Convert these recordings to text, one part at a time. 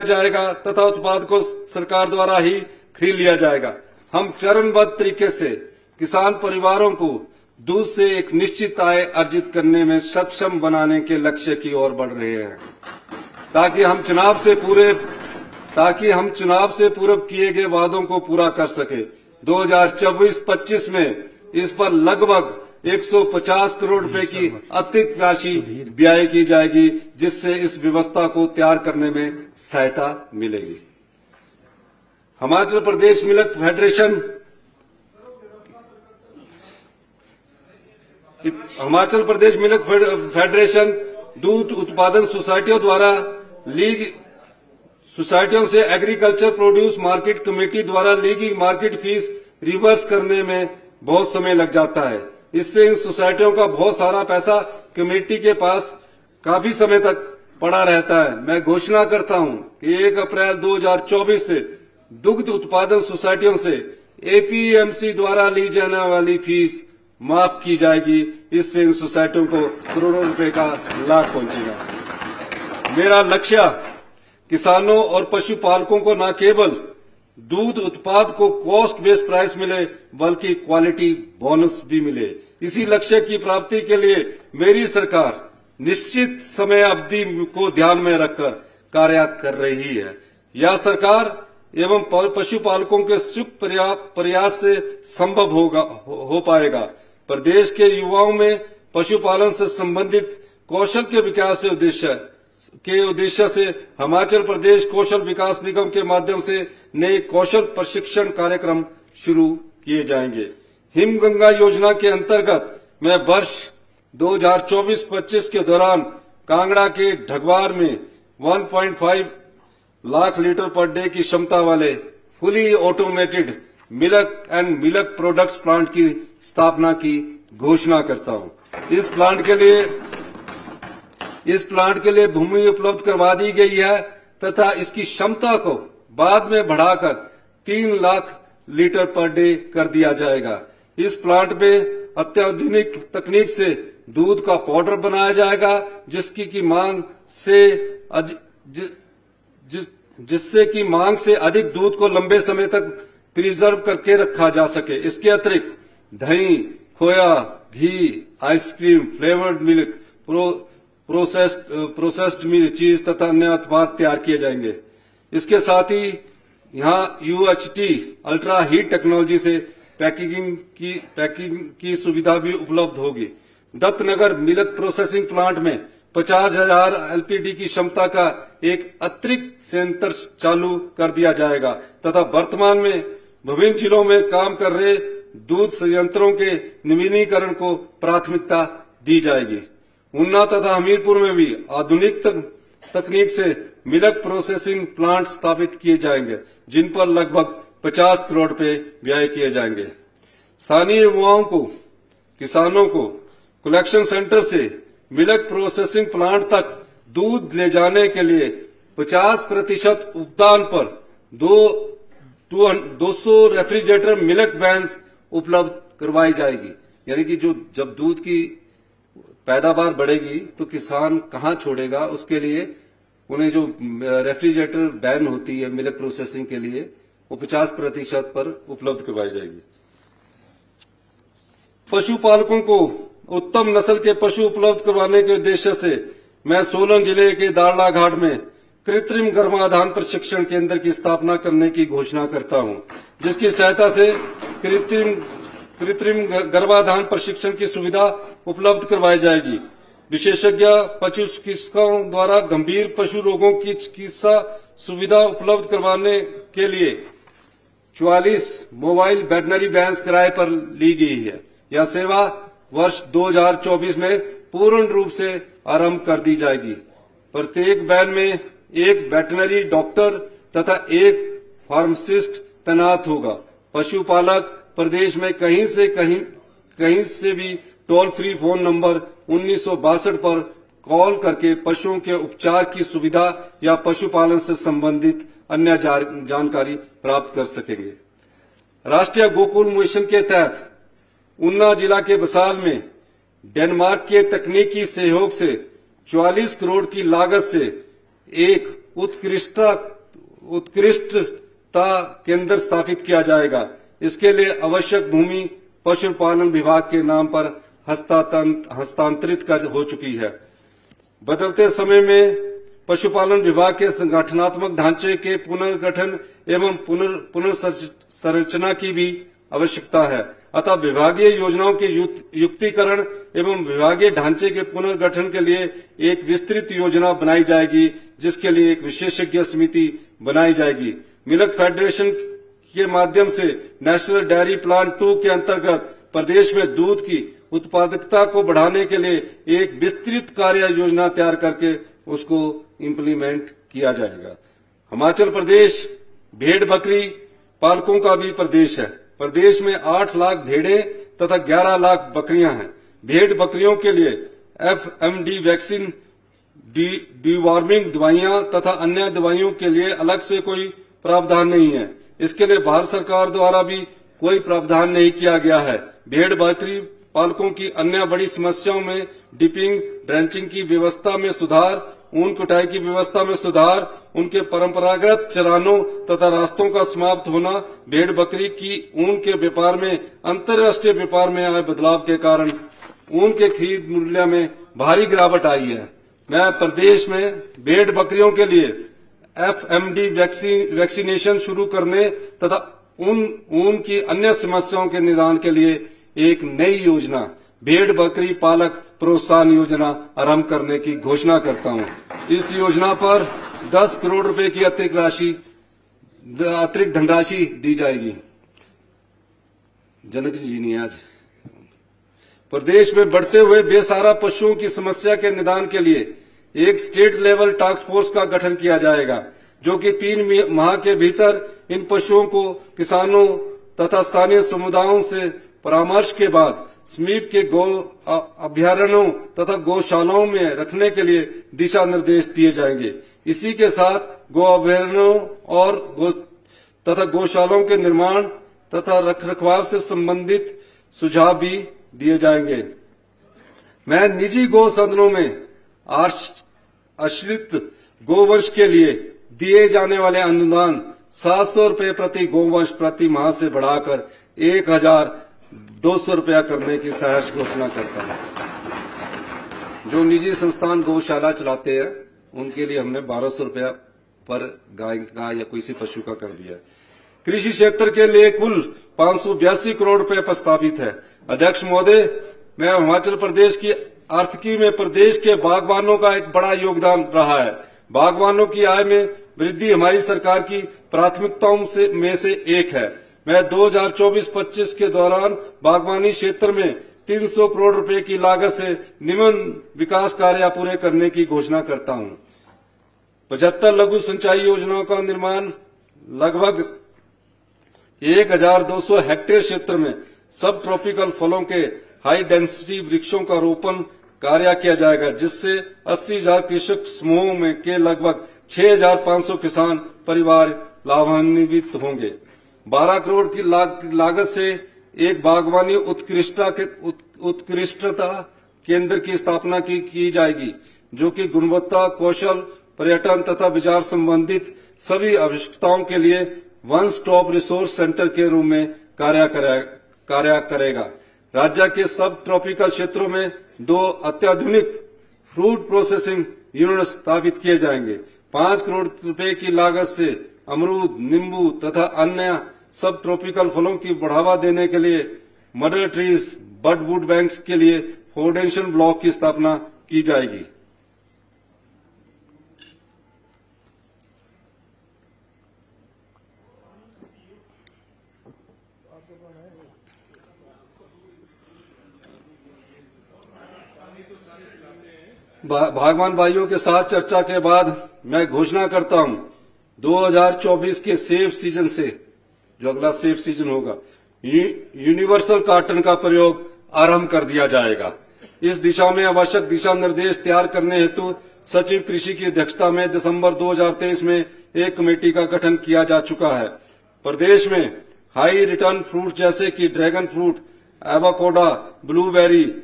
जाएगा तथा उत्पाद को सरकार द्वारा ही खरीद लिया जाएगा। हम चरणबद्ध तरीके से किसान परिवारों को दूध से एक निश्चित आय अर्जित करने में सक्षम बनाने के लक्ष्य की ओर बढ़ रहे हैं, ताकि हम चुनाव से पूर्व किए गए वादों को पूरा कर सके। 2024-25 में इस पर लगभग 150 करोड़ रुपए की अतिरिक्त राशि व्यय की जाएगी, जिससे इस व्यवस्था को तैयार करने में सहायता मिलेगी। हिमाचल प्रदेश मिल्क फेडरेशन दूध उत्पादन सोसाइटियों से एग्रीकल्चर प्रोड्यूस मार्केट कमेटी द्वारा ली गई मार्केट फीस रिवर्स करने में बहुत समय लग जाता है। इससे इन सोसाइटियों का बहुत सारा पैसा कमेटी के पास काफी समय तक पड़ा रहता है। मैं घोषणा करता हूं कि 1 अप्रैल 2024 से दुग्ध उत्पादन सोसाइटियों से एपीएमसी द्वारा ली जाने वाली फीस माफ की जाएगी। इससे इन सोसाइटियों को करोड़ों रुपए का लाभ पहुंचेगा। मेरा लक्ष्य किसानों और पशुपालकों को न केवल दूध उत्पाद को कॉस्ट बेस्ड प्राइस मिले, बल्कि क्वालिटी बोनस भी मिले। इसी लक्ष्य की प्राप्ति के लिए मेरी सरकार निश्चित समय अवधि को ध्यान में रखकर कार्य कर रही है। यह सरकार एवं पशुपालकों के संयुक्त प्रयास से संभव हो पाएगा। प्रदेश के युवाओं में पशुपालन से संबंधित कौशल के विकास के उद्देश्य से हिमाचल प्रदेश कौशल विकास निगम के माध्यम से नए कौशल प्रशिक्षण कार्यक्रम शुरू किए जाएंगे। हिमगंगा योजना के अंतर्गत मैं वर्ष 2024-25 के दौरान कांगड़ा के ढगवार में 1.5 लाख लीटर पर डे की क्षमता वाले fully automated milk and milk products plant की स्थापना की घोषणा करता हूं। इस प्लांट के लिए भूमि उपलब्ध करवा दी गई है तथा इसकी क्षमता को बाद में बढ़ाकर 3 लाख लीटर पर डे कर दिया जाएगा। इस प्लांट में अत्याधुनिक तकनीक से दूध का पाउडर बनाया जाएगा, जिससे कि मांग से अधिक दूध को लंबे समय तक प्रिजर्व करके रखा जा सके। इसके अतिरिक्त दही, खोया, घी, आइसक्रीम, फ्लेवर्ड मिल्क, प्रोसेस्ड चीज तथा अन्य उत्पाद तैयार किए जाएंगे। इसके साथ ही यहाँ UHT अल्ट्रा हीट टेक्नोलॉजी से पैकिंग की सुविधा भी उपलब्ध होगी। दत्तनगर मिल्क प्रोसेसिंग प्लांट में 50,000 LPD की क्षमता का एक अतिरिक्त संयंत्र चालू कर दिया जाएगा तथा वर्तमान में विभिन्न जिलों में काम कर रहे दूध संयंत्रों के नवीनीकरण को प्राथमिकता दी जाएगी। ऊना तथा हमीरपुर में भी आधुनिक तकनीक से मिल्क प्रोसेसिंग प्लांट स्थापित किए जाएंगे, जिन पर लगभग 50 करोड़ रुपए व्यय किए जाएंगे। स्थानीय युवाओं को, किसानों को कलेक्शन सेंटर से मिल्क प्रोसेसिंग प्लांट तक दूध ले जाने के लिए 50% उपदान पर 200 रेफ्रिजरेटर मिल्क वैन्स उपलब्ध करवाई जाएगी। यानी कि जब दूध की पैदावार बढ़ेगी तो किसान कहाँ छोड़ेगा, उसके लिए उन्हें जो रेफ्रिजरेटर वैन होती है मिल्क प्रोसेसिंग के लिए, वो 50% पर उपलब्ध करवाई जाएगी। पशुपालकों को उत्तम नस्ल के पशु उपलब्ध करवाने के उद्देश्य से मैं सोलन जिले के दाड़ला घाट में कृत्रिम गर्भाधान प्रशिक्षण केंद्र की स्थापना करने की घोषणा करता हूं, जिसकी सहायता से कृत्रिम गर्भाधान प्रशिक्षण की सुविधा उपलब्ध करवाई जाएगी। विशेषज्ञ पशु चिकित्सकों द्वारा गंभीर पशु रोगों की चिकित्सा सुविधा उपलब्ध करवाने के लिए 44 मोबाइल वेटनरी वैन्स किराए पर ली गई है। यह सेवा वर्ष 2024 में पूर्ण रूप से आरंभ कर दी जाएगी। प्रत्येक वैन में एक वेटनरी डॉक्टर तथा एक फार्मासिस्ट तैनात होगा। पशुपालक प्रदेश में कहीं से भी टोल फ्री फोन नंबर 1962 पर कॉल करके पशुओं के उपचार की सुविधा या पशुपालन से संबंधित अन्य जानकारी प्राप्त कर सकेंगे। राष्ट्रीय गोकुल मिशन के तहत ऊना जिला के बसाल में डेनमार्क के तकनीकी सहयोग से 44 करोड़ की लागत से एक उत्कृष्टता केंद्र स्थापित किया जाएगा। इसके लिए आवश्यक भूमि पशुपालन विभाग के नाम पर हस्तांतरित हो चुकी है। बदलते समय में पशुपालन विभाग के संगठनात्मक ढांचे के पुनर्गठन एवं पुनर्संरचना की भी आवश्यकता है। अतः विभागीय योजनाओं के युक्तिकरण एवं विभागीय ढांचे के पुनर्गठन के लिए एक विस्तृत योजना बनाई जाएगी, जिसके लिए एक विशेषज्ञ समिति बनाई जाएगी। मिल्क फेडरेशन के माध्यम से नेशनल डेयरी प्लान 2 के अंतर्गत प्रदेश में दूध की उत्पादकता को बढ़ाने के लिए एक विस्तृत कार्य योजना तैयार करके उसको इम्प्लीमेंट किया जाएगा। हिमाचल प्रदेश भेड़ बकरी पालकों का भी प्रदेश है। प्रदेश में 8 लाख भेड़ें तथा 11 लाख बकरियां हैं। भेड़ बकरियों के लिए FMD वैक्सीन, डीवॉर्मिंग दवाइयां तथा अन्य दवाइयों के लिए अलग से कोई प्रावधान नहीं है। इसके लिए भारत सरकार द्वारा भी कोई प्रावधान नहीं किया गया है। भेड़ बकरी पालकों की अन्य बड़ी समस्याओं में डिपिंग, ड्रेंचिंग की व्यवस्था में सुधार, ऊन कुटाई की व्यवस्था में सुधार, उनके परंपरागत चरानों तथा रास्तों का समाप्त होना, भेड़ बकरी की ऊन के व्यापार में अंतर्राष्ट्रीय व्यापार में आए बदलाव के कारण ऊन के खरीद मूल्य में भारी गिरावट आई है। मैं प्रदेश में भेड़ बकरियों के लिए FMD वैक्सीनेशन शुरू करने तथा ऊन की अन्य समस्याओं के निदान के लिए एक नई योजना भेड़ बकरी पालक प्रोत्साहन योजना आरंभ करने की घोषणा करता हूं। इस योजना पर 10 करोड़ रुपए की अतिरिक्त धनराशि दी जाएगी। जनक जी नहीं आज प्रदेश में बढ़ते हुए बेसहारा पशुओं की समस्या के निदान के लिए एक स्टेट लेवल टास्क फोर्स का गठन किया जाएगा, जो कि 3 माह के भीतर इन पशुओं को किसानों तथा स्थानीय समुदायों से परामर्श के बाद समीप के गौ अभ्यारण्यों तथा गौशालाओं में रखने के लिए दिशा निर्देश दिए जाएंगे। इसी के साथ गौ अभ्यारण्यों और तथा गौशालाओं के निर्माण तथा रखरखाव से संबंधित सुझाव भी दिए जाएंगे। मैं निजी गौ सदनों में आश्रित गोवंश के लिए दिए जाने वाले अनुदान 700 रुपए प्रति गोवंश प्रति माह से बढ़ाकर 1200 रुपया करने की सहर्ष घोषणा करता हूं। जो निजी संस्थान गौशाला चलाते हैं उनके लिए हमने 1200 रुपया पर गाय का या किसी पशु का कर दिया। कृषि क्षेत्र के लिए कुल 582 करोड़ रुपए प्रस्तावित है। अध्यक्ष महोदय, मैं हिमाचल प्रदेश की आर्थिकी में प्रदेश के बागवानों का एक बड़ा योगदान रहा है। बागवानों की आय में वृद्धि हमारी सरकार की प्राथमिकताओं में से एक है। मैं 2024-25 के दौरान बागवानी क्षेत्र में 300 करोड़ रुपए की लागत से निम्न विकास कार्य पूरे करने की घोषणा करता हूं। 75 लघु सिंचाई योजनाओं का निर्माण लगभग 1200 हेक्टेयर क्षेत्र में सब ट्रॉपिकल फलों के हाई डेंसिटी वृक्षों का रोपण कार्य किया जाएगा, जिससे 80,000 कृषक समूहों में के लगभग 6,500 किसान परिवार लाभान्वित होंगे। 12 करोड़ की लागत से एक बागवानी उत्कृष्टता केंद्र की स्थापना की जाएगी, जो कि गुणवत्ता, कौशल, पर्यटन तथा विचार संबंधित सभी आवश्यकताओं के लिए वन स्टॉप रिसोर्स सेंटर के रूप में कार्य करेगा। राज्य के सब ट्रॉपिकल क्षेत्रों में 2 अत्याधुनिक फ्रूट प्रोसेसिंग यूनिट स्थापित किए जाएंगे। 5 करोड़ रुपए की लागत से अमरूद, नींबू तथा अन्य सब ट्रॉपिकल फलों की बढ़ावा देने के लिए mother trees bud wood banks के लिए फाउंडेशन ब्लॉक की स्थापना की जाएगी। बागवान भाइयों के साथ चर्चा के बाद मैं घोषणा करता हूं 2024 के सेब सीजन से, जो अगला सेब सीजन होगा, यूनिवर्सल कार्टन का प्रयोग आरंभ कर दिया जाएगा। इस दिशा में आवश्यक दिशा निर्देश तैयार करने हेतु सचिव कृषि की अध्यक्षता में दिसंबर 2023 में एक कमेटी का गठन किया जा चुका है। प्रदेश में हाई रिटर्न फ्रूट जैसे कि ड्रैगन फ्रूट, एवोकाडो, ब्लूबेरी,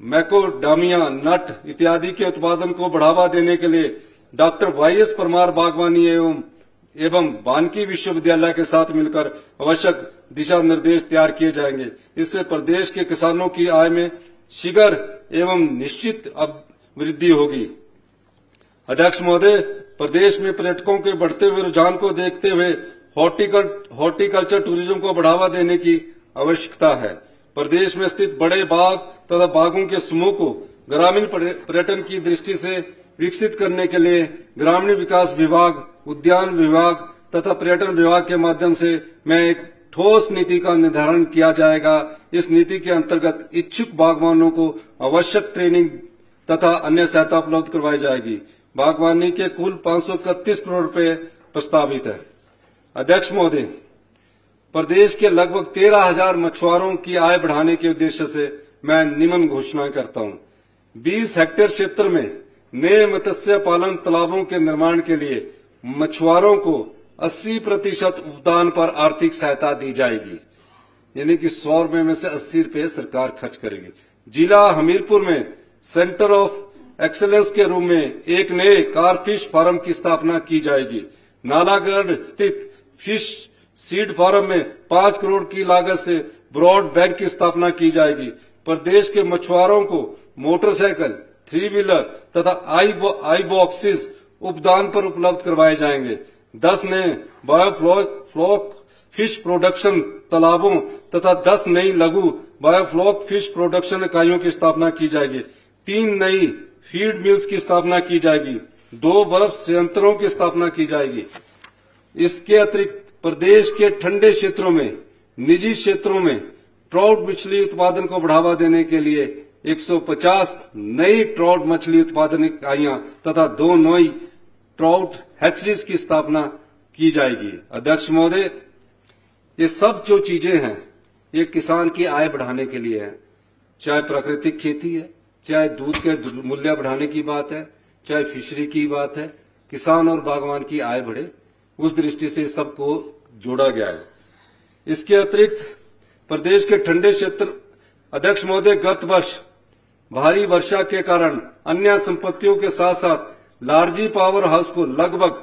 मैकोडामिया नट इत्यादि के उत्पादन को बढ़ावा देने के लिए डॉक्टर वाईएस परमार बागवानी एवं वानिकी विश्वविद्यालय के साथ मिलकर आवश्यक दिशा निर्देश तैयार किए जाएंगे। इससे प्रदेश के किसानों की आय में शीघ्र एवं निश्चित वृद्धि होगी। अध्यक्ष महोदय, प्रदेश में पर्यटकों के बढ़ते हुए रुझान को देखते हुए हॉर्टिकल्चर टूरिज्म को बढ़ावा देने की आवश्यकता है। प्रदेश में स्थित बड़े बाग तथा बागों के समूह को ग्रामीण पर्यटन की दृष्टि से विकसित करने के लिए ग्रामीण विकास विभाग, उद्यान विभाग तथा पर्यटन विभाग के माध्यम से मैं एक ठोस नीति का निर्धारण किया जाएगा। इस नीति के अंतर्गत इच्छुक बागवानों को आवश्यक ट्रेनिंग तथा अन्य सहायता उपलब्ध करवाई जाएगी। बागवानी के कुल 531 करोड़ रुपए प्रस्तावित है। अध्यक्ष महोदय, प्रदेश के लगभग 13,000 मछुआरों की आय बढ़ाने के उद्देश्य से मैं निम्न घोषणा करता हूं। 20 हेक्टेयर क्षेत्र में नए मत्स्य पालन तालाबों के निर्माण के लिए मछुआरों को 80% उपदान पर आर्थिक सहायता दी जाएगी, यानी कि 100 रुपए में से 80 रुपए सरकार खर्च करेगी। जिला हमीरपुर में सेंटर ऑफ एक्सीलेंस के रूप में एक नए कारफिश फार्म की स्थापना की जाएगी। नालागढ़ स्थित फिश सीड फार्म में 5 करोड़ की लागत से ब्रॉड बैंक की स्थापना की जाएगी। प्रदेश के मछुआरों को मोटरसाइकिल, 3 व्हीलर तथा आई बॉक्सेस उपदान पर उपलब्ध करवाए जाएंगे। 10 नए बायोफ्लॉक फिश प्रोडक्शन तालाबों तथा 10 नई लघु बायोफ्लॉक फिश प्रोडक्शन इकाइयों की स्थापना की जाएगी। 3 नई फीड मिल्स की स्थापना की जाएगी। 2 बर्फ संयंत्रों की स्थापना की जाएगी। इसके अतिरिक्त प्रदेश के ठंडे क्षेत्रों में, निजी क्षेत्रों में ट्राउट मछली उत्पादन को बढ़ावा देने के लिए 150 नई ट्राउट मछली उत्पादन इकाइयां तथा 2 नई ट्राउट हैचरीज की स्थापना की जाएगी। अध्यक्ष महोदय, ये सब जो चीजें हैं ये किसान की आय बढ़ाने के लिए है। चाहे प्राकृतिक खेती है, चाहे दूध के मूल्य बढ़ाने की बात है, चाहे फिशरी की बात है, किसान और बागवान की आय बढ़े, उस दृष्टि से सबको जोड़ा गया है। इसके अतिरिक्त प्रदेश के ठंडे क्षेत्र, अध्यक्ष महोदय, गत वर्ष भारी वर्षा के कारण अन्य संपत्तियों के साथ साथ लारजी पावर हाउस को लगभग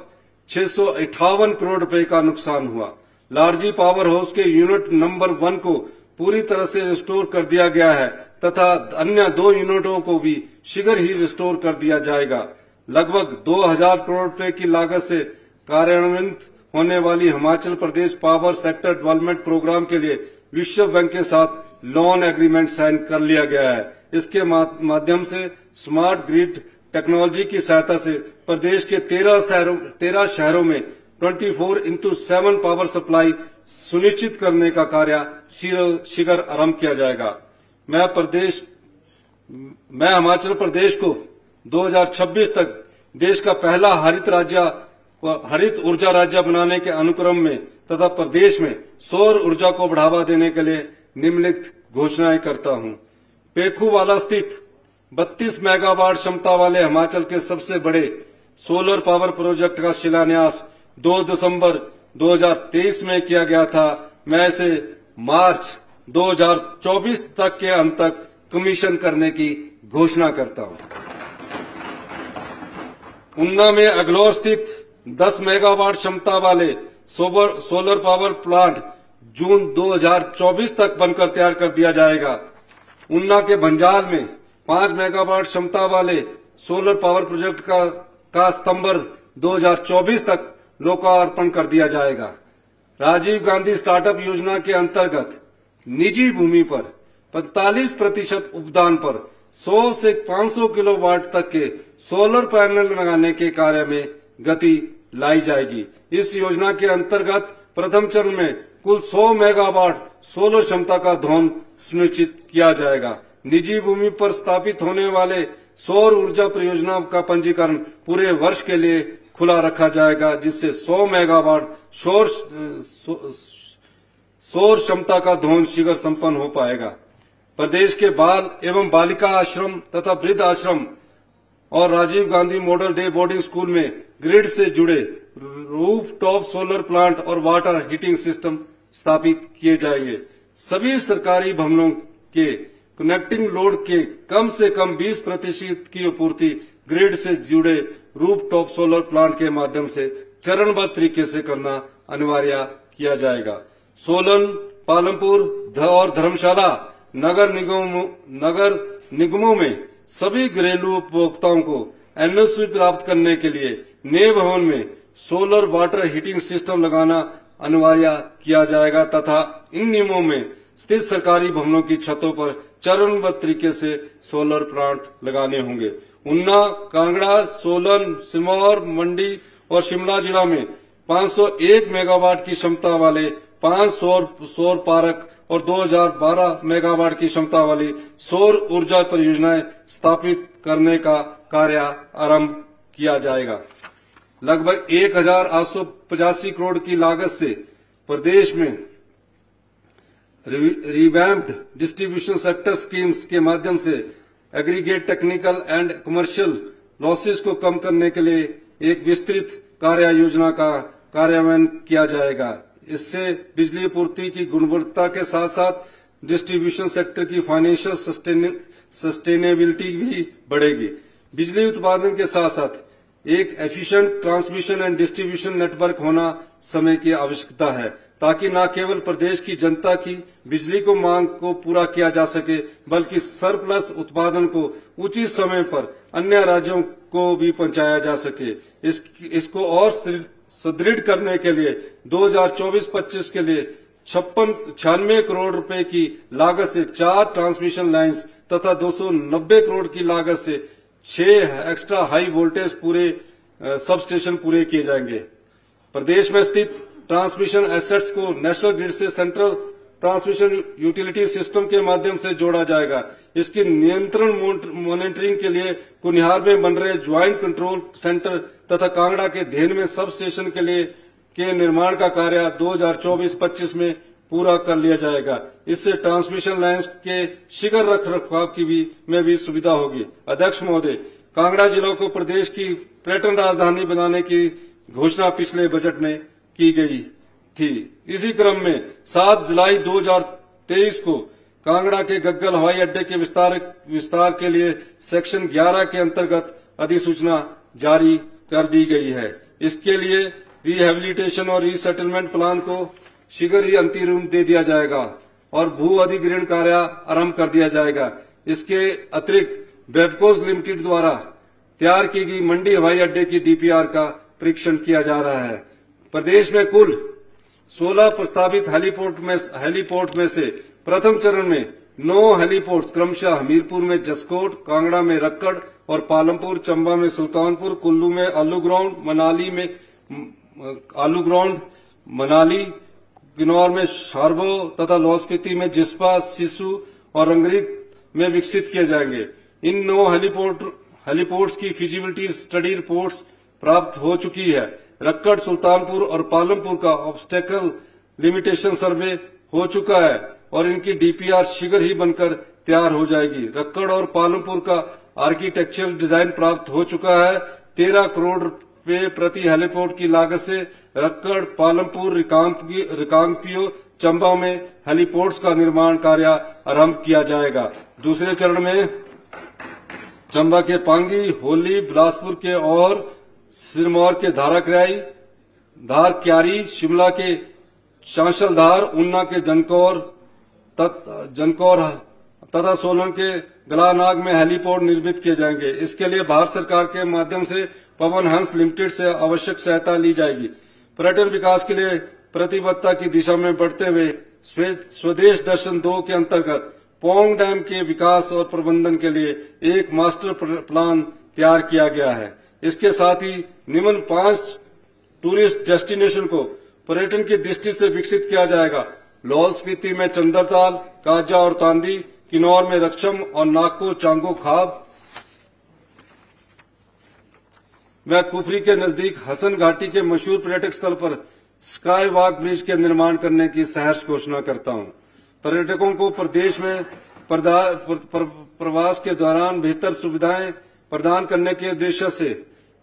658 करोड़ रुपए का नुकसान हुआ। लारजी पावर हाउस के यूनिट नंबर 1 को पूरी तरह से रिस्टोर कर दिया गया है तथा अन्य 2 यूनिटों को भी शीघ्र ही रिस्टोर कर दिया जाएगा। लगभग 2000 करोड़ रुपए की लागत से कार्यान्वित होने वाली Himachal Pradesh power sector development programme के लिए विश्व बैंक के साथ लोन एग्रीमेंट साइन कर लिया गया है। इसके माध्यम से स्मार्ट ग्रिड टेक्नोलॉजी की सहायता से प्रदेश के 13 शहरों में 24/7 पावर सप्लाई सुनिश्चित करने का कार्य शीघ्र आरंभ किया जाएगा। मैं हिमाचल प्रदेश को 2026 तक देश का पहला हरित ऊर्जा राज्य बनाने के अनुक्रम में तथा प्रदेश में सौर ऊर्जा को बढ़ावा देने के लिए निम्नलिखित घोषणाएं करता हूं। पेखूवाला स्थित 32 मेगावाट क्षमता वाले हिमाचल के सबसे बड़े सोलर पावर प्रोजेक्ट का शिलान्यास 2 दिसंबर 2023 में किया गया था। मैं इसे मार्च 2024 तक के अंत तक कमीशन करने की घोषणा करता हूं। ऊना में अगलौर स्थित 10 मेगावाट क्षमता वाले सोलर पावर प्लांट जून 2024 तक बनकर तैयार कर दिया जाएगा। ऊना के भंजाल में 5 मेगावाट क्षमता वाले सोलर पावर प्रोजेक्ट का सितंबर 2024 तक लोकार्पण कर दिया जाएगा। राजीव गांधी स्टार्टअप योजना के अंतर्गत निजी भूमि पर 45% उपदान पर 100 से 500 किलोवाट तक के सोलर पैनल लगाने के कार्य में गति लाई जाएगी। इस योजना के अंतर्गत प्रथम चरण में कुल 100 मेगावाट सोलर क्षमता का धोन सुनिश्चित किया जाएगा। निजी भूमि पर स्थापित होने वाले सौर ऊर्जा परियोजना का पंजीकरण पूरे वर्ष के लिए खुला रखा जाएगा, जिससे 100 मेगावाट सौर क्षमता का धोन शीघ्र संपन्न हो पाएगा। प्रदेश के बाल एवं बालिका आश्रम तथा वृद्ध आश्रम और Rajiv Gandhi model day boarding school में ग्रिड से जुड़े रूफटॉप सोलर प्लांट और वाटर हीटिंग सिस्टम स्थापित किए जाएंगे। सभी सरकारी भवनों के कनेक्टिंग लोड के कम से कम 20% की आपूर्ति ग्रिड से जुड़े रूफटॉप सोलर प्लांट के माध्यम से चरणबद्ध तरीके से करना अनिवार्य किया जाएगा। सोलन, पालमपुर और धर्मशाला नगर निगमों में सभी घरेलू उपभोक्ताओं को एनओसी प्राप्त करने के लिए नए भवन में सोलर वाटर हीटिंग सिस्टम लगाना अनिवार्य किया जाएगा तथा इन नियमों में स्थित सरकारी भवनों की छतों पर चरणबद्ध तरीके से सोलर प्लांट लगाने होंगे। ऊना, कांगड़ा, सोलन, सिरमौर, मंडी और शिमला जिला में 501 मेगावाट की क्षमता वाले 5 सौर पार्क और 2012 मेगावाट की क्षमता वाली सौर ऊर्जा परियोजनाएं स्थापित करने का कार्य आरंभ किया जाएगा। लगभग 1885 करोड़ की लागत से प्रदेश में रिवैम्प्ड डिस्ट्रीब्यूशन सेक्टर स्कीम्स के माध्यम से aggregate technical and commercial losses को कम करने के लिए एक विस्तृत कार्य योजना का कार्यान्वयन किया जाएगा। इससे बिजली आपूर्ति की गुणवत्ता के साथ साथ डिस्ट्रीब्यूशन सेक्टर की फाइनेंशियल सस्टेनेबिलिटी भी बढ़ेगी। बिजली उत्पादन के साथ साथ एक efficient transmission and distribution network होना समय की आवश्यकता है ताकि न केवल प्रदेश की जनता की बिजली को मांग को पूरा किया जा सके बल्कि सरप्लस उत्पादन को उचित समय पर अन्य राज्यों को भी पहुंचाया जा सके। इसको और सुदृढ़ करने के लिए 2024-25 के लिए 96 करोड़ रुपए की लागत से 4 ट्रांसमिशन लाइंस तथा 290 करोड़ की लागत से 6 extra high voltage sub station पूरे किए जाएंगे। प्रदेश में स्थित ट्रांसमिशन एसेट्स को नेशनल ग्रिड से सेंट्रल ट्रांसमिशन यूटिलिटी सिस्टम के माध्यम से जोड़ा जाएगा। इसकी नियंत्रण मॉनिटरिंग के लिए कुनिहार में बन रहे ज्वाइंट कंट्रोल सेंटर तथा कांगड़ा के धेन में सब स्टेशन के निर्माण का कार्य 2024-25 में पूरा कर लिया जाएगा। इससे ट्रांसमिशन लाइन्स के शीघ्र रखरखाव में भी सुविधा होगी। अध्यक्ष महोदय, कांगड़ा जिला को प्रदेश की पर्यटन राजधानी बनाने की घोषणा पिछले बजट में की गई थी। इसी क्रम में 7 जुलाई 2023 को कांगड़ा के गग्गल हवाई अड्डे के विस्तार के लिए सेक्शन 11 के अंतर्गत अधिसूचना जारी कर दी गई है। इसके लिए रिहेबिलिटेशन और रीसेटलमेंट प्लान को शीघ्र ही अंतिम रूप दे दिया जाएगा और भू अधिग्रहण कार्य आरंभ कर दिया जाएगा। इसके अतिरिक्त वेबकोस लिमिटेड द्वारा तैयार की गई मंडी हवाई अड्डे की डीपीआर का परीक्षण किया जा रहा है। प्रदेश में कुल 16 प्रस्तावित हेलीपोर्ट में से प्रथम चरण में 9 हेलीपोर्ट क्रमशः हमीरपुर में जसकोट, कांगड़ा में रक्कड़ और पालमपुर, चंबा में सुल्तानपुर, कुल्लू में आलू ग्राउंड, मनाली, किन्नौर में शारबो तथा लाहौल स्पीति में जिस्पा, सिसु और रंगरीत में विकसित किए जाएंगे। इन 9 हेलीपोर्ट्स की फिजिबिलिटी स्टडी रिपोर्ट्स प्राप्त हो चुकी है। रक्कड़, सुल्तानपुर और पालमपुर का ऑब्स्टेकल लिमिटेशन सर्वे हो चुका है और इनकी डीपीआर शीघ्र ही बनकर तैयार हो जाएगी। रक्कड़ और पालमपुर का आर्किटेक्चरल डिजाइन प्राप्त हो चुका है। 13 करोड़ रुपए प्रति हेलीपोर्ट की लागत से रक्कड़, पालमपुर, रिकांगपियो, चंबा में हेलीपोर्ट्स का निर्माण कार्य आरंभ किया जाएगा। दूसरे चरण में चंबा के पांगी, होली, बिलासपुर के और सिरमौर के धारक्यारी, शिमला के चांशलधार, ऊना के जनकौर तथा सोलन के गलानाग में हेलीपोर्ट निर्मित किए जाएंगे। इसके लिए भारत सरकार के माध्यम से पवन हंस लिमिटेड से आवश्यक सहायता ली जाएगी। पर्यटन विकास के लिए प्रतिबद्धता की दिशा में बढ़ते हुए स्वदेश दर्शन 2 के अंतर्गत पोंग डैम के विकास और प्रबंधन के लिए एक मास्टर प्लान तैयार किया गया है। इसके साथ ही निम्न 5 टूरिस्ट डेस्टिनेशन को पर्यटन की दृष्टि से विकसित किया जाएगा। लाहौल स्पीति में चंदरताल, काजा और तांदी, किन्नौर में रक्षम और नाको चांगो खाब व कुफरी के नजदीक हसन घाटी के मशहूर पर्यटक स्थल पर स्काई वॉक ब्रिज के निर्माण करने की सहर्ष घोषणा करता हूं। पर्यटकों को प्रदेश में प्रवास के दौरान बेहतर सुविधाएं प्रदान करने के उद्देश्य से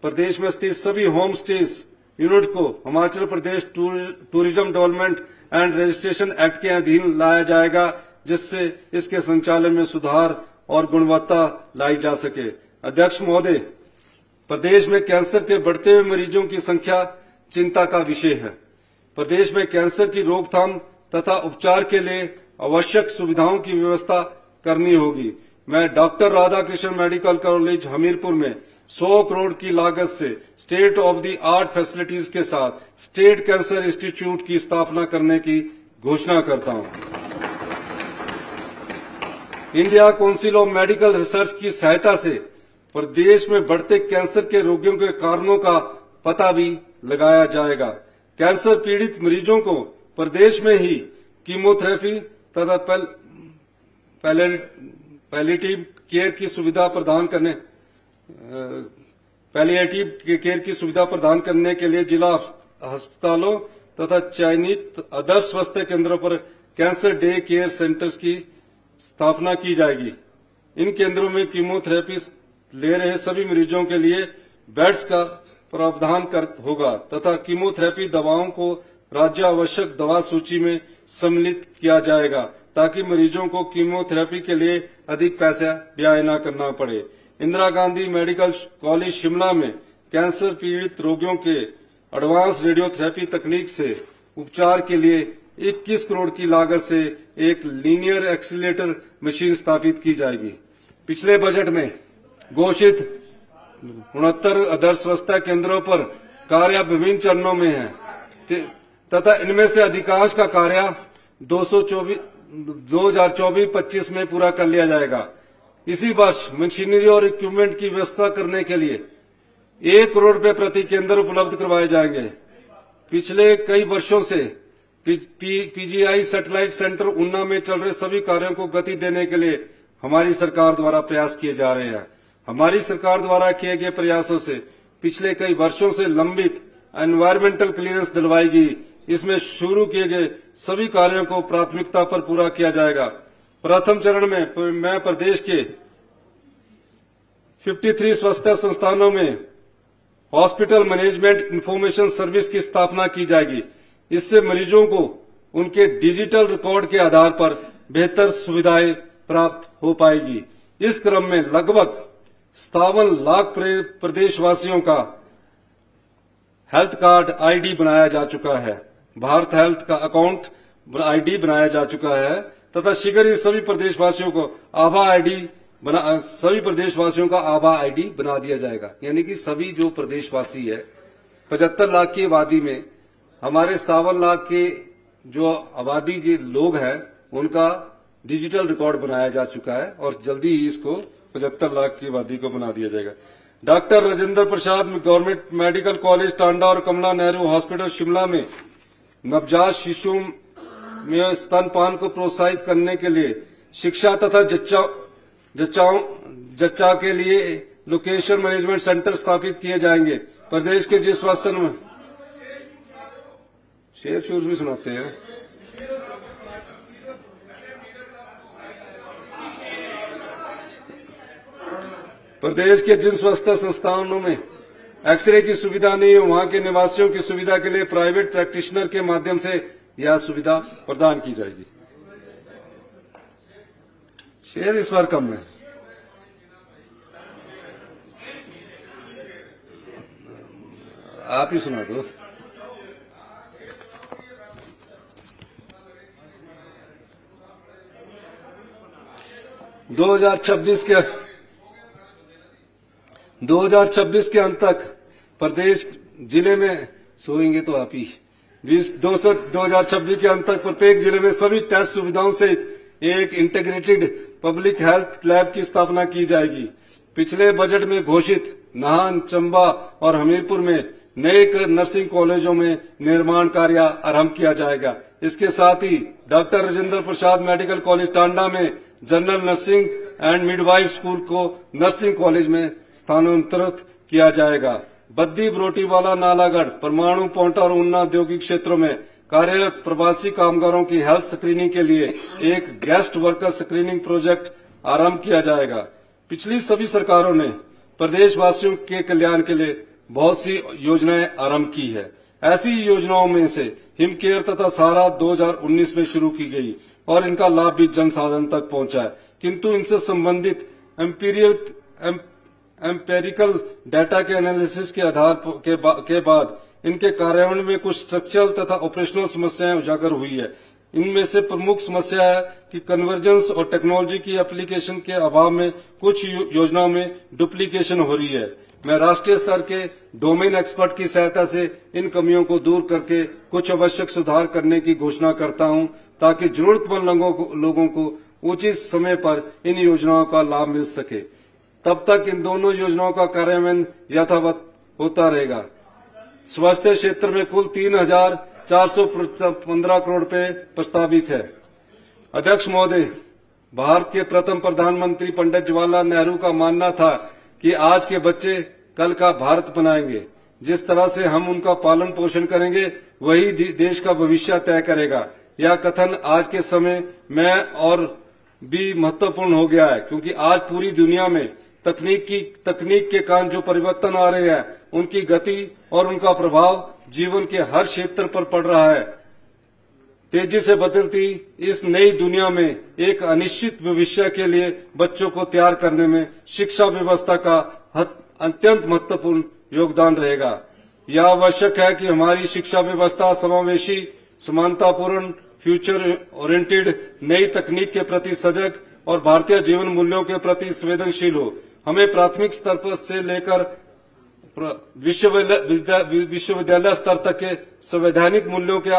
प्रदेश में स्थित सभी होम स्टेज यूनिट को Himachal Pradesh tourism development and registration act के अधीन लाया जाएगा, जिससे इसके संचालन में सुधार और गुणवत्ता लाई जा सके। अध्यक्ष महोदय, प्रदेश में कैंसर के बढ़ते हुए मरीजों की संख्या चिंता का विषय है। प्रदेश में कैंसर की रोकथाम तथा उपचार के लिए आवश्यक सुविधाओं की व्यवस्था करनी होगी। मैं doctor Radhakrishna medical college Hamirpur में 100 करोड़ की लागत से state of the art facilities के साथ स्टेट कैंसर इंस्टीट्यूट की स्थापना करने की घोषणा करता हूं। India council of medical research की सहायता से प्रदेश में बढ़ते कैंसर के रोगियों के कारणों का पता भी लगाया जाएगा। कैंसर पीड़ित मरीजों को प्रदेश में ही कीमोथेरेपी तथा पैलिएटिव केयर की सुविधा प्रदान करने के लिए जिला अस्पतालों तथा चयनित आदर्श स्वास्थ्य केंद्रों पर कैंसर डे केयर सेंटर्स की स्थापना की जाएगी। इन केंद्रों में कीमोथेरेपी ले रहे सभी मरीजों के लिए बेड्स का प्रावधान होगा तथा कीमोथेरेपी दवाओं को राज्य आवश्यक दवा सूची में सम्मिलित किया जाएगा ताकि मरीजों को कीमोथेरेपी के लिए अधिक पैसा व्यय न करना पड़े। इंदिरा गांधी मेडिकल कॉलेज शिमला में कैंसर पीड़ित रोगियों के एडवांस रेडियोथेरेपी तकनीक से उपचार के लिए 21 करोड़ की लागत से एक लीनियर एक्सीलरेटर मशीन स्थापित की जाएगी। पिछले बजट में घोषित 69 आदर्श स्वास्थ्य केंद्रों पर कार्य विभिन्न चरणों में है तथा इनमें से अधिकांश का कार्य 2024-25 में पूरा कर लिया जाएगा। इसी वर्ष मशीनरी और इक्विपमेंट की व्यवस्था करने के लिए 1 करोड़ रुपए प्रति केंद्र उपलब्ध करवाए जाएंगे। पिछले कई वर्षों से पीजीआई सैटेलाइट सेंटर ऊना में चल रहे सभी कार्यों को गति देने के लिए हमारी सरकार द्वारा प्रयास किए जा रहे हैं। हमारी सरकार द्वारा किए गए प्रयासों से पिछले कई वर्षों से लंबित एनवायरमेंटल क्लीयरेंस दिलवाई गई। इसमें शुरू किए गए सभी कार्यों को प्राथमिकता पर पूरा किया जाएगा। प्रथम चरण में मैं प्रदेश के 53 स्वास्थ्य संस्थानों में हॉस्पिटल मैनेजमेंट इंफॉर्मेशन सर्विस की स्थापना की जाएगी। इससे मरीजों को उनके डिजिटल रिकॉर्ड के आधार पर बेहतर सुविधाएं प्राप्त हो पाएगी। इस क्रम में लगभग 57 लाख प्रदेशवासियों का हेल्थ कार्ड आईडी बनाया जा चुका है। भारत हेल्थ का अकाउंट आईडी बनाया जा चुका है तथा शीघ्र ही सभी प्रदेशवासियों का आभा आईडी बना दिया जाएगा। यानी कि सभी जो प्रदेशवासी है 75 लाख की आबादी में हमारे 57 लाख के जो आबादी के लोग हैं उनका डिजिटल रिकॉर्ड बनाया जा चुका है और जल्दी ही इसको 75 लाख की आबादी को बना दिया जाएगा। Doctor Rajendra Prasad government medical college Tanda और कमला नेहरू हॉस्पिटल शिमला में नवजात शिशुओं में स्तनपान को प्रोत्साहित करने के लिए शिक्षा तथा जच्चा के लिए लोकेशन मैनेजमेंट सेंटर स्थापित किए जाएंगे। प्रदेश के जिस स्वास्थ्य में शेर शूर भी सुनाते हैं। प्रदेश के जिन स्वास्थ्य संस्थानों में एक्सरे की सुविधा नहीं है वहां के निवासियों की सुविधा के लिए प्राइवेट प्रैक्टिशनर के माध्यम से यह सुविधा प्रदान की जाएगी। शेर इस बार कम है। आप ही सुना दो। दो 2026 के अंत तक प्रदेश जिले में सोएंगे तो आप ही 2026 के अंत तक प्रत्येक जिले में सभी टेस्ट सुविधाओं से एक इंटीग्रेटेड पब्लिक हेल्थ लैब की स्थापना की जाएगी। पिछले बजट में घोषित नाहन, चंबा और हमीरपुर में नए नर्सिंग कॉलेजों में निर्माण कार्य आरंभ किया जाएगा। इसके साथ ही doctor Rajendra Prasad medical college Tanda में general nursing and midwife school को नर्सिंग कॉलेज में स्थानांतरित किया जाएगा। बद्दी, बरोटीवाला, नालागढ़, परमाणु, पोंटा और ऊना औद्योगिक क्षेत्रों में कार्यरत प्रवासी कामगारों की हेल्थ स्क्रीनिंग के लिए एक गेस्ट वर्कर स्क्रीनिंग प्रोजेक्ट आरंभ किया जाएगा। पिछली सभी सरकारों ने प्रदेशवासियों के कल्याण के लिए बहुत सी योजनाएं आरंभ की है। ऐसी योजनाओं में से हिम केयर तथा सहारा 2019 में शुरू की गई और इनका लाभ भी जनसाधारण तक पहुंचा है, किंतु इनसे संबंधित एम्पेरिकल डाटा के एनालिसिस के आधार के बाद इनके कार्यान्वयन में कुछ स्ट्रक्चरल तथा ऑपरेशनल समस्याएं उजागर हुई है। इनमें से प्रमुख समस्या है कि कन्वर्जेंस और टेक्नोलॉजी की एप्लीकेशन के अभाव में कुछ योजनाओं में डुप्लीकेशन हो रही है। मैं राष्ट्रीय स्तर के डोमेन एक्सपर्ट की सहायता से इन कमियों को दूर करके कुछ आवश्यक सुधार करने की घोषणा करता हूं, ताकि जरूरतमंद लोगों को उचित समय पर इन योजनाओं का लाभ मिल सके। तब तक इन दोनों योजनाओं का कार्यान्वयन यथावत होता रहेगा। स्वास्थ्य क्षेत्र में कुल 3,415 करोड़ रुपए प्रस्तावित है। अध्यक्ष महोदय, भारत के प्रथम प्रधानमंत्री पंडित जवाहरलाल नेहरू का मानना था कि आज के बच्चे कल का भारत बनाएंगे। जिस तरह से हम उनका पालन पोषण करेंगे, वही देश का भविष्य तय करेगा। यह कथन आज के समय में और भी महत्वपूर्ण हो गया है, क्योंकि आज पूरी दुनिया में तकनीक के कारण जो परिवर्तन आ रहे हैं, उनकी गति और उनका प्रभाव जीवन के हर क्षेत्र पर पड़ रहा है। तेजी से बदलती इस नई दुनिया में एक अनिश्चित भविष्य के लिए बच्चों को तैयार करने में शिक्षा व्यवस्था का अत्यंत महत्वपूर्ण योगदान रहेगा। यह आवश्यक है कि हमारी शिक्षा व्यवस्था समावेशी, समानतापूर्ण, फ्यूचर ओरिएंटेड, नई तकनीक के प्रति सजग और भारतीय जीवन मूल्यों के प्रति संवेदनशील हो। हमें प्राथमिक स्तर पर से लेकर विश्वविद्यालय स्तर तक के संवैधानिक मूल्यों के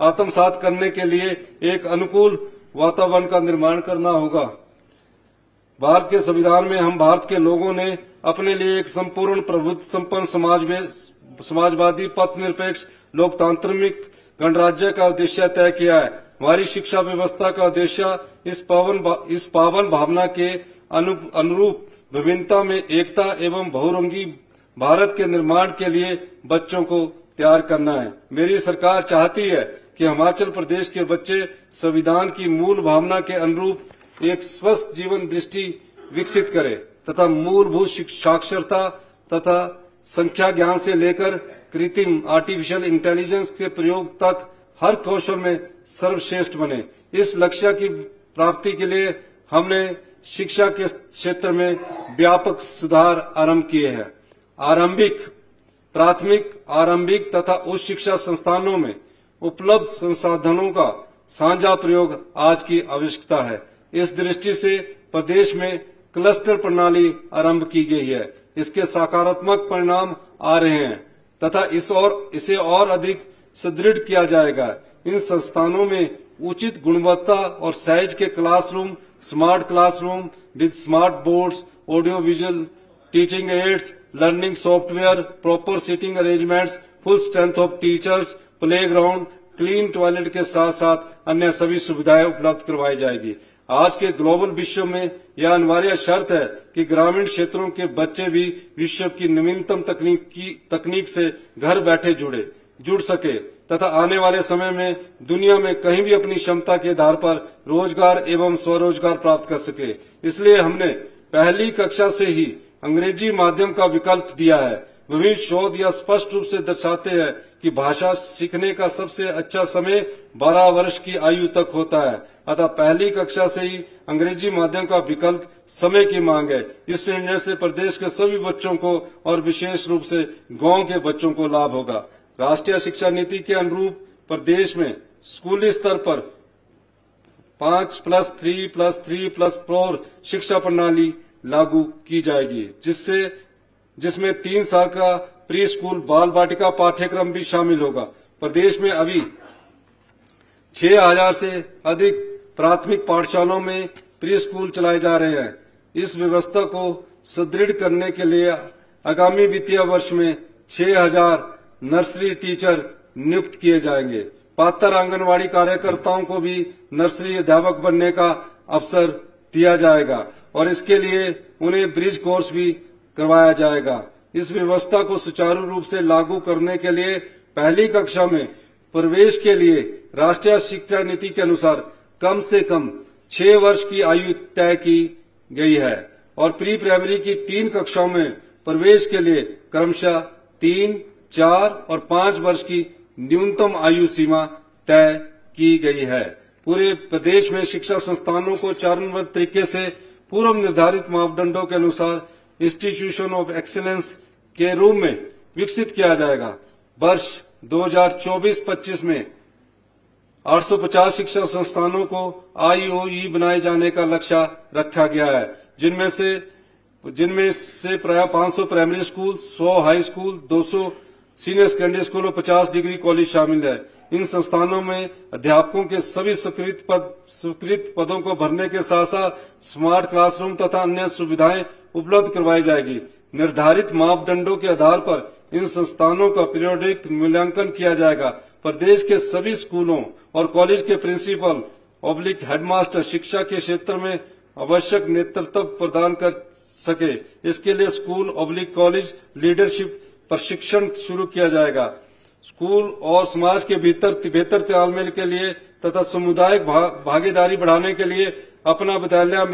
आत्मसात करने के लिए एक अनुकूल वातावरण का निर्माण करना होगा। भारत के संविधान में हम भारत के लोगों ने अपने लिए एक संपूर्ण प्रभुत्व संपन्न समाजवादी, पथ निरपेक्ष, लोकतांत्रिक गणराज्य का उद्देश्य तय किया है। हमारी शिक्षा व्यवस्था का उद्देश्य इस पावन भावना के अनुरूप विभिन्नता में एकता एवं बहुरंगी भारत के निर्माण के लिए बच्चों को तैयार करना है। मेरी सरकार चाहती है कि हिमाचल प्रदेश के बच्चे संविधान की मूल भावना के अनुरूप एक स्वस्थ जीवन दृष्टि विकसित करें तथा मूलभूत साक्षरता तथा संख्या ज्ञान से लेकर कृत्रिम आर्टिफिशियल इंटेलिजेंस के प्रयोग तक हर कौशल में सर्वश्रेष्ठ बने। इस लक्ष्य की प्राप्ति के लिए हमने शिक्षा के क्षेत्र में व्यापक सुधार आरंभ किए हैं। प्राथमिक, आरंभिक तथा उच्च शिक्षा संस्थानों में उपलब्ध संसाधनों का साझा प्रयोग आज की आवश्यकता है। इस दृष्टि से प्रदेश में क्लस्टर प्रणाली आरंभ की गई है। इसके सकारात्मक परिणाम आ रहे हैं तथा इसे और अधिक सुदृढ़ किया जाएगा। इन संस्थानों में उचित गुणवत्ता और साइज के classroom, smart classroom with smart boards, audio visual teaching aids, learning software, proper seating arrangements, full strength of teachers, playground, clean toilet के साथ साथ अन्य सभी सुविधाएं उपलब्ध करवाई जाएगी। आज के ग्लोबल विश्व में यह अनिवार्य शर्त है कि ग्रामीण क्षेत्रों के बच्चे भी विश्व की नवीनतम तकनीक से घर बैठे जुड़ सके तथा आने वाले समय में दुनिया में कहीं भी अपनी क्षमता के आधार पर रोजगार एवं स्वरोजगार प्राप्त कर सके। इसलिए हमने पहली कक्षा से ही अंग्रेजी माध्यम का विकल्प दिया है। विभिन्न शोध यह स्पष्ट रूप से दर्शाते हैं कि भाषा सीखने का सबसे अच्छा समय 12 वर्ष की आयु तक होता है। अतः पहली कक्षा से ही अंग्रेजी माध्यम का विकल्प समय की मांग है। इस निर्णय से प्रदेश के सभी बच्चों को और विशेष रूप से गांव के बच्चों को लाभ होगा। राष्ट्रीय शिक्षा नीति के अनुरूप प्रदेश में स्कूली स्तर पर 5+3+3+4 शिक्षा प्रणाली लागू की जाएगी, जिसमें 3 साल का प्री स्कूल बाल बाटिका पाठ्यक्रम भी शामिल होगा। प्रदेश में अभी 6,000 से अधिक प्राथमिक पाठशालाओं में प्री स्कूल चलाए जा रहे हैं। इस व्यवस्था को सुदृढ़ करने के लिए आगामी वित्तीय वर्ष में 6,000 नर्सरी टीचर नियुक्त किए जाएंगे। पात्र आंगनवाड़ी कार्यकर्ताओं को भी नर्सरी अध्यापक बनने का अवसर दिया जाएगा और इसके लिए उन्हें ब्रिज कोर्स भी करवाया जाएगा। इस व्यवस्था को सुचारू रूप से लागू करने के लिए पहली कक्षा में प्रवेश के लिए राष्ट्रीय शिक्षा नीति के अनुसार कम से कम 6 वर्ष की आयु तय की गई है और प्री प्राइमरी की 3 कक्षाओं में प्रवेश के लिए क्रमशः 3, 4 और 5 वर्ष की न्यूनतम आयु सीमा तय की गई है। पूरे प्रदेश में शिक्षा संस्थानों को चरणबद्ध तरीके से पूर्व निर्धारित मापदंडों के अनुसार इंस्टीट्यूशन ऑफ एक्सीलेंस के रूप में विकसित किया जाएगा। वर्ष 2024-25 में 850 शिक्षा संस्थानों को IOE बनाए जाने का लक्ष्य रखा गया है, जिनमें से प्राय 500 primary school, 100 high school, 200 senior secondary school और 50 डिग्री कॉलेज शामिल है। इन संस्थानों में अध्यापकों के सभी स्वीकृत पदों को भरने के साथ साथ स्मार्ट क्लासरूम तथा अन्य सुविधाएं उपलब्ध करवाई जाएगी। निर्धारित मापदंडों के आधार पर इन संस्थानों का पीरियोडिक मूल्यांकन किया जाएगा। प्रदेश के सभी स्कूलों और कॉलेज के प्रिंसिपल / हेडमास्टर शिक्षा के क्षेत्र में आवश्यक नेतृत्व प्रदान कर सके, इसके लिए स्कूल / कॉलेज लीडरशिप प्रशिक्षण शुरू किया जाएगा। स्कूल और समाज के बेहतर तालमेल के लिए तथा सामुदायिक भागीदारी बढ़ाने के लिए अपना विद्यालय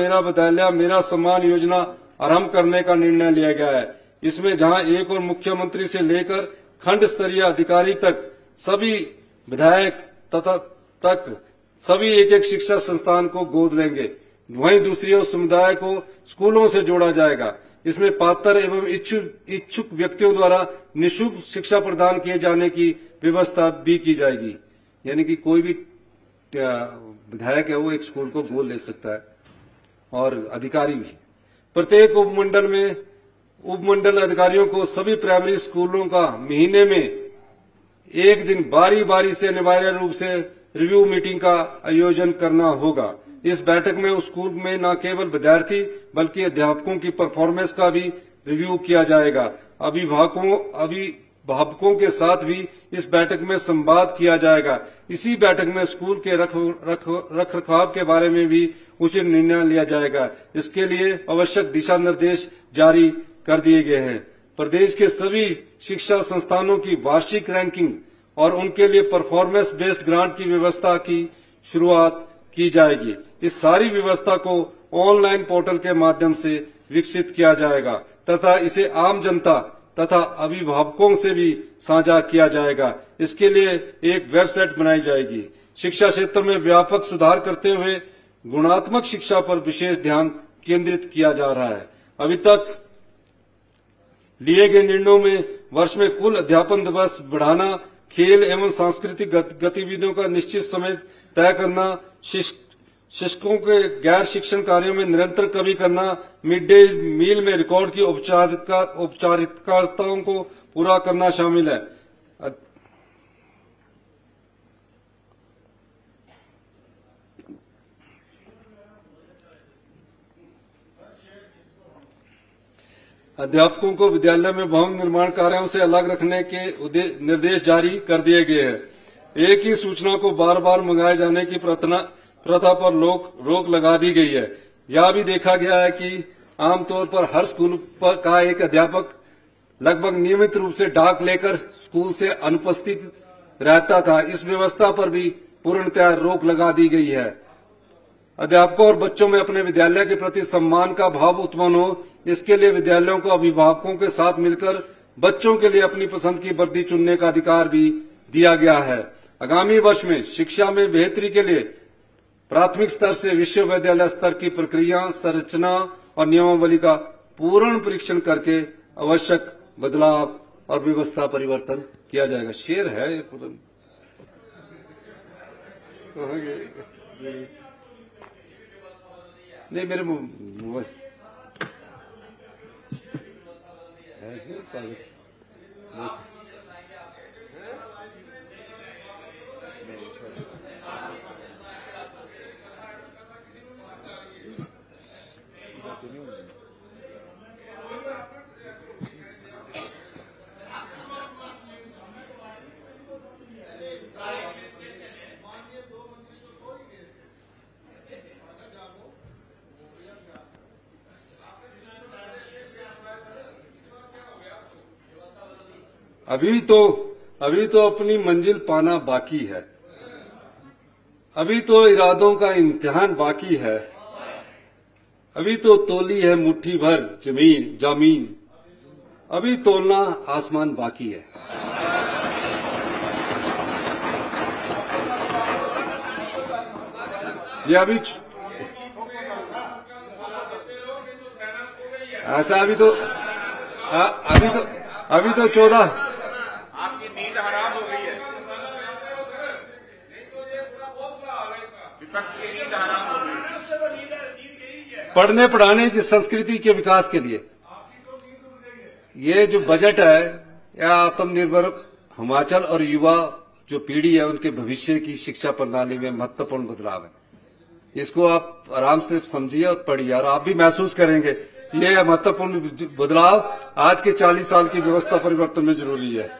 मेरा सम्मान योजना आरंभ करने का निर्णय लिया गया है। इसमें जहां एक और मुख्यमंत्री से लेकर खंड स्तरीय अधिकारी तक सभी विधायक तक सभी एक शिक्षा संस्थान को गोद लेंगे, वहीं दूसरी ओर समुदाय को स्कूलों से जोड़ा जाएगा। इसमें पात्र एवं इच्छुक व्यक्तियों द्वारा निःशुल्क शिक्षा प्रदान किए जाने की व्यवस्था भी की जाएगी। यानी कि कोई भी विधायक है वो एक स्कूल को गोद ले सकता है और अधिकारी भी। प्रत्येक उपमंडल अधिकारियों को सभी प्राइमरी स्कूलों का महीने में एक दिन बारी बारी से अनिवार्य रूप से रिव्यू मीटिंग का आयोजन करना होगा। इस बैठक में उस स्कूल में न केवल विद्यार्थी बल्कि अध्यापकों की परफॉर्मेंस का भी रिव्यू किया जाएगा। अभिभावकों के साथ भी इस बैठक में संवाद किया जाएगा। इसी बैठक में स्कूल के रख रखाव के बारे में भी उचित निर्णय लिया जाएगा। इसके लिए आवश्यक दिशा निर्देश जारी कर दिए गए हैं। प्रदेश के सभी शिक्षा संस्थानों की वार्षिक रैंकिंग और उनके लिए परफॉर्मेंस बेस्ड ग्रांट की व्यवस्था की शुरुआत की जाएगी। इस सारी व्यवस्था को ऑनलाइन पोर्टल के माध्यम से विकसित किया जाएगा तथा इसे आम जनता तथा अभिभावकों से भी साझा किया जाएगा। इसके लिए एक वेबसाइट बनाई जाएगी। शिक्षा क्षेत्र में व्यापक सुधार करते हुए गुणात्मक शिक्षा पर विशेष ध्यान केंद्रित किया जा रहा है। अभी तक लिए गए निर्णयों में वर्ष में कुल अध्यापन दिवस बढ़ाना, खेल एवं सांस्कृतिक गतिविधियों का निश्चित समय तय करना, शिक्षकों के गैर शिक्षण कार्यों में निरंतर कमी करना, मिड डे मील में रिकॉर्ड की औपचारिकताओं को पूरा करना शामिल है। अध्यापकों को विद्यालय में भवन निर्माण कार्यों से अलग रखने के निर्देश जारी कर दिए गए हैं। एक ही सूचना को बार बार मंगाए जाने की प्रथा पर रोक लगा दी गई है। यह भी देखा गया है कि आमतौर पर हर स्कूल का एक अध्यापक लगभग नियमित रूप से डाक लेकर स्कूल से अनुपस्थित रहता था। इस व्यवस्था पर भी पूर्णतः रोक लगा दी गई है। अध्यापकों और बच्चों में अपने विद्यालय के प्रति सम्मान का भाव उत्पन्न हो, इसके लिए विद्यालयों को अभिभावकों के साथ मिलकर बच्चों के लिए अपनी पसंद की वर्दी चुनने का अधिकार भी दिया गया है। आगामी वर्ष में शिक्षा में बेहतरी के लिए प्राथमिक स्तर से विश्वविद्यालय स्तर की प्रक्रिया, संरचना और नियमावली का पूर्ण परीक्षण करके आवश्यक बदलाव और व्यवस्था परिवर्तन किया जाएगा। शेर है नहीं मेरे मोबाइल अभी तो अपनी मंजिल पाना बाकी है। अभी तो इरादों का इम्तिहान बाकी है। अभी तो तोली है मुट्ठी भर जमीन, अभी तोलना आसमान बाकी है। ये अभी ऐसा अभी तो 14 आपकी नींद हराम हो गई है, विपक्ष की नींद हराम हो गई है। पढ़ने पढ़ाने की संस्कृति के विकास के लिए ये जो बजट है यह आत्मनिर्भर हिमाचल और युवा जो पीढ़ी है उनके भविष्य की शिक्षा प्रणाली में महत्वपूर्ण बदलाव है। इसको आप आराम से समझिए और पढ़िए और आप भी महसूस करेंगे ये महत्वपूर्ण बदलाव आज के 40 साल की व्यवस्था परिवर्तन में जरूरी है।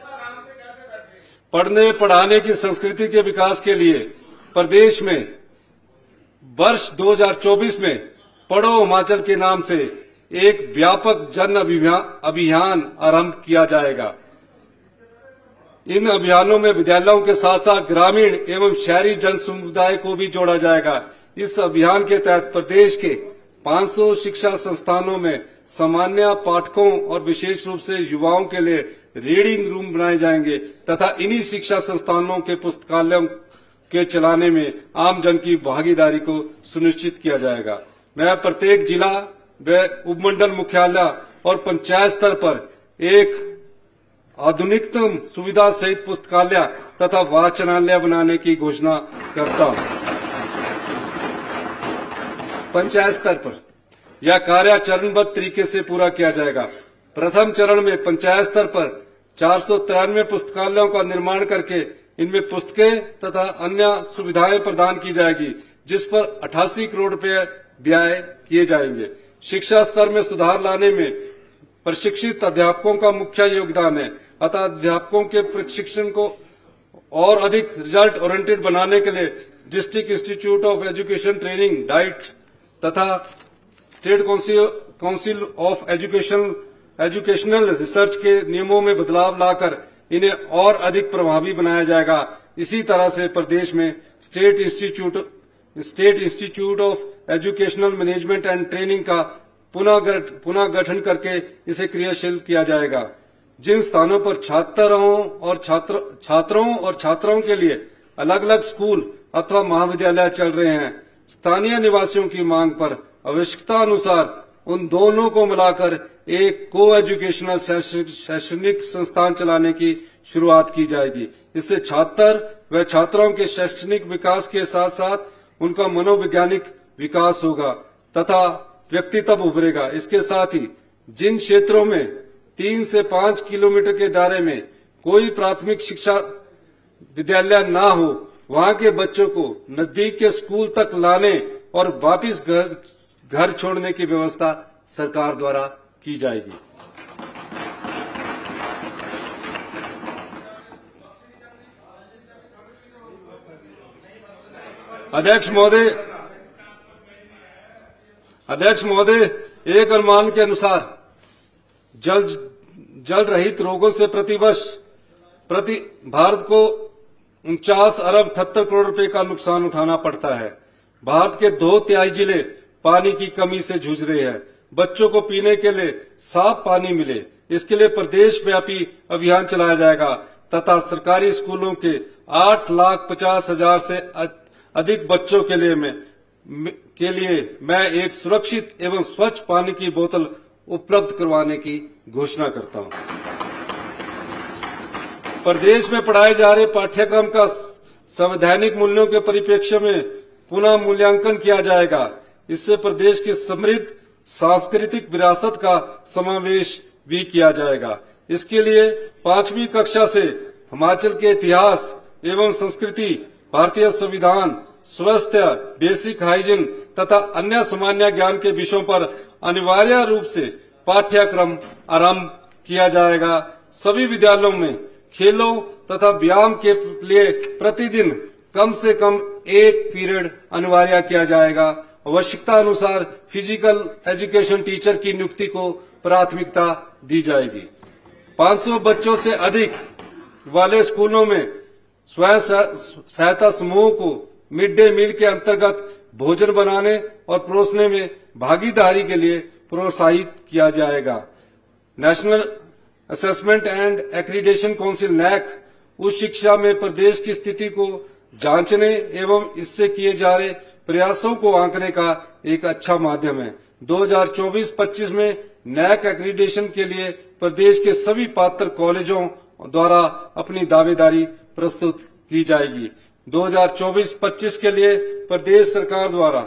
पढ़ने पढ़ाने की संस्कृति के विकास के लिए प्रदेश में वर्ष 2024 में पढ़ो हिमाचल के नाम से एक व्यापक जन अभियान आरंभ किया जाएगा। इन अभियानों में विद्यालयों के साथ साथ ग्रामीण एवं शहरी जन समुदाय को भी जोड़ा जाएगा। इस अभियान के तहत प्रदेश के 500 शिक्षा संस्थानों में सामान्य पाठकों और विशेष रूप से युवाओं के लिए रीडिंग रूम बनाए जाएंगे तथा इन्हीं शिक्षा संस्थानों के पुस्तकालयों के चलाने में आम जन की भागीदारी को सुनिश्चित किया जाएगा। मैं प्रत्येक जिला व उपमंडल मुख्यालय और पंचायत स्तर पर एक आधुनिकतम सुविधा सहित पुस्तकालय तथा वाचनालय बनाने की घोषणा करता हूं। पंचायत स्तर पर यह कार्य चरणबद्ध तरीके से पूरा किया जाएगा। प्रथम चरण में पंचायत स्तर पर 493 पुस्तकालयों का निर्माण करके इनमें पुस्तकें तथा अन्य सुविधाएं प्रदान की जाएगी, जिस पर 88 करोड़ रुपए व्यय किए जाएंगे। शिक्षा स्तर में सुधार लाने में प्रशिक्षित अध्यापकों का मुख्य योगदान है, अतः अध्यापकों के प्रशिक्षण को और अधिक रिजल्ट ओरिएंटेड बनाने के लिए district institute of education training diet तथा state council of educational research के नियमों में बदलाव लाकर इन्हें और अधिक प्रभावी बनाया जाएगा। इसी तरह से प्रदेश में state institute of educational management and training का पुनः गठन करके इसे क्रियाशील किया जाएगा। जिन स्थानों पर छात्रों और छात्राओं के लिए अलग अलग स्कूल अथवा महाविद्यालय चल रहे हैं, स्थानीय निवासियों की मांग पर आवश्यकता अनुसार उन दोनों को मिलाकर एक को एजुकेशनल शैक्षणिक संस्थान चलाने की शुरुआत की जाएगी। इससे छात्र व छात्राओं के शैक्षणिक विकास के साथ साथ उनका मनोवैज्ञानिक विकास होगा तथा व्यक्तित्व उभरेगा। इसके साथ ही जिन क्षेत्रों में 3 से 5 किलोमीटर के दायरे में कोई प्राथमिक शिक्षा विद्यालय ना हो, वहां के बच्चों को नजदीक के स्कूल तक लाने और वापस घर छोड़ने की व्यवस्था सरकार द्वारा की जाएगी। अध्यक्ष महोदय, एक अनुमान के अनुसार जल रहित रोगों से प्रतिवर्ष भारत को 49 अरब 78 करोड़ रुपए का नुकसान उठाना पड़ता है। भारत के 2/3 जिले पानी की कमी से जूझ रहे हैं। बच्चों को पीने के लिए साफ पानी मिले, इसके लिए प्रदेश व्यापी अभियान चलाया जाएगा तथा सरकारी स्कूलों के 8,50,000 से अधिक बच्चों के लिए मैं एक सुरक्षित एवं स्वच्छ पानी की बोतल उपलब्ध करवाने की घोषणा करता हूं। प्रदेश में पढ़ाए जा रहे पाठ्यक्रम का संवैधानिक मूल्यों के परिप्रेक्ष्य में पुनः मूल्यांकन किया जाएगा। इससे प्रदेश की समृद्ध सांस्कृतिक विरासत का समावेश भी किया जाएगा। इसके लिए 5वीं कक्षा से हिमाचल के इतिहास एवं संस्कृति, भारतीय संविधान, स्वास्थ्य, बेसिक हाइजीन तथा अन्य सामान्य ज्ञान के विषयों पर अनिवार्य रूप से पाठ्यक्रम आरंभ किया जाएगा। सभी विद्यालयों में खेलों तथा व्यायाम के लिए प्रतिदिन कम से कम 1 पीरियड अनिवार्य किया जाएगा। आवश्यकता अनुसार फिजिकल एजुकेशन टीचर की नियुक्ति को प्राथमिकता दी जाएगी। 500 बच्चों से अधिक वाले स्कूलों में स्वयं सहायता समूह को मिड डे मील के अंतर्गत भोजन बनाने और परोसने में भागीदारी के लिए प्रोत्साहित किया जाएगा। National assessment and accreditation council NAAC उच्च शिक्षा में प्रदेश की स्थिति को जांचने एवं इससे किए जा रहे प्रयासों को आंकने का एक अच्छा माध्यम है। 2024-25 में नैक एक्रीडिटेशन के लिए प्रदेश के सभी पात्र कॉलेजों द्वारा अपनी दावेदारी प्रस्तुत की जाएगी। 2024-25 के लिए प्रदेश सरकार द्वारा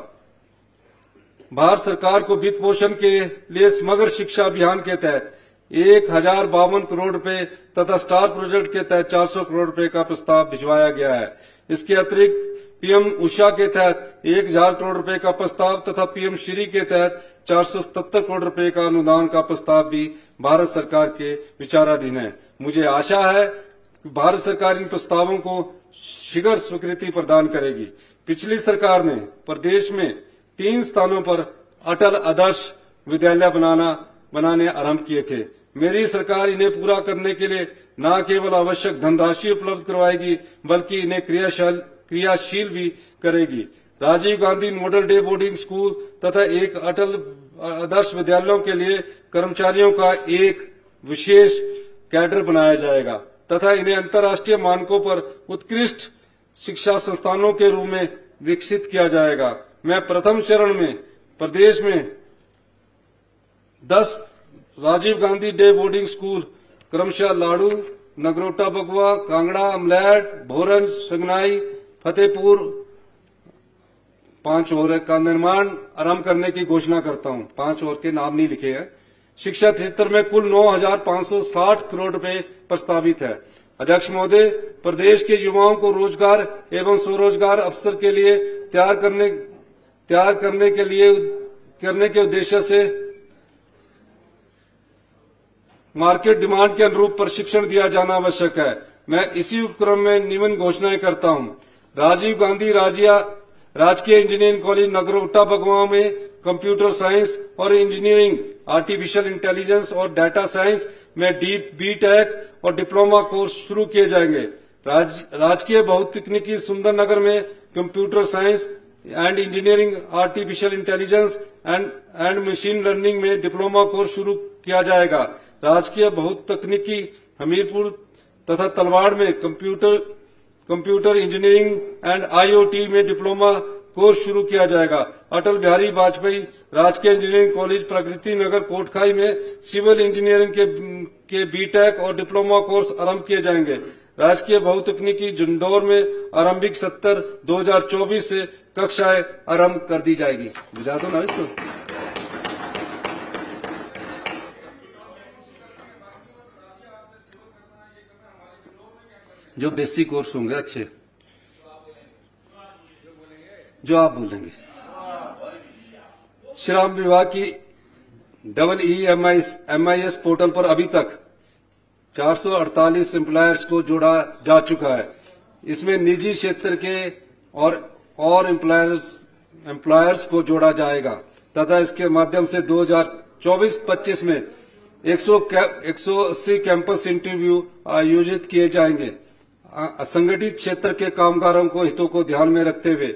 भारत सरकार को वित्त पोषण के लिए समग्र शिक्षा अभियान के तहत 1052 करोड़ रुपए तथा स्टार प्रोजेक्ट के तहत 400 करोड़ रुपए का प्रस्ताव भिजवाया गया है। इसके अतिरिक्त पीएम उषा के तहत 1000 करोड़ रुपए का प्रस्ताव तथा पीएम श्री के तहत 477 करोड़ रुपए का अनुदान का प्रस्ताव भी भारत सरकार के विचाराधीन है। मुझे आशा है कि भारत सरकार इन प्रस्तावों को शीघ्र स्वीकृति प्रदान करेगी। पिछली सरकार ने प्रदेश में 3 स्थानों पर अटल आदर्श विद्यालय बनाने आरंभ किए थे। मेरी सरकार इन्हें पूरा करने के लिए न केवल आवश्यक धनराशि उपलब्ध करवाएगी बल्कि इन्हें क्रियाशील भी करेगी। Rajiv Gandhi model day boarding school तथा एक अटल आदर्श विद्यालयों के लिए कर्मचारियों का एक विशेष कैडर बनाया जाएगा तथा इन्हें अंतर्राष्ट्रीय मानकों पर उत्कृष्ट शिक्षा संस्थानों के रूप में विकसित किया जाएगा। मैं प्रथम चरण में प्रदेश में 10 Rajiv Gandhi day boarding school क्रमशः लाड़ू, नगरोटा बगवा, कांगड़ा, अमलैड, भोरंज, संगनाई, फतेहपुर 5 और का निर्माण आरंभ करने की घोषणा करता हूं। 5 और के नाम नहीं लिखे हैं। शिक्षा क्षेत्र में कुल 9,560 करोड़ रुपए प्रस्तावित है। अध्यक्ष महोदय, प्रदेश के युवाओं को रोजगार एवं स्वरोजगार अवसर के लिए तैयार करने के उद्देश्य से मार्केट डिमांड के अनुरूप प्रशिक्षण दिया जाना आवश्यक है। मैं इसी उपक्रम में निम्न घोषणाएं करता हूं। राजीव गांधी राजकीय इंजीनियरिंग कॉलेज नगरोटा बगवां में कंप्यूटर साइंस और इंजीनियरिंग, आर्टिफिशियल इंटेलिजेंस और डाटा साइंस में बी.टेक और डिप्लोमा कोर्स शुरू किए जाएंगे। राजकीय बहुतकनीकी सुंदरनगर में computer science and engineering, artificial intelligence and machine learning में डिप्लोमा कोर्स शुरू किया जाएगा। राजकीय बहुतकनीकी हमीरपुर तथा तलवाड़ में कंप्यूटर इंजीनियरिंग एंड आईओटी में डिप्लोमा कोर्स शुरू किया जाएगा। अटल बिहारी वाजपेयी राजकीय इंजीनियरिंग कॉलेज प्रगति नगर कोटखाई में सिविल इंजीनियरिंग के बी.टेक और डिप्लोमा कोर्स आरंभ किए जाएंगे। राजकीय बहुतकनीकी जुंडौर में आरंभिक सत्र 2024 से कक्षाएं आरंभ कर दी जाएगी। बुझा दो ना इसको। जो बेसिक कोर्स होंगे अच्छे, जो आप बोलेंगे। श्रम विभाग की EEMIS पोर्टल पर अभी तक 448 एम्प्लॉयर्स को जोड़ा जा चुका है। इसमें निजी क्षेत्र के और एम्प्लॉयर्स को जोड़ा जाएगा तथा इसके माध्यम से 2024-25 में 180 कैंपस इंटरव्यू आयोजित किए जाएंगे। असंगठित क्षेत्र के कामगारों को हितों को ध्यान में रखते हुए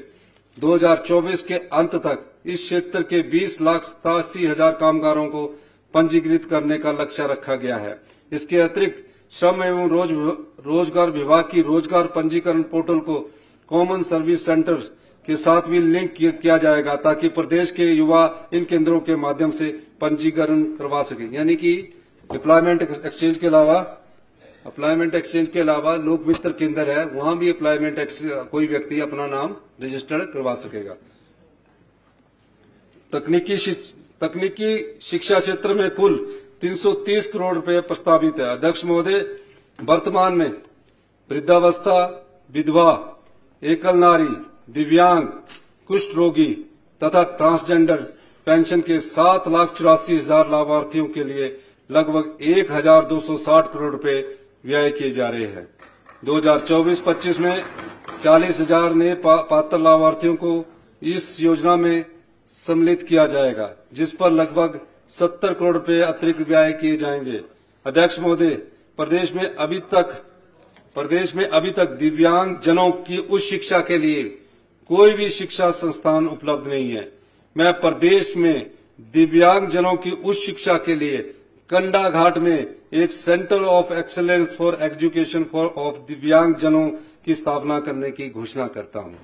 2024 के अंत तक इस क्षेत्र के 20,87,000 कामगारों को पंजीकृत करने का लक्ष्य रखा गया है। इसके अतिरिक्त श्रम एवं रोजगार विभाग की रोजगार पंजीकरण पोर्टल को कॉमन सर्विस सेंटर के साथ भी लिंक किया जाएगा ताकि प्रदेश के युवा इन केंद्रों के माध्यम से पंजीकरण करवा सके। यानी कि एम्प्लॉयमेंट एक्सचेंज के अलावा लोक मित्र केंद्र है, वहां भी कोई व्यक्ति अपना नाम रजिस्टर्ड करवा सकेगा। तकनीकी शिक्षा क्षेत्र में कुल 330 करोड़ रुपए प्रस्तावित है। अध्यक्ष महोदय, वर्तमान में वृद्धावस्था, विधवा, एकल नारी, दिव्यांग, कुष्ठ रोगी तथा ट्रांसजेंडर पेंशन के 7,84,000 लाभार्थियों के लिए लगभग 1,260 करोड़ रुपए व्यय किए जा रहे हैं। 2024-25 में 40,000 नए पात्र लाभार्थियों को इस योजना में सम्मिलित किया जाएगा, जिस पर लगभग 70 करोड़ रुपए अतिरिक्त व्यय किए जाएंगे। अध्यक्ष महोदय, प्रदेश में अभी तक दिव्यांग जनों की उच्च शिक्षा के लिए कोई भी शिक्षा संस्थान उपलब्ध नहीं है। मैं प्रदेश में दिव्यांग जनों की उच्च शिक्षा के लिए कंडा घाट में एक centre of excellence for education of दिव्यांग जनों की स्थापना करने की घोषणा करता हूं।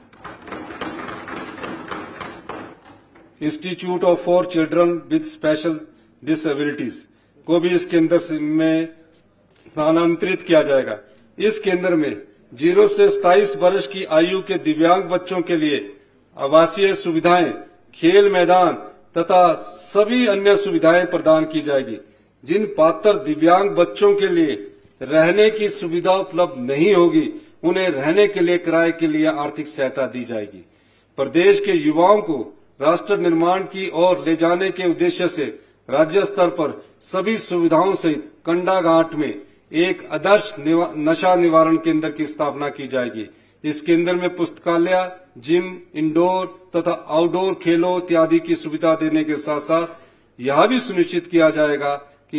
Institute for children with special disabilities को भी इस केंद्र में स्थानांतरित किया जाएगा। इस केंद्र में 0 से 27 वर्ष की आयु के दिव्यांग बच्चों के लिए आवासीय सुविधाएं, खेल मैदान तथा सभी अन्य सुविधाएं प्रदान की जाएगी। जिन पात्र दिव्यांग बच्चों के लिए रहने की सुविधा उपलब्ध नहीं होगी, उन्हें रहने के लिए किराए के लिए आर्थिक सहायता दी जाएगी। प्रदेश के युवाओं को राष्ट्र निर्माण की ओर ले जाने के उद्देश्य से राज्य स्तर पर सभी सुविधाओं सहित कंडाघाट में एक आदर्श नशा निवारण केंद्र की स्थापना की जाएगी। इस केंद्र में पुस्तकालय, जिम, इंडोर तथा आउटडोर खेलों इत्यादि की सुविधा देने के साथ साथ यह भी सुनिश्चित किया जाएगा कि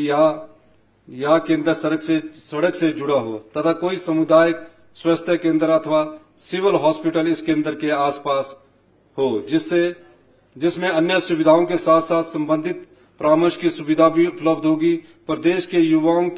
यह केंद्र सड़क से जुड़ा हो तथा कोई सामुदायिक स्वास्थ्य केंद्र अथवा सिविल हॉस्पिटल इस केंद्र के आसपास हो, जिसमें अन्य सुविधाओं के साथ साथ संबंधित परामर्श की सुविधा भी उपलब्ध होगी। प्रदेश के युवाओं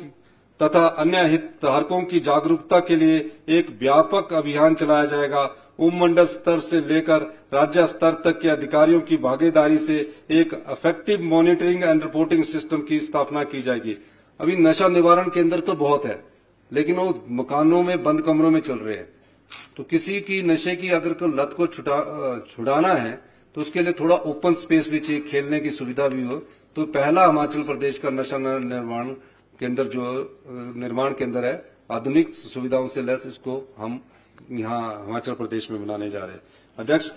तथा अन्य हितधारकों की जागरूकता के लिए एक व्यापक अभियान चलाया जाएगा। उपमंडल स्तर से लेकर राज्य स्तर तक के अधिकारियों की भागीदारी से एक effective monitoring and reporting system की स्थापना की जाएगी। अभी नशा निवारण केंद्र तो बहुत है, लेकिन वो मकानों में बंद कमरों में चल रहे हैं। तो किसी की नशे की अगर को लत को छुड़ाना है तो उसके लिए थोड़ा ओपन स्पेस भी चाहिए, खेलने की सुविधा भी हो। तो पहला हिमाचल प्रदेश का नशा निर्माण केंद्र जो निर्माण केंद्र है, आधुनिक सुविधाओं से लैस, इसको हम यहाँ हिमाचल प्रदेश में बनाने जा रहे हैं। अध्यक्ष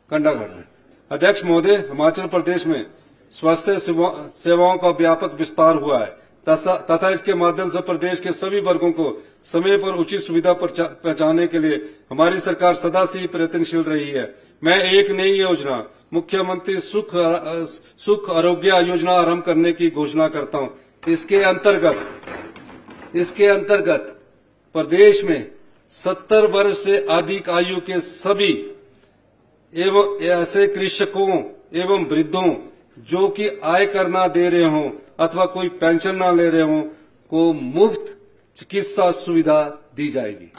कंडाघाट में अध्यक्ष महोदय, हिमाचल प्रदेश में स्वास्थ्य सेवाओं का व्यापक विस्तार हुआ है तथा इसके माध्यम से प्रदेश के सभी वर्गों को समय पर उचित सुविधा पहुंचाने के लिए हमारी सरकार सदा से ही प्रयत्नशील रही है। मैं एक नई योजना मुख्यमंत्री सुख आरोग्य योजना आरंभ करने की घोषणा करता हूं। इसके अंतर्गत प्रदेश में 70 वर्ष से अधिक आयु के सभी एवं ऐसे कृषकों एवं वृद्धों जो कि आयकर ना दे रहे हों अथवा कोई पेंशन ना ले रहे हों को मुफ्त चिकित्सा सुविधा दी जाएगी।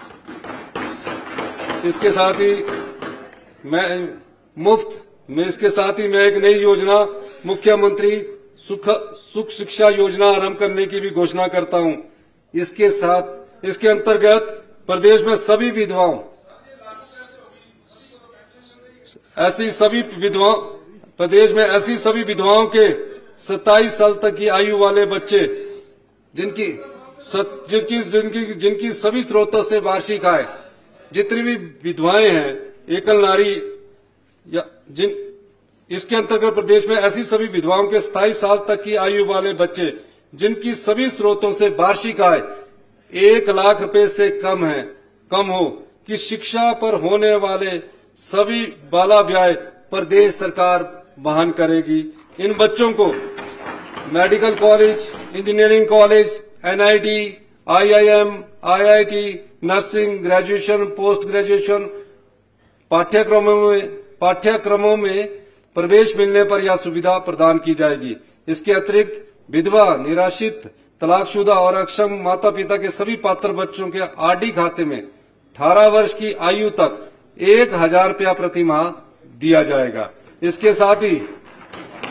इसके साथ ही मैं एक नई योजना मुख्यमंत्री सुख शिक्षा योजना आरंभ करने की भी घोषणा करता हूं। इसके अंतर्गत प्रदेश में ऐसी सभी विधवाओं के 27 साल तक की आयु वाले बच्चे जिनकी सभी स्रोतों से वार्षिक आय, जितनी भी विधवाएं हैं, एकल नारी इसके अंतर्गत प्रदेश में ऐसी सभी विधवाओं के 27 साल तक की आयु वाले बच्चे जिनकी सभी स्रोतों से वार्षिक आय 1 लाख रुपए से कम हो कि शिक्षा पर होने वाले सभी बाला व्यय प्रदेश सरकार वहन करेगी। इन बच्चों को medical college, engineering college, NIT, IIM, IIT, nursing, graduation, post graduation पाठ्यक्रमों में प्रवेश मिलने पर यह सुविधा प्रदान की जाएगी। इसके अतिरिक्त विधवा, निराश्रित, तलाकशुदा और अक्षम माता पिता के सभी पात्र बच्चों के आरडी खाते में 18 वर्ष की आयु तक 1000 रुपया प्रति माह दिया जाएगा। इसके साथ ही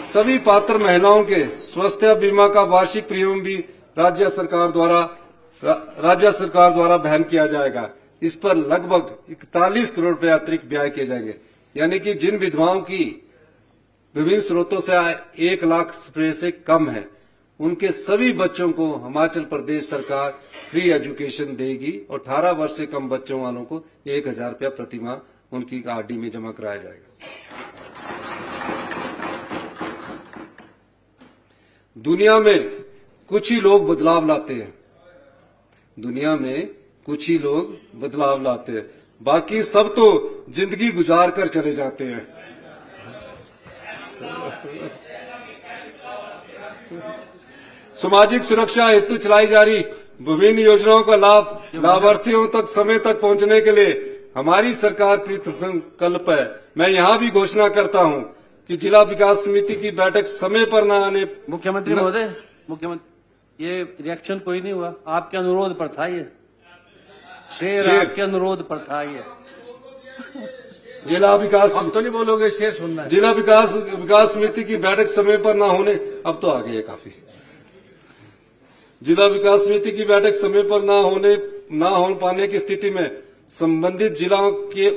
सभी पात्र महिलाओं के स्वास्थ्य बीमा का वार्षिक प्रीमियम भी राज्य सरकार द्वारा वहन किया जाएगा। इस पर लगभग 41 करोड़ रुपए अतिरिक्त व्यय किए जाएंगे। यानी कि जिन विधवाओं की विभिन्न स्रोतों से आय 1 लाख रुपए से कम है, उनके सभी बच्चों को हिमाचल प्रदेश सरकार फ्री एजुकेशन देगी और 18 वर्ष से कम बच्चों वालों को 1000 रुपया प्रति माह उनकी आरडी में जमा कराया जाएगा। दुनिया में कुछ ही लोग बदलाव लाते हैं, बाकी सब तो जिंदगी गुजार कर चले जाते हैं। सामाजिक सुरक्षा हेतु चलाई जा रही विभिन्न योजनाओं का लाभ लाभार्थियों तक समय तक पहुंचने के लिए हमारी सरकार कृत संकल्प है। मैं यहाँ भी घोषणा करता हूँ कि जिला विकास समिति की बैठक समय पर न आने। मुख्यमंत्री महोदय, ये रिएक्शन कोई नहीं हुआ, आपके अनुरोध पर था ये शेर आपके अनुरोध पर था ये। जिला विकास अब तो नहीं बोलोगे, शेर सुनना है। जिला विकास समिति की बैठक समय पर न होने, अब तो आ गई है काफी। जिला विकास समिति की बैठक समय पर न हो पाने की स्थिति में संबंधित जिलों के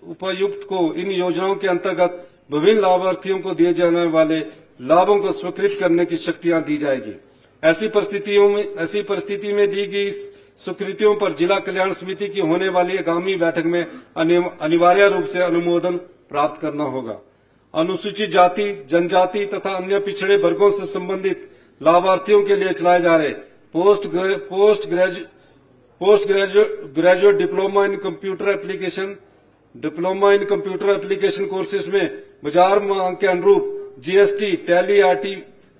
उपायुक्त को इन योजनाओं के अंतर्गत विभिन्न लाभार्थियों को दिए जाने वाले लाभों को स्वीकृत करने की शक्तियां दी जाएगी। ऐसी परिस्थिति में दी गई स्वीकृतियों पर जिला कल्याण समिति की होने वाली आगामी बैठक में अनिवार्य रूप से अनुमोदन प्राप्त करना होगा। अनुसूचित जाति, जनजाति तथा अन्य पिछड़े वर्गों से संबंधित लाभार्थियों के लिए चलाए जा रहे post graduate diploma in computer application courses में बाजार मांग के अनुरूप GST,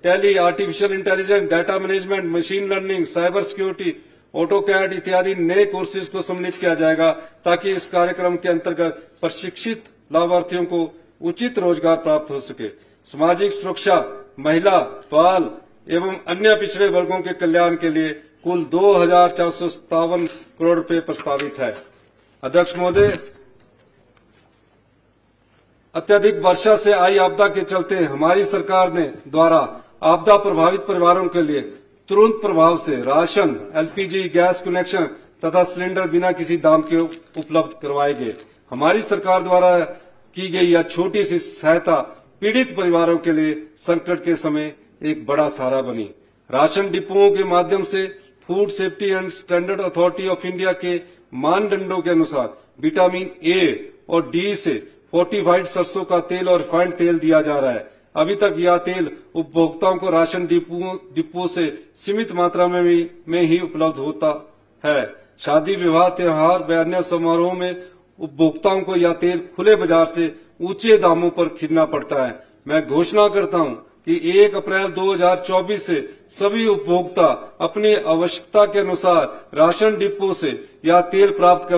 tally, artificial intelligence, data management, machine learning, cyber security, AutoCAD इत्यादि नए कोर्सेज को सम्मिलित किया जाएगा ताकि इस कार्यक्रम के अंतर्गत प्रशिक्षित लाभार्थियों को उचित रोजगार प्राप्त हो सके। सामाजिक सुरक्षा, महिला, बाल एवं अन्य पिछड़े वर्गों के कल्याण के लिए कुल 2,457 करोड़ रुपए प्रस्तावित है। अध्यक्ष महोदय, अत्यधिक वर्षा से आई आपदा के चलते हमारी सरकार ने द्वारा आपदा प्रभावित परिवारों के लिए तुरंत प्रभाव से राशन, एलपीजी गैस कनेक्शन तथा सिलेंडर बिना किसी दाम के उपलब्ध करवाए गए। हमारी सरकार द्वारा की गई यह छोटी सी सहायता पीड़ित परिवारों के लिए संकट के समय एक बड़ा सहारा बनी। राशन डिपोओं के माध्यम से food safety and standard authority of India के मानदंडों के अनुसार विटामिन ए और डी से फोर्टिफाइड सरसों का तेल और रिफाइंड तेल दिया जा रहा है। अभी तक यह तेल उपभोक्ताओं को राशन डिपो से सीमित मात्रा में ही उपलब्ध होता है। शादी, विवाह, त्योहार व अन्य समारोह में उपभोक्ताओं को यह तेल खुले बाजार से ऊंचे दामों पर खरीदना पड़ता है। मैं घोषणा करता हूं कि 1 अप्रैल 2024 से सभी उपभोक्ता अपनी आवश्यकता के अनुसार राशन डिपो से यह तेल प्राप्त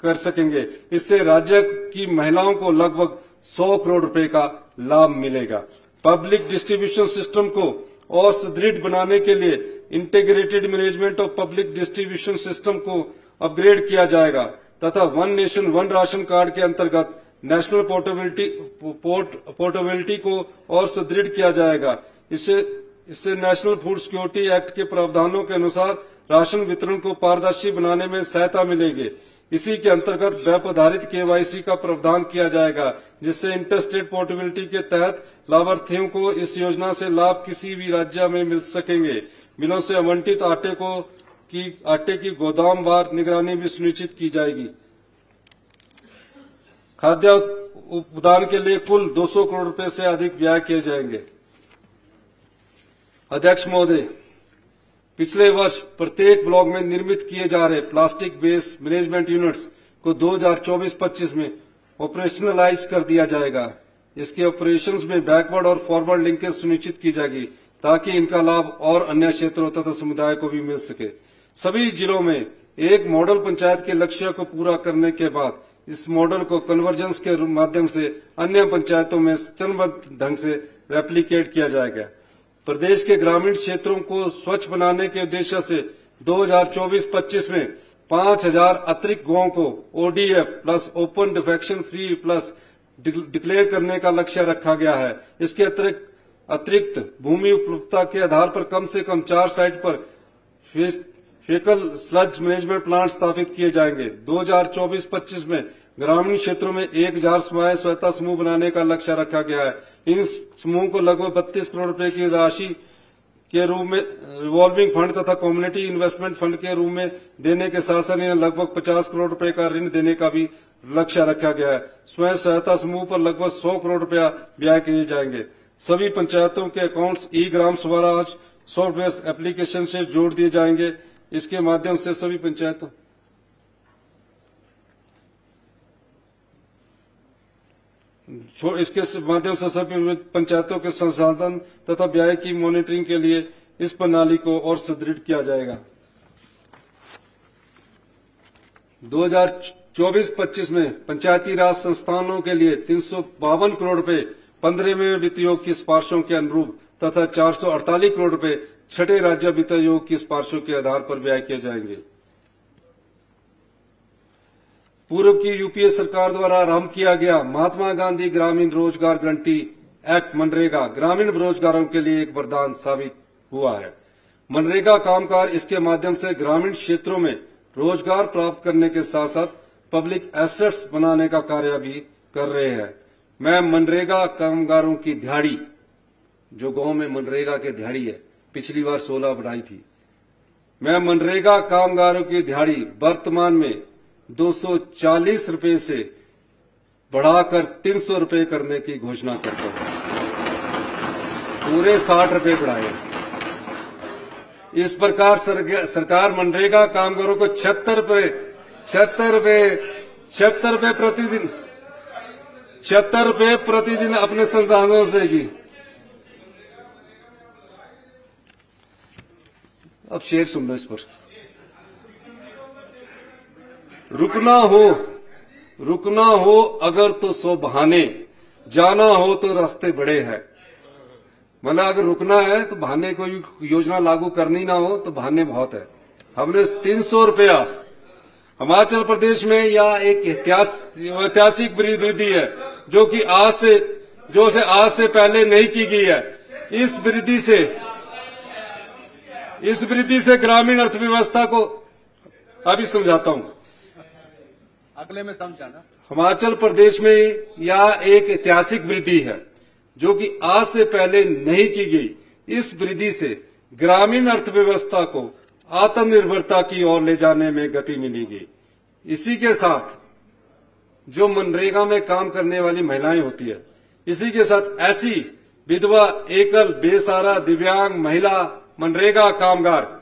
कर सकेंगे। इससे राज्य की महिलाओं को लगभग 100 करोड़ रुपए का लाभ मिलेगा। पब्लिक डिस्ट्रीब्यूशन सिस्टम को और सुदृढ़ बनाने के लिए integrated management of public distribution system को अपग्रेड किया जाएगा तथा one nation one ration card के अंतर्गत नेशनल पोर्टेबिलिटी को और सुदृढ़ किया जाएगा। इससे नेशनल फूड सिक्योरिटी एक्ट के प्रावधानों के अनुसार राशन वितरण को पारदर्शी बनाने में सहायता मिलेगी। इसी के अंतर्गत वेब आधारित केवाईसी का प्रावधान किया जाएगा, जिससे इंटरस्टेट पोर्टेबिलिटी के तहत लाभार्थियों को इस योजना से लाभ किसी भी राज्य में मिल सकेंगे। मिलों से आवंटित आटे की गोदामवार निगरानी भी सुनिश्चित की जाएगी। खाद्य उत्पादन के लिए कुल 200 करोड़ रुपए से अधिक व्यय किए जाएंगे। अध्यक्ष महोदय, पिछले वर्ष प्रत्येक ब्लॉक में निर्मित किए जा रहे प्लास्टिक वेस्ट मैनेजमेंट यूनिट्स को 2024-25 में ऑपरेशनलाइज कर दिया जाएगा। इसके ऑपरेशंस में बैकवर्ड और फॉरवर्ड लिंकेज सुनिश्चित की जाएगी ताकि इनका लाभ और अन्य क्षेत्रों तथा समुदाय को भी मिल सके। सभी जिलों में एक मॉडल पंचायत के लक्ष्य को पूरा करने के बाद इस मॉडल को कन्वर्जेंस के माध्यम से अन्य पंचायतों में चरणबद्ध ढंग से रेप्लिकेट किया जाएगा। प्रदेश के ग्रामीण क्षेत्रों को स्वच्छ बनाने के उद्देश्य से 2024-25 में 5,000 अतिरिक्त गांवों को ODF plus open defection free plus declare करने का लक्ष्य रखा गया है। इसके अतिरिक्त भूमि उपलब्धता के आधार पर कम से कम 4 साइट पर फेकल स्लज मैनेजमेंट प्लांट स्थापित किए जाएंगे। 2024-25 में ग्रामीण क्षेत्रों में 1,000 सहायता समूह बनाने का लक्ष्य रखा गया है। इन समूह को लगभग 32 करोड़ रुपए की राशि के रूप में रिवॉल्विंग फंड तथा कम्युनिटी इन्वेस्टमेंट फंड के रूप में देने के साथ साथ लगभग 50 करोड़ रुपए का ऋण देने का भी लक्ष्य रखा गया है। स्वयं सहायता समूह पर लगभग 100 करोड़ रुपया व्यय किए जाएंगे। सभी पंचायतों के अकाउंट्स ई ग्राम स्वराज सॉफ्टवेयर एप्लीकेशन से जोड़ दिए जाएंगे। इसके माध्यम से सभी पंचायतों सभी पंचायतों के संसाधन तथा व्यय की मॉनिटरिंग के लिए इस प्रणाली को और सुदृढ़ किया जाएगा। 2024-25 में पंचायती राज संस्थानों के लिए 352 करोड़ रुपए 15वें वित्त आयोग की सिफारिशों के अनुरूप तथा 448 करोड़ रुपए 6ठे राज्य वित्त आयोग की सिफारिशों के आधार पर व्यय किए जाएंगे। पूर्व की यूपीए सरकार द्वारा आरंभ किया गया महात्मा गांधी ग्रामीण रोजगार गारंटी एक्ट मनरेगा ग्रामीण बेरोजगारों के लिए एक वरदान साबित हुआ है। मनरेगा कामगार इसके माध्यम से ग्रामीण क्षेत्रों में रोजगार प्राप्त करने के साथ साथ पब्लिक एसेट्स बनाने का कार्य भी कर रहे हैं। मैं मनरेगा कामगारों की दिहाड़ी, जो गांव में मनरेगा की दिहाड़ी है, पिछली बार 16 बढ़ाई थी, मैं मनरेगा कामगारों की दिहाड़ी वर्तमान में 240 रुपए से बढ़ाकर 300 रुपए करने की घोषणा करता हूं। पूरे 60 रुपए बढ़ाए। इस प्रकार सरकार मनरेगा कामगारों को 76 रुपए प्रतिदिन अपने संसाधनों से देगी। अब शेर सुन लो इस पर। रुकना हो अगर तो 100 बहाने, जाना हो तो रास्ते बड़े हैं। मतलब अगर रुकना है तो बहाने, कोई योजना लागू करनी ना हो तो बहाने बहुत है। हमने 300 रुपया हिमाचल प्रदेश में यह एक ऐतिहासिक वृद्धि है जो कि आज से पहले नहीं की गई है। इस वृद्धि से ग्रामीण अर्थव्यवस्था को अभी समझाता हूं। अगले में समझाना। हिमाचल प्रदेश में यह एक ऐतिहासिक वृद्धि है जो कि आज से पहले नहीं की गई। इस वृद्धि से ग्रामीण अर्थव्यवस्था को आत्मनिर्भरता की ओर ले जाने में गति मिलेगी। इसी के साथ जो मनरेगा में काम करने वाली महिलाएं होती है, इसी के साथ ऐसी विधवा, एकल, बेसहारा, दिव्यांग महिला मनरेगा कामगार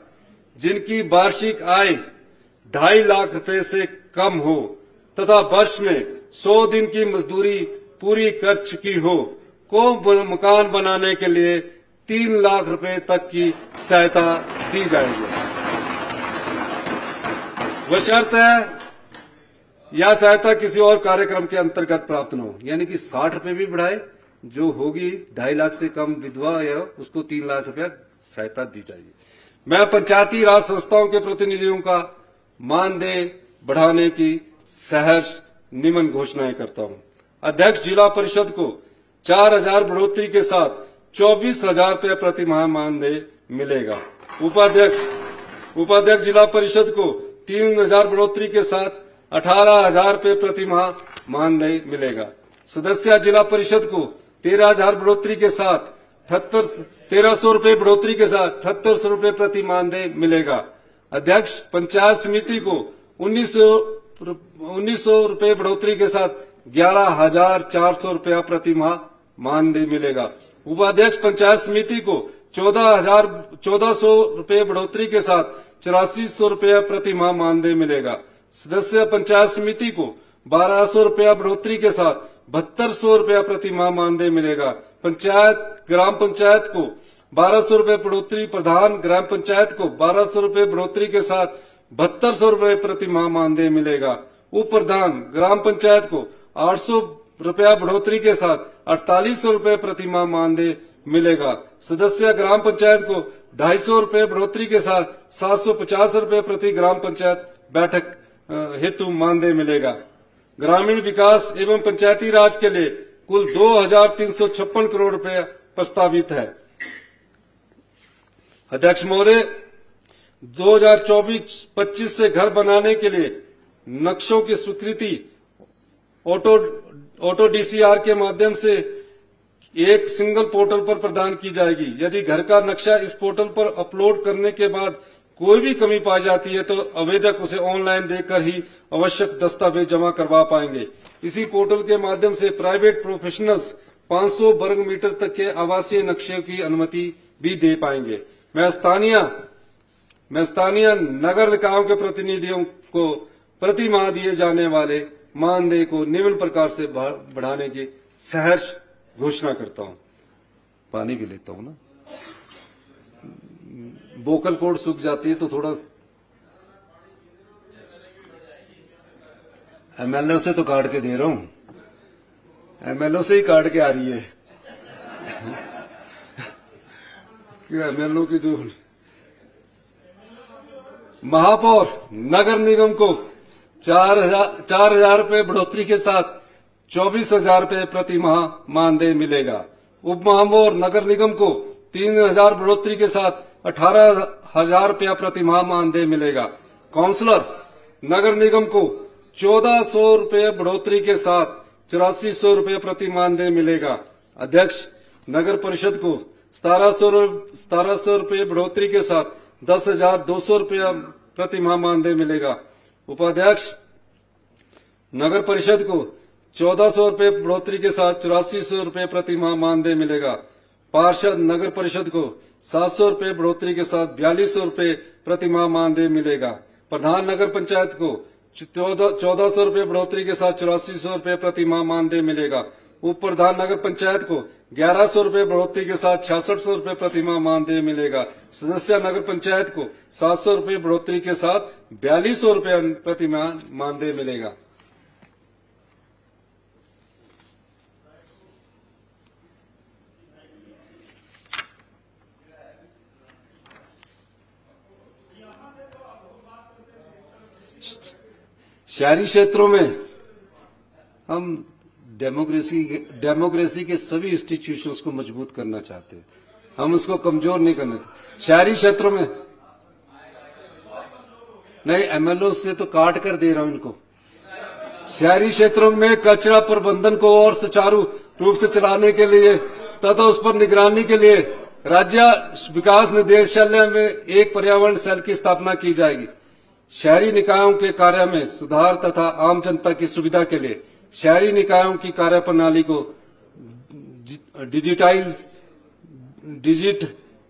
जिनकी वार्षिक आय 2.5 लाख रुपए से कम हो तथा वर्ष में 100 दिन की मजदूरी पूरी कर चुकी हो को मकान बनाने के लिए 3 लाख रुपए तक की सहायता दी जाएगी। बशर्ते यह सहायता किसी और कार्यक्रम के अंतर्गत प्राप्त न हो। यानी कि 60 रुपए भी बढ़ाए, जो होगी 2.5 लाख से कम विधवा या उसको 3 लाख रुपया सहायता दी जाएगी। मैं पंचायती राज संस्थाओं के प्रतिनिधियों का मानदेय बढ़ाने की सहर्ष निम्न घोषणाएं करता हूं। अध्यक्ष जिला परिषद को 4,000 बढ़ोतरी के साथ 24,000 रुपये प्रति माह मानदेय मिलेगा। उपाध्यक्ष जिला परिषद को 3,000 बढ़ोतरी के साथ 18,000 रुपये प्रति माह मानदेय मिलेगा। सदस्य जिला परिषद को 13,000 बढ़ोतरी के साथ 1,300 रुपये बढ़ोतरी के साथ 7,800 रुपये प्रति मानदेय मिलेगा। अध्यक्ष पंचायत समिति को 1,900 रुपये बढ़ोतरी के साथ 11,400 रुपया प्रति माह मानदेय मिलेगा। उपाध्यक्ष पंचायत समिति को 1,400 रुपये बढ़ोतरी के साथ 8,400 रुपया प्रति माह मानदेय मिलेगा। सदस्य पंचायत समिति को 1,200 रुपया बढ़ोतरी के साथ 7,200 रुपया प्रति माह मानदेय मिलेगा। ग्राम पंचायत को 1,200 रुपये बढ़ोतरी, प्रधान ग्राम पंचायत को 1,200 रुपये बढ़ोतरी के साथ 7,200 रुपये प्रति माह मानदेय मिलेगा। उप प्रधान ग्राम पंचायत को 800 रुपया बढ़ोतरी के साथ 4,800 रुपये प्रति माह मानदेय मिलेगा। सदस्य ग्राम पंचायत को 250 रुपये बढ़ोतरी के साथ 750 रुपये प्रति ग्राम पंचायत बैठक हेतु मानदेय मिलेगा। ग्रामीण विकास एवं पंचायती राज के लिए कुल 2,356 करोड़ रुपए प्रस्तावित है। अध्यक्ष महोदय, 2024-25 से घर बनाने के लिए नक्शों की स्वीकृति ऑटो डीसीआर के माध्यम से एक सिंगल पोर्टल पर प्रदान की जाएगी। यदि घर का नक्शा इस पोर्टल पर अपलोड करने के बाद कोई भी कमी पाई जाती है तो आवेदक उसे ऑनलाइन देखकर ही आवश्यक दस्तावेज जमा करवा पाएंगे। इसी पोर्टल के माध्यम से प्राइवेट प्रोफेशनल्स 500 वर्ग मीटर तक के आवासीय नक्शे की अनुमति भी दे पाएंगे। मैं स्थानीय नगर निकायों के प्रतिनिधियों को प्रति माह दिए जाने वाले मानदेय को निम्न प्रकार से बढ़ाने की सहर्ष घोषणा करता हूं। पानी भी लेता हूं ना, वोकल कॉर्ड सूख जाती है तो थोड़ा एमएलओ से तो काट के दे रहा हूं, एमएलओ से ही काट के आ रही है कि एमएलओ की जो महापौर नगर निगम को 4,000 रुपये बढ़ोतरी के साथ 24,000 रुपये प्रति माह मानदेय मिलेगा। उप महापौर नगर निगम को 3,000 बढ़ोतरी के साथ 18,000 रुपया प्रति माह मानदेय मिलेगा। काउंसलर नगर निगम को 1,400 रुपये बढ़ोतरी के साथ 8,400 रुपये प्रति मानदेय मिलेगा। अध्यक्ष नगर परिषद को 1,700 रुपये बढ़ोतरी के साथ 10,200 रुपया प्रति माह मानदेय मिलेगा। उपाध्यक्ष नगर परिषद को 1,400 रुपये बढ़ोतरी के साथ 8,400 रुपये प्रति माह मानदेय मिलेगा। पार्षद नगर परिषद को 700 रुपये बढ़ोतरी के साथ 4,200 रुपये प्रति माह मानदेय मिलेगा। प्रधान नगर पंचायत को 1,400 रुपये बढ़ोतरी के साथ 8,400 रुपये प्रति माह मानदेय मिलेगा। उप प्रधान नगर पंचायत को 1,100 रुपये बढ़ोतरी के साथ 6,600 रुपये प्रति माह मानदेय मिलेगा। सदस्य नगर पंचायत को 700 रुपये बढ़ोतरी के साथ 4,200 रुपये प्रति माह मानदेय मिलेगा। शहरी क्षेत्रों में हम डेमोक्रेसी के सभी इंस्टीट्यूशंस को मजबूत करना चाहते हैं। हम उसको कमजोर नहीं करना चाहते। शहरी क्षेत्रों में नहीं, एमएलओ से तो काट कर दे रहा हूं इनको। शहरी क्षेत्रों में कचरा प्रबंधन को और सुचारू रूप से चलाने के लिए तथा उस पर निगरानी के लिए राज्य विकास निदेशालय में एक पर्यावरण सेल की स्थापना की जाएगी। शहरी निकायों के कार्य में सुधार तथा आम जनता की सुविधा के लिए शहरी निकायों की कार्य प्रणाली को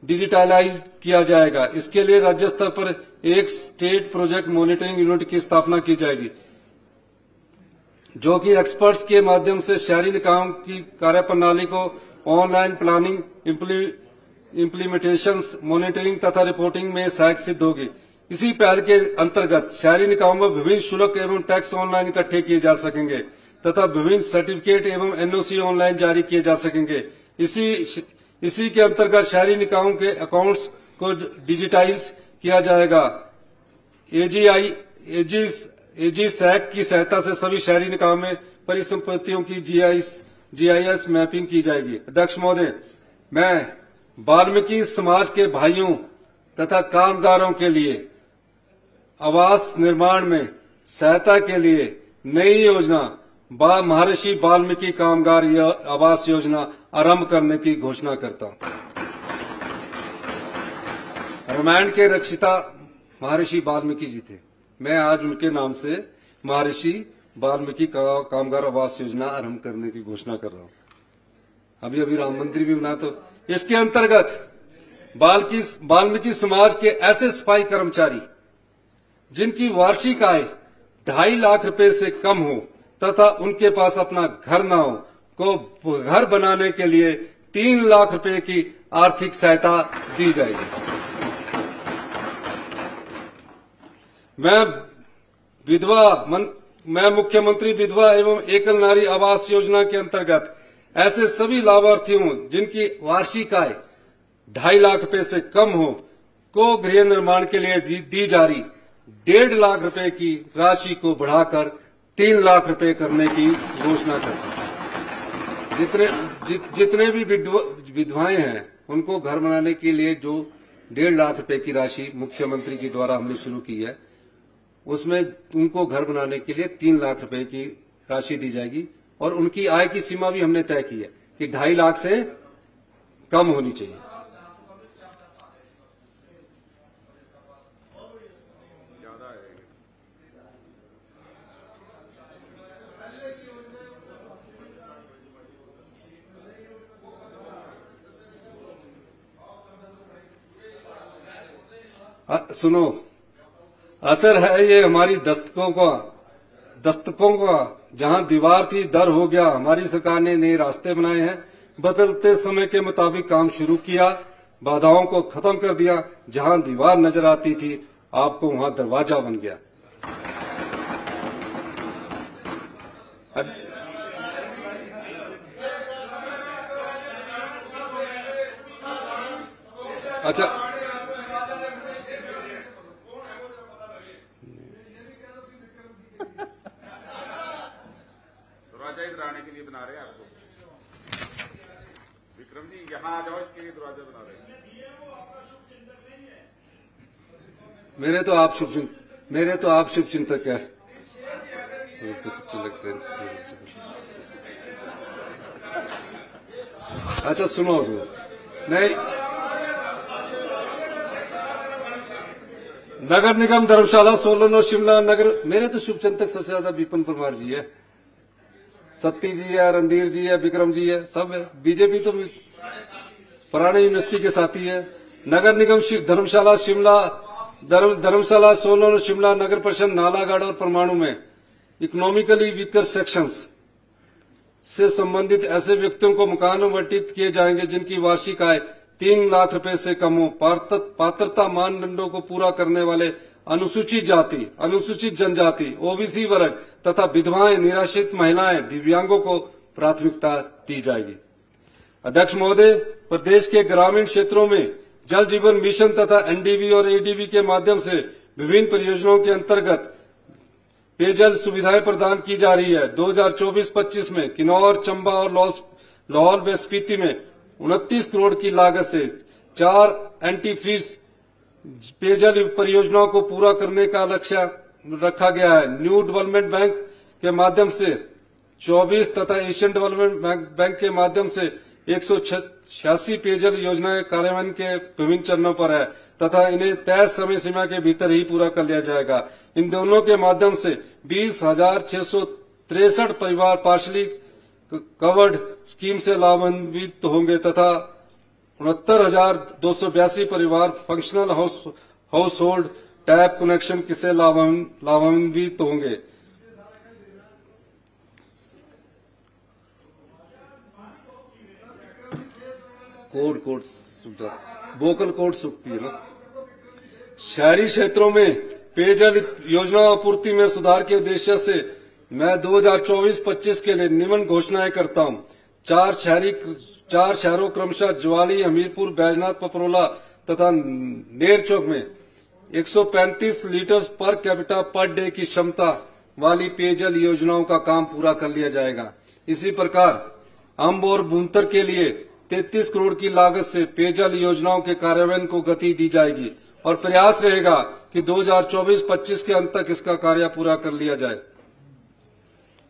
डिजिटलाइज किया जाएगा। इसके लिए राज्य स्तर पर एक स्टेट प्रोजेक्ट मॉनिटरिंग यूनिट की स्थापना की जाएगी, जो कि एक्सपर्ट्स के माध्यम से शहरी निकायों की कार्य प्रणाली को ऑनलाइन प्लानिंग, इम्प्लीमेंटेशन, मॉनिटरिंग तथा रिपोर्टिंग में सहायक सिद्ध होगी। इसी पहल के अंतर्गत शहरी निकायों में विभिन्न शुल्क एवं टैक्स ऑनलाइन इकट्ठे किए जा सकेंगे तथा विभिन्न सर्टिफिकेट एवं एनओसी ऑनलाइन जारी किए जा सकेंगे। इसी के अंतर्गत शहरी निकायों के अकाउंट्स को डिजिटाइज किया जाएगा। एजी सैक की सहायता से सभी शहरी निकायों में परिसंपत्तियों की जीआईएस मैपिंग की जाएगी। अध्यक्ष महोदय, मैं वाल्मीकि समाज के भाइयों तथा कामगारों के लिए आवास निर्माण में सहायता के लिए नई योजना महर्षि वाल्मीकि कामगार आवास योजना आरंभ करने की घोषणा करता हूं। रामायण के रचयिता महर्षि वाल्मीकि जी थे। मैं आज उनके नाम से महर्षि वाल्मीकि कामगार आवास योजना आरंभ करने की घोषणा कर रहा हूं। अभी राम मंदिर भी बना, तो इसके अंतर्गत वाल्मीकि समाज के ऐसे सफाई कर्मचारी जिनकी वार्षिक आय 2.5 लाख रुपए से कम हो तथा उनके पास अपना घर न हो को घर बनाने के लिए 3 लाख रुपए की आर्थिक सहायता दी जाएगी। मैं मुख्यमंत्री विधवा एवं एकल नारी आवास योजना के अंतर्गत ऐसे सभी लाभार्थियों जिनकी वार्षिक आय 2.5 लाख रुपए से कम हो को गृह निर्माण के लिए दी जा रही 1.5 लाख रुपए की राशि को बढ़ाकर 3 लाख रुपए करने की घोषणा करता है। जितने भी विधवाएं हैं उनको घर बनाने के लिए जो 1.5 लाख रुपए की राशि मुख्यमंत्री के द्वारा हमने शुरू की है, उसमें उनको घर बनाने के लिए 3 लाख रुपए की राशि दी जाएगी और उनकी आय की सीमा भी हमने तय की है कि 2.5 लाख से कम होनी चाहिए। सुनो, असर है ये हमारी दस्तकों का। जहां दीवार थी दर हो गया। हमारी सरकार ने नए रास्ते बनाए हैं, बदलते समय के मुताबिक काम शुरू किया, बाधाओं को खत्म कर दिया। जहां दीवार नजर आती थी आपको वहां दरवाजा बन गया। अच्छा, लिए बना रहे हैं आपको। विक्रम जी यहाँ आ जाओ, इसके लिए दरवाजा बना रहे हैं। मेरे तो आप शुभ चिंतक है। अच्छा सुनो नहीं, नगर निगम धर्मशाला, सोलन और शिमला नगर, मेरे तो शुभ चिंतक सबसे ज्यादा विपिन परमार जी है, सत्ती जी है, रणधीर जी है, विक्रम जी है, सब है। बीजेपी तो पुराने यूनिवर्सिटी के साथी है। नगर निगम धर्मशाला, सोलन और शिमला नगर परिषद नालागढ़ और परमाणु में इकोनॉमिकली वीकर सेक्शंस से संबंधित ऐसे व्यक्तियों को मकान आवंटित किए जाएंगे जिनकी वार्षिक आय 3 लाख रुपए से कम हो। पात्रता मानदंडों को पूरा करने वाले अनुसूचित जाति, अनुसूचित जनजाति, ओबीसी वर्ग तथा विधवाएं, निराश्रित महिलाएं, दिव्यांगों को प्राथमिकता दी जाएगी। अध्यक्ष महोदय, प्रदेश के ग्रामीण क्षेत्रों में जल जीवन मिशन तथा एनडीबी और एडीबी के माध्यम से विभिन्न परियोजनाओं के अंतर्गत पेयजल सुविधाएं प्रदान की जा रही है। 2024-25 में किन्नौर, चंबा और लाहौल व स्पीति में 29 करोड़ की लागत से 4 एंटीफीस पेयजल परियोजनाओं को पूरा करने का लक्ष्य रखा गया है। न्यू डेवलपमेंट बैंक के माध्यम से 24 तथा एशियन डेवलपमेंट बैंक के माध्यम से 186 पेयजल योजनाएं कार्यान्वयन के विभिन्न चरणों पर है तथा इन्हें तय समय सीमा के भीतर ही पूरा कर लिया जाएगा। इन दोनों के माध्यम से 20,663 परिवार पार्शली कवर्ड स्कीम से लाभान्वित होंगे तथा 69,282 परिवार functional house hold tap connection से लाभान्वित होंगे। कोड सुविधा, वोकल कोड सुखती है ना। शहरी क्षेत्रों में पेयजल योजना आपूर्ति में सुधार के उद्देश्य से मैं 2024-25 के लिए निम्न घोषणाएं करता हूं। 4 शहरों क्रमशः ज्वाली, हमीरपुर, बैजनाथ, पपरोला तथा नेरचौक में 135 litre per capita per day की क्षमता वाली पेयजल योजनाओं का काम पूरा कर लिया जाएगा। इसी प्रकार अंब और बुनतर के लिए 33 करोड़ की लागत से पेयजल योजनाओं के कार्यान्वयन को गति दी जाएगी और प्रयास रहेगा कि 2024-25 के अंत तक इसका कार्य पूरा कर लिया जाए।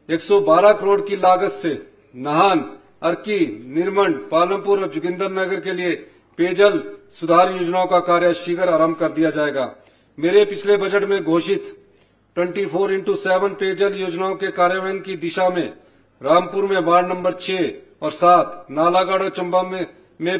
112 करोड़ की लागत से नाहन, अर्की, निर्मंड, पालमपुर और जोगिंदर नगर के लिए पेयजल सुधार योजनाओं का कार्य शीघ्र आरंभ कर दिया जाएगा। मेरे पिछले बजट में घोषित 24x7 पेयजल योजनाओं के कार्यान्वयन की दिशा में रामपुर में वार्ड नंबर 6 और 7, नालागढ़ और चंबा में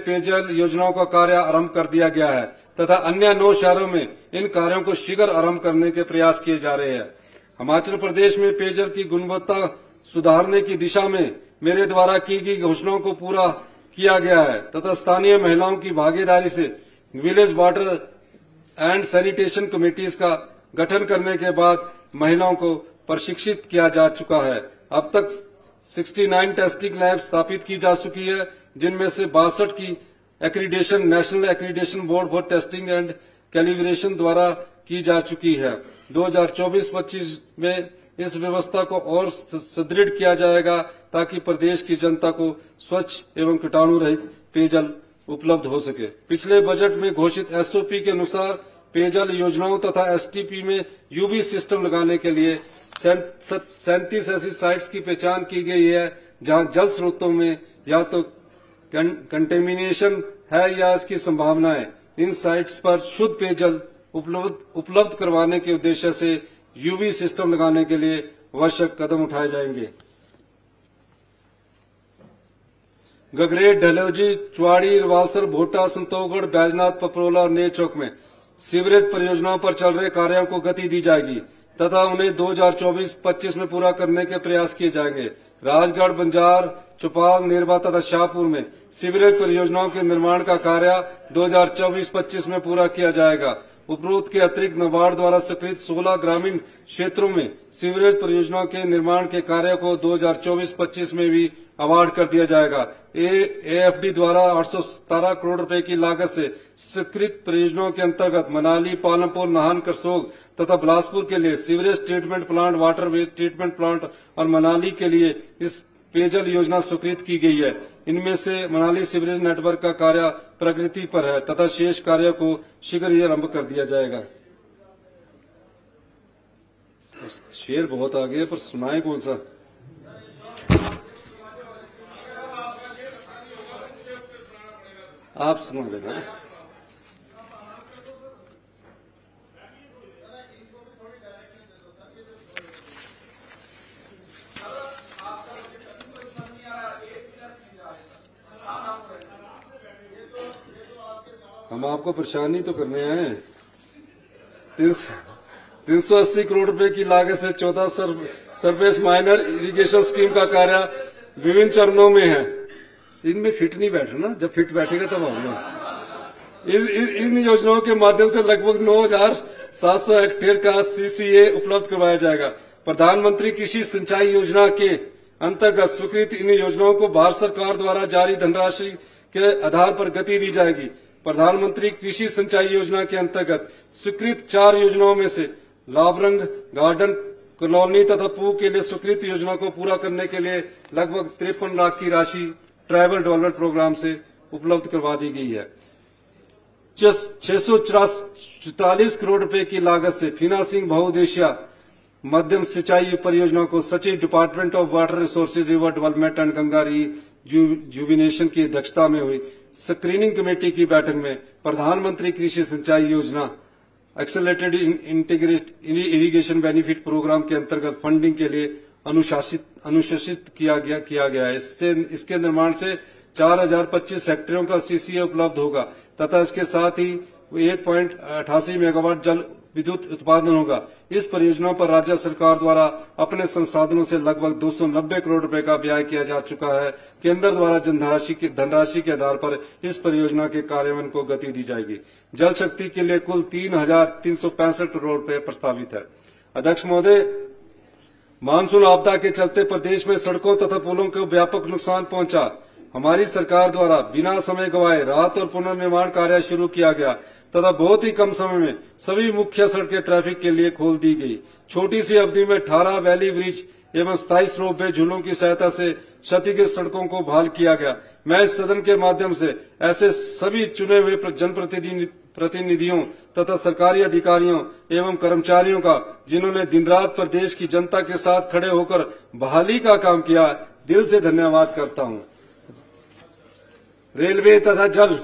पेयजल योजनाओं का कार्य आरंभ कर दिया गया है तथा अन्य 9 शहरों में इन कार्यों को शीघ्र आरंभ करने के प्रयास किए जा रहे हैं। हिमाचल प्रदेश में पेयजल की गुणवत्ता सुधारने की दिशा में मेरे द्वारा की गई घोषणाओं को पूरा किया गया है तथा स्थानीय महिलाओं की भागीदारी से village water and sanitation committees का गठन करने के बाद महिलाओं को प्रशिक्षित किया जा चुका है। अब तक 69 टेस्टिंग लैब स्थापित की जा चुकी है, जिनमें से 62 की accreditation national accreditation board for testing and calibration द्वारा की जा चुकी है। 2024-25 में इस व्यवस्था को और सुदृढ़ किया जाएगा ताकि प्रदेश की जनता को स्वच्छ एवं कीटाणु रहित पेयजल उपलब्ध हो सके। पिछले बजट में घोषित एसओपी के अनुसार पेयजल योजनाओं तथा एसटीपी में यूवी सिस्टम लगाने के लिए 37 ऐसी साइट्स की पहचान की गई है जहां जल स्रोतों में या तो कंटेमिनेशन है या इसकी संभावना है। इन साइट्स पर शुद्ध पेयजल उपलब्ध करवाने के उद्देश्य से यूवी सिस्टम लगाने के लिए आवश्यक कदम उठाए जाएंगे। गगरेट, ढलौजी, चुवाड़ी, रिवाल्सर, भोटा, संतोषगढ़, बैजनाथ, पपरोला और नेरचौक में सीवरेज परियोजनाओं पर चल रहे कार्यों को गति दी जाएगी तथा उन्हें 2024-25 में पूरा करने के प्रयास किए जाएंगे। राजगढ़, बंजार, चौपाल, नेरबा तथा शाहपुर में सीवरेज परियोजनाओं के निर्माण का कार्य 2024-25 में पूरा किया जाएगा। उपरोक्त के अतिरिक्त नाबार्ड द्वारा स्वीकृत 16 ग्रामीण क्षेत्रों में सीवरेज परियोजनाओं के निर्माण के कार्य को 2024-25 में भी अवार्ड कर दिया जाएगा। एएफडी द्वारा 817 करोड़ रुपए की लागत से स्वीकृत परियोजनाओं के अंतर्गत मनाली, पालमपुर, नाहन, करसोग तथा बिलासपुर के लिए sewerage treatment plant, water waste treatment plant और मनाली के लिए इस पेयजल योजना स्वीकृत की गई है। इनमें से मनाली सीवरेज नेटवर्क का कार्य प्रगति पर है तथा शेष कार्य को शीघ्र ही आरंभ कर दिया जाएगा। शेर बहुत आगे है पर सुनाए कौन सा? आप सुना देना। हम आपको परेशानी तो करने आए हैं। 380 करोड़ रुपए की लागत से 14 सरफेस माइनर इरिगेशन स्कीम का कार्य विभिन्न चरणों में है। इनमें फिट नहीं बैठो ना, जब फिट बैठेगा तब होगा। इन योजनाओं के माध्यम से लगभग 9,700 हेक्टेयर का सीसीए उपलब्ध करवाया जाएगा। प्रधानमंत्री कृषि सिंचाई योजना के अंतर्गत स्वीकृत इन योजनाओं को भारत सरकार द्वारा जारी धनराशि के आधार पर गति दी जाएगी। प्रधानमंत्री कृषि सिंचाई योजना के अंतर्गत स्वीकृत 4 योजनाओं में से लाभरंग गार्डन कॉलोनी तथा पू के लिए स्वीकृत योजना को पूरा करने के लिए लगभग 53 लाख की राशि ट्राइबल डेवलपमेंट प्रोग्राम से उपलब्ध करवा दी गई है। 644 करोड़ रुपए की लागत से फिनांसिंग बहुउद्देशीय मध्यम सिंचाई परियोजना को सचिव department of water resources river development and Ganga rejuvenation की अध्यक्षता में हुई स्क्रीनिंग कमेटी की बैठक में प्रधानमंत्री कृषि सिंचाई योजना एक्सेलरेटेड इरिगेशन बेनिफिट प्रोग्राम के अंतर्गत फंडिंग के लिए अनुशंसित किया गया है। इसके निर्माण से 4,025 हेक्टेयरों का सीसीए उपलब्ध होगा तथा इसके साथ ही 1.88 मेगावाट जल विद्युत उत्पादन होगा। इस परियोजना पर राज्य सरकार द्वारा अपने संसाधनों से लगभग 290 करोड़ रुपए का व्यय किया जा चुका है। केंद्र द्वारा धनराशि के आधार पर इस परियोजना के कार्यान्वयन को गति दी जाएगी। जल शक्ति के लिए कुल 3,365 करोड़ रुपए प्रस्तावित है। अध्यक्ष महोदय, मानसून आपदा के चलते प्रदेश में सड़कों तथा पुलों को व्यापक नुकसान पहुंचा। हमारी सरकार द्वारा बिना समय गवाए राहत और पुनर्निर्माण कार्य शुरू किया गया तथा बहुत ही कम समय में सभी मुख्य सड़कें ट्रैफिक के लिए खोल दी गई। छोटी सी अवधि में 18 वैली ब्रिज एवं 27 रोपवे झूलों की सहायता से क्षतिग्रस्त सड़कों को बहाल किया गया। मैं इस सदन के माध्यम से ऐसे सभी चुने हुए जनप्रतिनिधियों तथा सरकारी अधिकारियों एवं कर्मचारियों का जिन्होंने दिन रात प्रदेश की जनता के साथ खड़े होकर बहाली का काम किया, दिल से धन्यवाद करता हूं। रेलवे तथा जल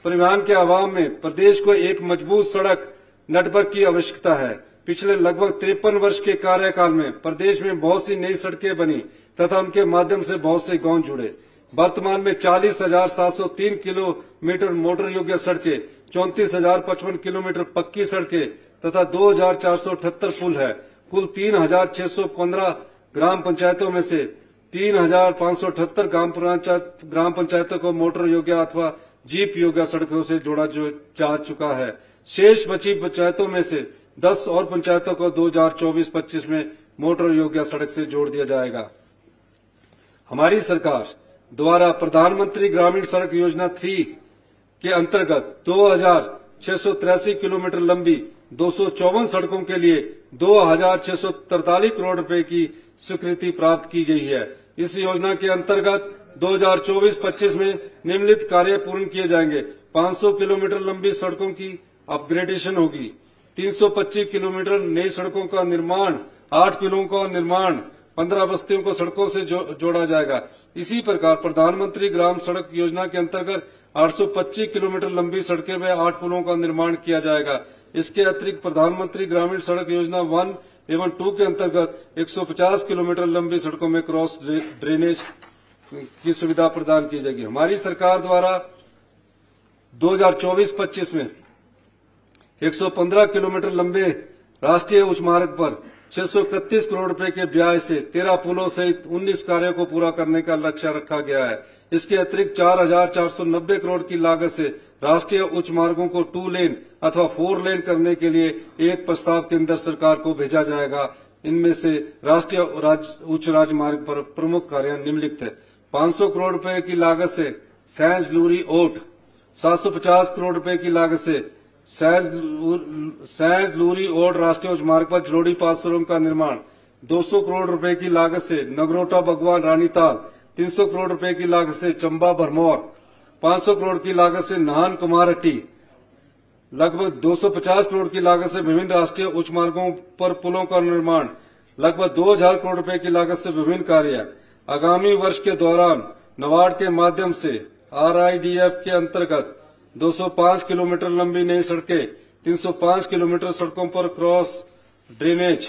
परिवहन के अभाव में प्रदेश को एक मजबूत सड़क नेटवर्क की आवश्यकता है। पिछले लगभग 53 वर्ष के कार्यकाल में प्रदेश में बहुत सी नई सड़कें बनी तथा उनके माध्यम से बहुत से गांव जुड़े। वर्तमान में 40,703 किलोमीटर मोटर योग्य सड़कें, 34,055 किलोमीटर पक्की सड़कें तथा 2,478 पुल है। कुल 3,615 ग्राम पंचायतों में से 3,578 ग्राम पंचायतों को मोटर योग्य अथवा जीप योग्य सड़कों से जोड़ा जा चुका है। शेष बची पंचायतों में से 10 और पंचायतों को 2024-25 में मोटर योग्य सड़क से जोड़ दिया जाएगा। हमारी सरकार द्वारा प्रधानमंत्री ग्रामीण सड़क योजना 3 के अंतर्गत 2,683 किलोमीटर लंबी 254 सड़कों के लिए 2,643 करोड़ रुपए की स्वीकृति प्राप्त की गई है। इस योजना के अंतर्गत 2024-25 में निम्नलिखित कार्य पूर्ण किए जाएंगे। 500 किलोमीटर लंबी सड़कों की अपग्रेडेशन होगी, 325 किलोमीटर नई सड़कों का निर्माण, 8 पुलों का निर्माण, 15 बस्तियों को सड़कों से जोड़ा जाएगा। इसी प्रकार प्रधानमंत्री ग्राम सड़क योजना के अंतर्गत 825 किलोमीटर लंबी सड़कें व 8 पुलों का निर्माण किया जाएगा। इसके अतिरिक्त प्रधानमंत्री ग्रामीण सड़क योजना 1 एवं 2 के अंतर्गत 150 किलोमीटर लंबी सड़कों में क्रॉस ड्रेनेज की सुविधा प्रदान की जाएगी। हमारी सरकार द्वारा 2024-25 में 115 किलोमीटर लंबे राष्ट्रीय उच्च मार्ग पर 631 करोड़ रुपए के व्यय से 13 पुलों सहित 19 कार्यों को पूरा करने का लक्ष्य रखा गया है। इसके अतिरिक्त 4,490 करोड़ की लागत से राष्ट्रीय उच्च मार्गों को 2 लेन अथवा 4 लेन करने के लिए एक प्रस्ताव केंद्र सरकार को भेजा जाएगा। इनमें से राष्ट्रीय उच्च राजमार्ग पर प्रमुख कार्य निम्नलिखित है। 500 करोड़ रुपए की लागत से सैंज लूरी ओट, 750 करोड़ रुपए की लागत से सैंज लूरी ओट राष्ट्रीय उच्च मार्ग पर जलोड़ी पास सुरंग का निर्माण, 200 करोड़ रुपए की लागत से नगरोटा भगवान रानीताल 300 करोड़ रुपए की लागत से चंबा भरमौर, 500 करोड़ की लागत से नाहन कुमारहट्टी, लगभग 250 करोड़ की लागत से विभिन्न राष्ट्रीय उच्च मार्गों पर पुलों का निर्माण, लगभग 2000 करोड़ रुपए की लागत से विभिन्न कार्य। आगामी वर्ष के दौरान नाबार्ड के माध्यम से RIDF के अंतर्गत 205 किलोमीटर लंबी नई सड़कें, 305 किलोमीटर सड़कों पर क्रॉस ड्रेनेज,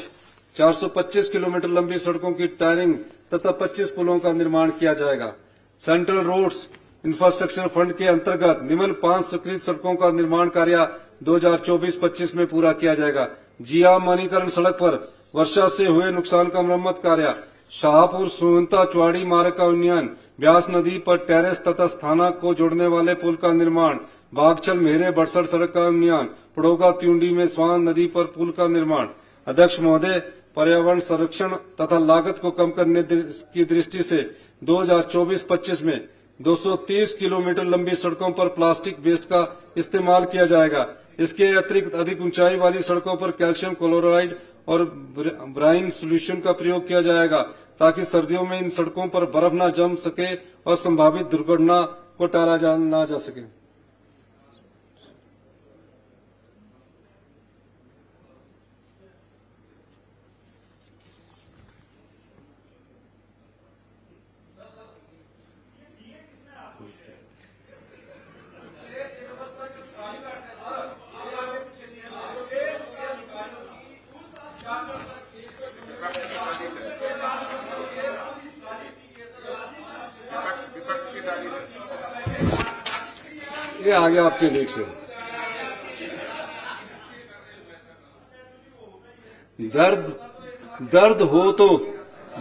425 किलोमीटर लंबी सड़कों की टायरिंग तथा 25 पुलों का निर्माण किया जाएगा। सेंट्रल रोड्स इंफ्रास्ट्रक्चर फंड के अंतर्गत निम्न 5 स्वीकृत सड़कों का निर्माण कार्य 2024-25 में पूरा किया जाएगा। जिया मानीकरण सड़क पर वर्षा से हुए नुकसान का मरम्मत कार्य, शाहपुर सोहंता चुवाड़ी मार्ग का उन्नयन, ब्यास नदी पर टेरेस तथा स्थाना को जोड़ने वाले पुल का निर्माण, बागचल मेहरे बड़सर सड़क का उन्नयन, पड़ोगा त्यूंडी में स्वान नदी पर पुल का निर्माण। अध्यक्ष महोदय, पर्यावरण संरक्षण तथा लागत को कम करने की दृष्टि से 2024-25 में 230 किलोमीटर लंबी सड़कों पर प्लास्टिक वेस्ट का इस्तेमाल किया जाएगा। इसके अतिरिक्त अधिक ऊंचाई वाली सड़कों पर कैल्शियम क्लोराइड और ब्राइन सोल्यूशन का प्रयोग किया जाएगा ताकि सर्दियों में इन सड़कों पर बर्फ न जम सके और संभावित दुर्घटना को टाला जा सके। ये आ गया आपके लेख से। दर्द हो तो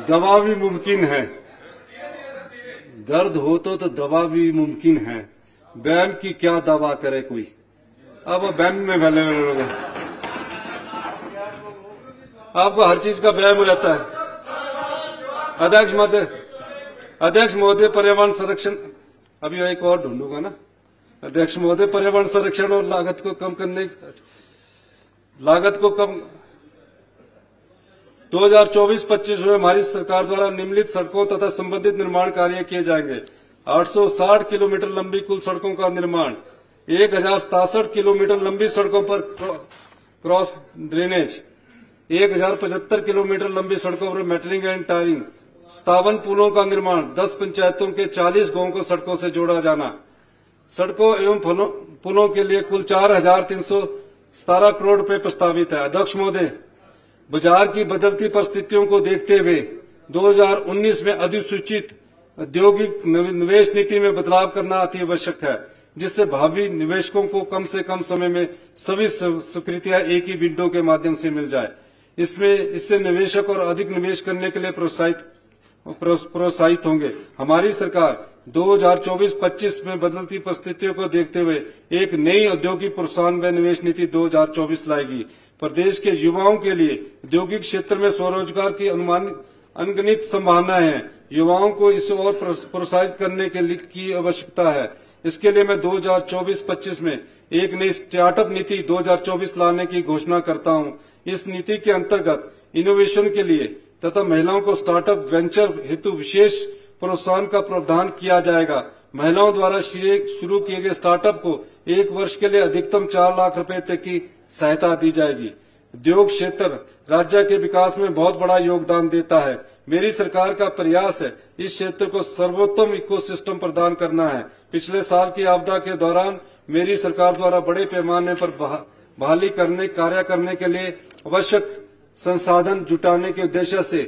दवा भी मुमकिन है, दर्द हो तो दवा भी मुमकिन है, बैम की क्या दवा करे कोई। अब बैम में भले लोग आपको हर चीज का बैम हो जाता है। अध्यक्ष महोदय पर्यावरण संरक्षण, अभी एक और ढूंढूंगा ना। अध्यक्ष महोदय, पर्यावरण संरक्षण और लागत को कम 2024-25 में हमारी सरकार द्वारा निम्नलिखित सड़कों तथा संबंधित निर्माण कार्य किए जाएंगे। 860 किलोमीटर लंबी कुल सड़कों का निर्माण, 1067 किलोमीटर लंबी सड़कों पर क्रॉस ड्रेनेज, 1075 किलोमीटर लंबी सड़कों पर मेटलिंग एंड टायरिंग, 57 पुलों का निर्माण, 10 पंचायतों के 40 गांवों को सड़कों से जोड़ा जाना। सड़कों एवं पुलों के लिए कुल 4,317 करोड़ रुपए प्रस्तावित है। अध्यक्ष महोदय, बाजार की बदलती परिस्थितियों को देखते हुए 2019 में अधिसूचित औद्योगिक निवेश नीति में बदलाव करना अति आवश्यक है, जिससे भावी निवेशकों को कम से कम समय में सभी स्वीकृतियां एक ही विंडो के माध्यम से मिल जाए। इससे निवेशक और अधिक निवेश करने के लिए प्रोत्साहित होंगे। हमारी सरकार 2024-25 में बदलती परिस्थितियों को देखते हुए एक नई औद्योगिक प्रोत्साहन व निवेश नीति 2024 लाएगी। प्रदेश के युवाओं के लिए औद्योगिक क्षेत्र में स्वरोजगार की अनगिनत संभावनाएं हैं। युवाओं को इस ओर प्रोत्साहित करने की आवश्यकता है। इसके लिए मैं 2024-25 में एक नई स्टार्टअप नीति 2024 लाने की घोषणा करता हूं। इस नीति के अंतर्गत इनोवेशन के लिए तथा महिलाओं को स्टार्टअप वेंचर हेतु विशेष प्रोत्साहन का प्रावधान किया जाएगा। महिलाओं द्वारा शुरू किए गए स्टार्टअप को 1 वर्ष के लिए अधिकतम 4 लाख रुपए तक की सहायता दी जाएगी। उद्योग क्षेत्र राज्य के विकास में बहुत बड़ा योगदान देता है। मेरी सरकार का प्रयास है इस क्षेत्र को सर्वोत्तम इकोसिस्टम प्रदान करना है। पिछले साल की आपदा के दौरान मेरी सरकार द्वारा बड़े पैमाने पर बहाली कार्य करने के लिए आवश्यक संसाधन जुटाने के उद्देश्य से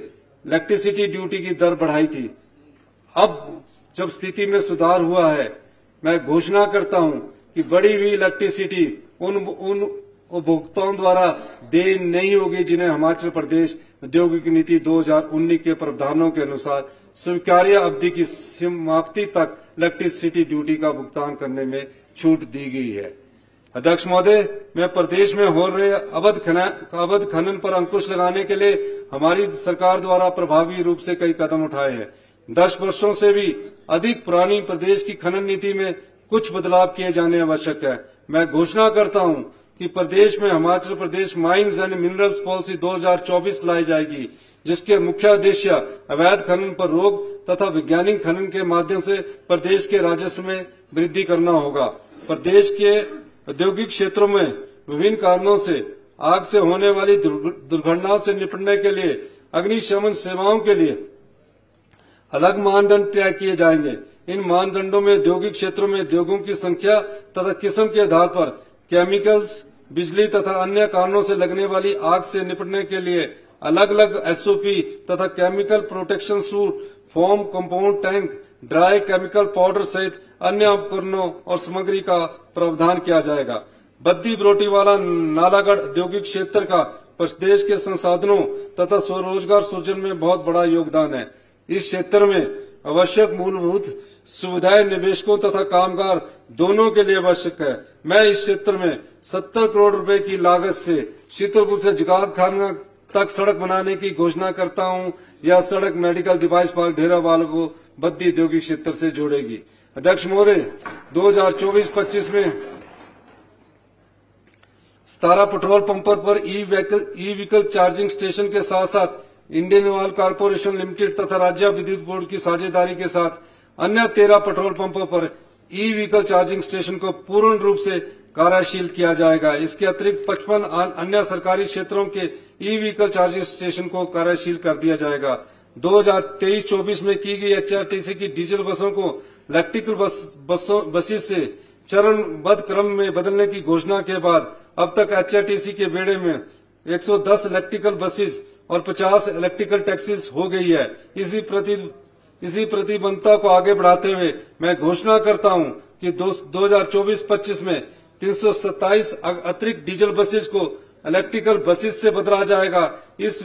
इलेक्ट्रिसिटी ड्यूटी की दर बढ़ाई थी। अब जब स्थिति में सुधार हुआ है, मैं घोषणा करता हूं कि बढ़ी हुई इलेक्ट्रिसिटी उन उपभोक्ताओं द्वारा देय नहीं होगी जिन्हें हिमाचल प्रदेश औद्योगिक नीति 2019 के प्रावधानों के अनुसार स्वीकार्य अवधि की समाप्ति तक इलेक्ट्रिसिटी ड्यूटी का भुगतान करने में छूट दी गई है। अध्यक्ष महोदय, मैं प्रदेश में हो रहे अवैध खनन पर अंकुश लगाने के लिए हमारी सरकार द्वारा प्रभावी रूप से कई कदम उठाए हैं। 10 वर्षों से भी अधिक पुरानी प्रदेश की खनन नीति में कुछ बदलाव किए जाने आवश्यक है। मैं घोषणा करता हूं कि प्रदेश में Himachal Pradesh mines and minerals policy 2024 लाई जाएगी। जिसके मुख्य उद्देश्य अवैध खनन पर रोक तथा वैज्ञानिक खनन के माध्यम से प्रदेश के राजस्व में वृद्धि करना होगा। प्रदेश के औद्योगिक क्षेत्रों में विभिन्न कारणों से आग से होने वाली दुर्घटनाओं से निपटने के लिए अग्निशमन सेवाओं के लिए अलग मानदंड तय किए जाएंगे। इन मानदंडों में औद्योगिक क्षेत्रों में उद्योगों की संख्या तथा किस्म के आधार पर केमिकल्स, बिजली तथा अन्य कारणों से लगने वाली आग से निपटने के लिए अलग अलग एसओपी तथा chemical protection suit, foam compound tank, dry chemical powder सहित अन्य उपकरणों और सामग्री का प्रावधान किया जाएगा। बद्दी बरोटीवाला नालागढ़ औद्योगिक क्षेत्र का प्रदेश के संसाधनों तथा स्वरोजगार सृजन में बहुत बड़ा योगदान है। इस क्षेत्र में आवश्यक मूलभूत सुविधाएं निवेशकों तथा कामगार दोनों के लिए आवश्यक है। मैं इस क्षेत्र में 70 करोड़ रुपए की लागत से शीतलपुर से जगातखाना तक सड़क बनाने की घोषणा करता हूं। यह सड़क मेडिकल डिवाइस पार्क ढेरावाल को बद्दी औद्योगिक क्षेत्र से जोड़ेगी। अध्यक्ष महोदय, 2024-25 में 17 पेट्रोल पंपों पर ई व्हीकल चार्जिंग स्टेशन के साथ साथ इंडियन ऑयल कॉर्पोरेशन लिमिटेड तथा राज्य विद्युत बोर्ड की साझेदारी के साथ अन्य 13 पेट्रोल पंपों पर ई व्हीकल चार्जिंग स्टेशन को पूर्ण रूप से कार्यशील किया जाएगा। इसके अतिरिक्त 55 अन्य सरकारी क्षेत्रों के ई व्हीकल चार्जिंग स्टेशन को कार्यशील कर दिया जाएगा। 2023-24 में की गई एचआरटीसी की डीजल बसों को इलेक्ट्रिकल बसेस से चरणबद्ध क्रम में बदलने की घोषणा के बाद अब तक एचआरटीसी के बेड़े में 110 इलेक्ट्रिकल बसेस और 50 इलेक्ट्रिकल टैक्सीज हो गई है। इसी प्रतिबद्धता को आगे बढ़ाते हुए मैं घोषणा करता हूं कि 2024-25 में 327 अतिरिक्त डीजल बसेस को इलेक्ट्रिकल बसेस से बदला जाएगा। इस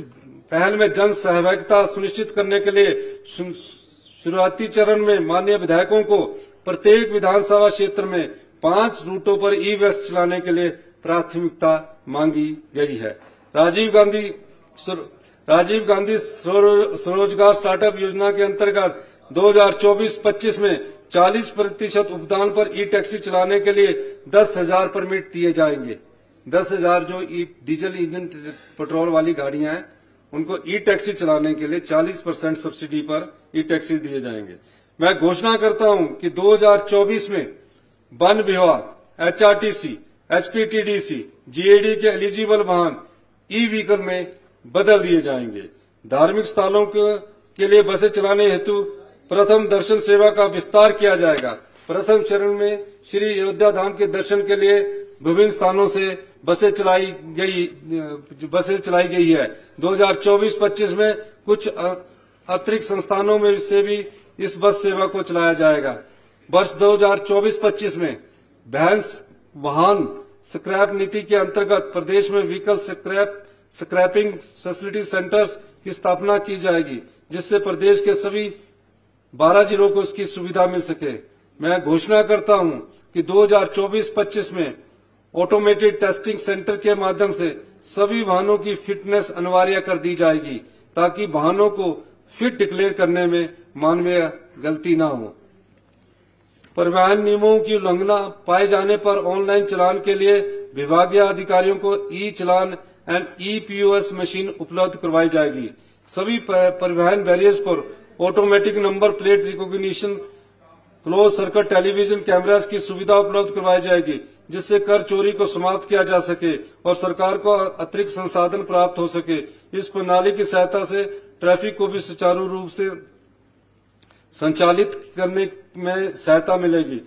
पहल में जन सहभागिता सुनिश्चित करने के लिए शुरुआती चरण में माननीय विधायकों को प्रत्येक विधानसभा क्षेत्र में 5 रूटों पर ई वेस्ट चलाने के लिए प्राथमिकता मांगी गई है। राजीव गांधी स्वरोजगार स्टार्टअप योजना के अंतर्गत 2024-25 में 40% उपदान पर ई टैक्सी चलाने के लिए 10,000 परमिट दिए जाएंगे। 10,000 जो डीजल इंजन पेट्रोल वाली गाड़ियां हैं उनको ई टैक्सी चलाने के लिए 40% सब्सिडी पर ई टैक्सी दिए जाएंगे। मैं घोषणा करता हूं कि 2024 में वन विभाग, एचआरटीसी, एचपीटीडीसी, जीएडी के एलिजिबल वाहन ई व्हीकल में बदल दिए जाएंगे। धार्मिक स्थलों के लिए बसें चलाने हेतु प्रथम दर्शन सेवा का विस्तार किया जाएगा। प्रथम चरण में श्री अयोध्या धाम के दर्शन के लिए विभिन्न स्थानों से बसें चलाई गई है। 2024-25 में कुछ अतिरिक्त संस्थानों में से भी इस बस सेवा को चलाया जाएगा। वर्ष 2024-25 में भैंस वाहन स्क्रैप नीति के अंतर्गत प्रदेश में व्हीकल स्क्रैपिंग फैसिलिटी सेंटर्स की स्थापना की जाएगी, जिससे प्रदेश के सभी 12 जिलों को इसकी सुविधा मिल सके। मैं घोषणा करता हूं कि 2024-25 में ऑटोमेटेड टेस्टिंग सेंटर के माध्यम से सभी वाहनों की फिटनेस अनिवार्य कर दी जाएगी, ताकि वाहनों को फिट डिक्लेयर करने में मानवीय गलती न हो। परिवहन नियमों की उल्लंघना पाए जाने पर ऑनलाइन चालान के लिए विभागीय अधिकारियों को ई चालान एंड ई पीओएस मशीन उपलब्ध करवाई जाएगी। सभी परिवहन बैरियर्स पर automatic number plate recognition, close circuit television cameras की सुविधा उपलब्ध करवाई जाएगी, जिससे कर चोरी को समाप्त किया जा सके और सरकार को अतिरिक्त संसाधन प्राप्त हो सके। इस प्रणाली की सहायता से ट्रैफिक को भी सुचारू रूप से संचालित करने में सहायता मिलेगी।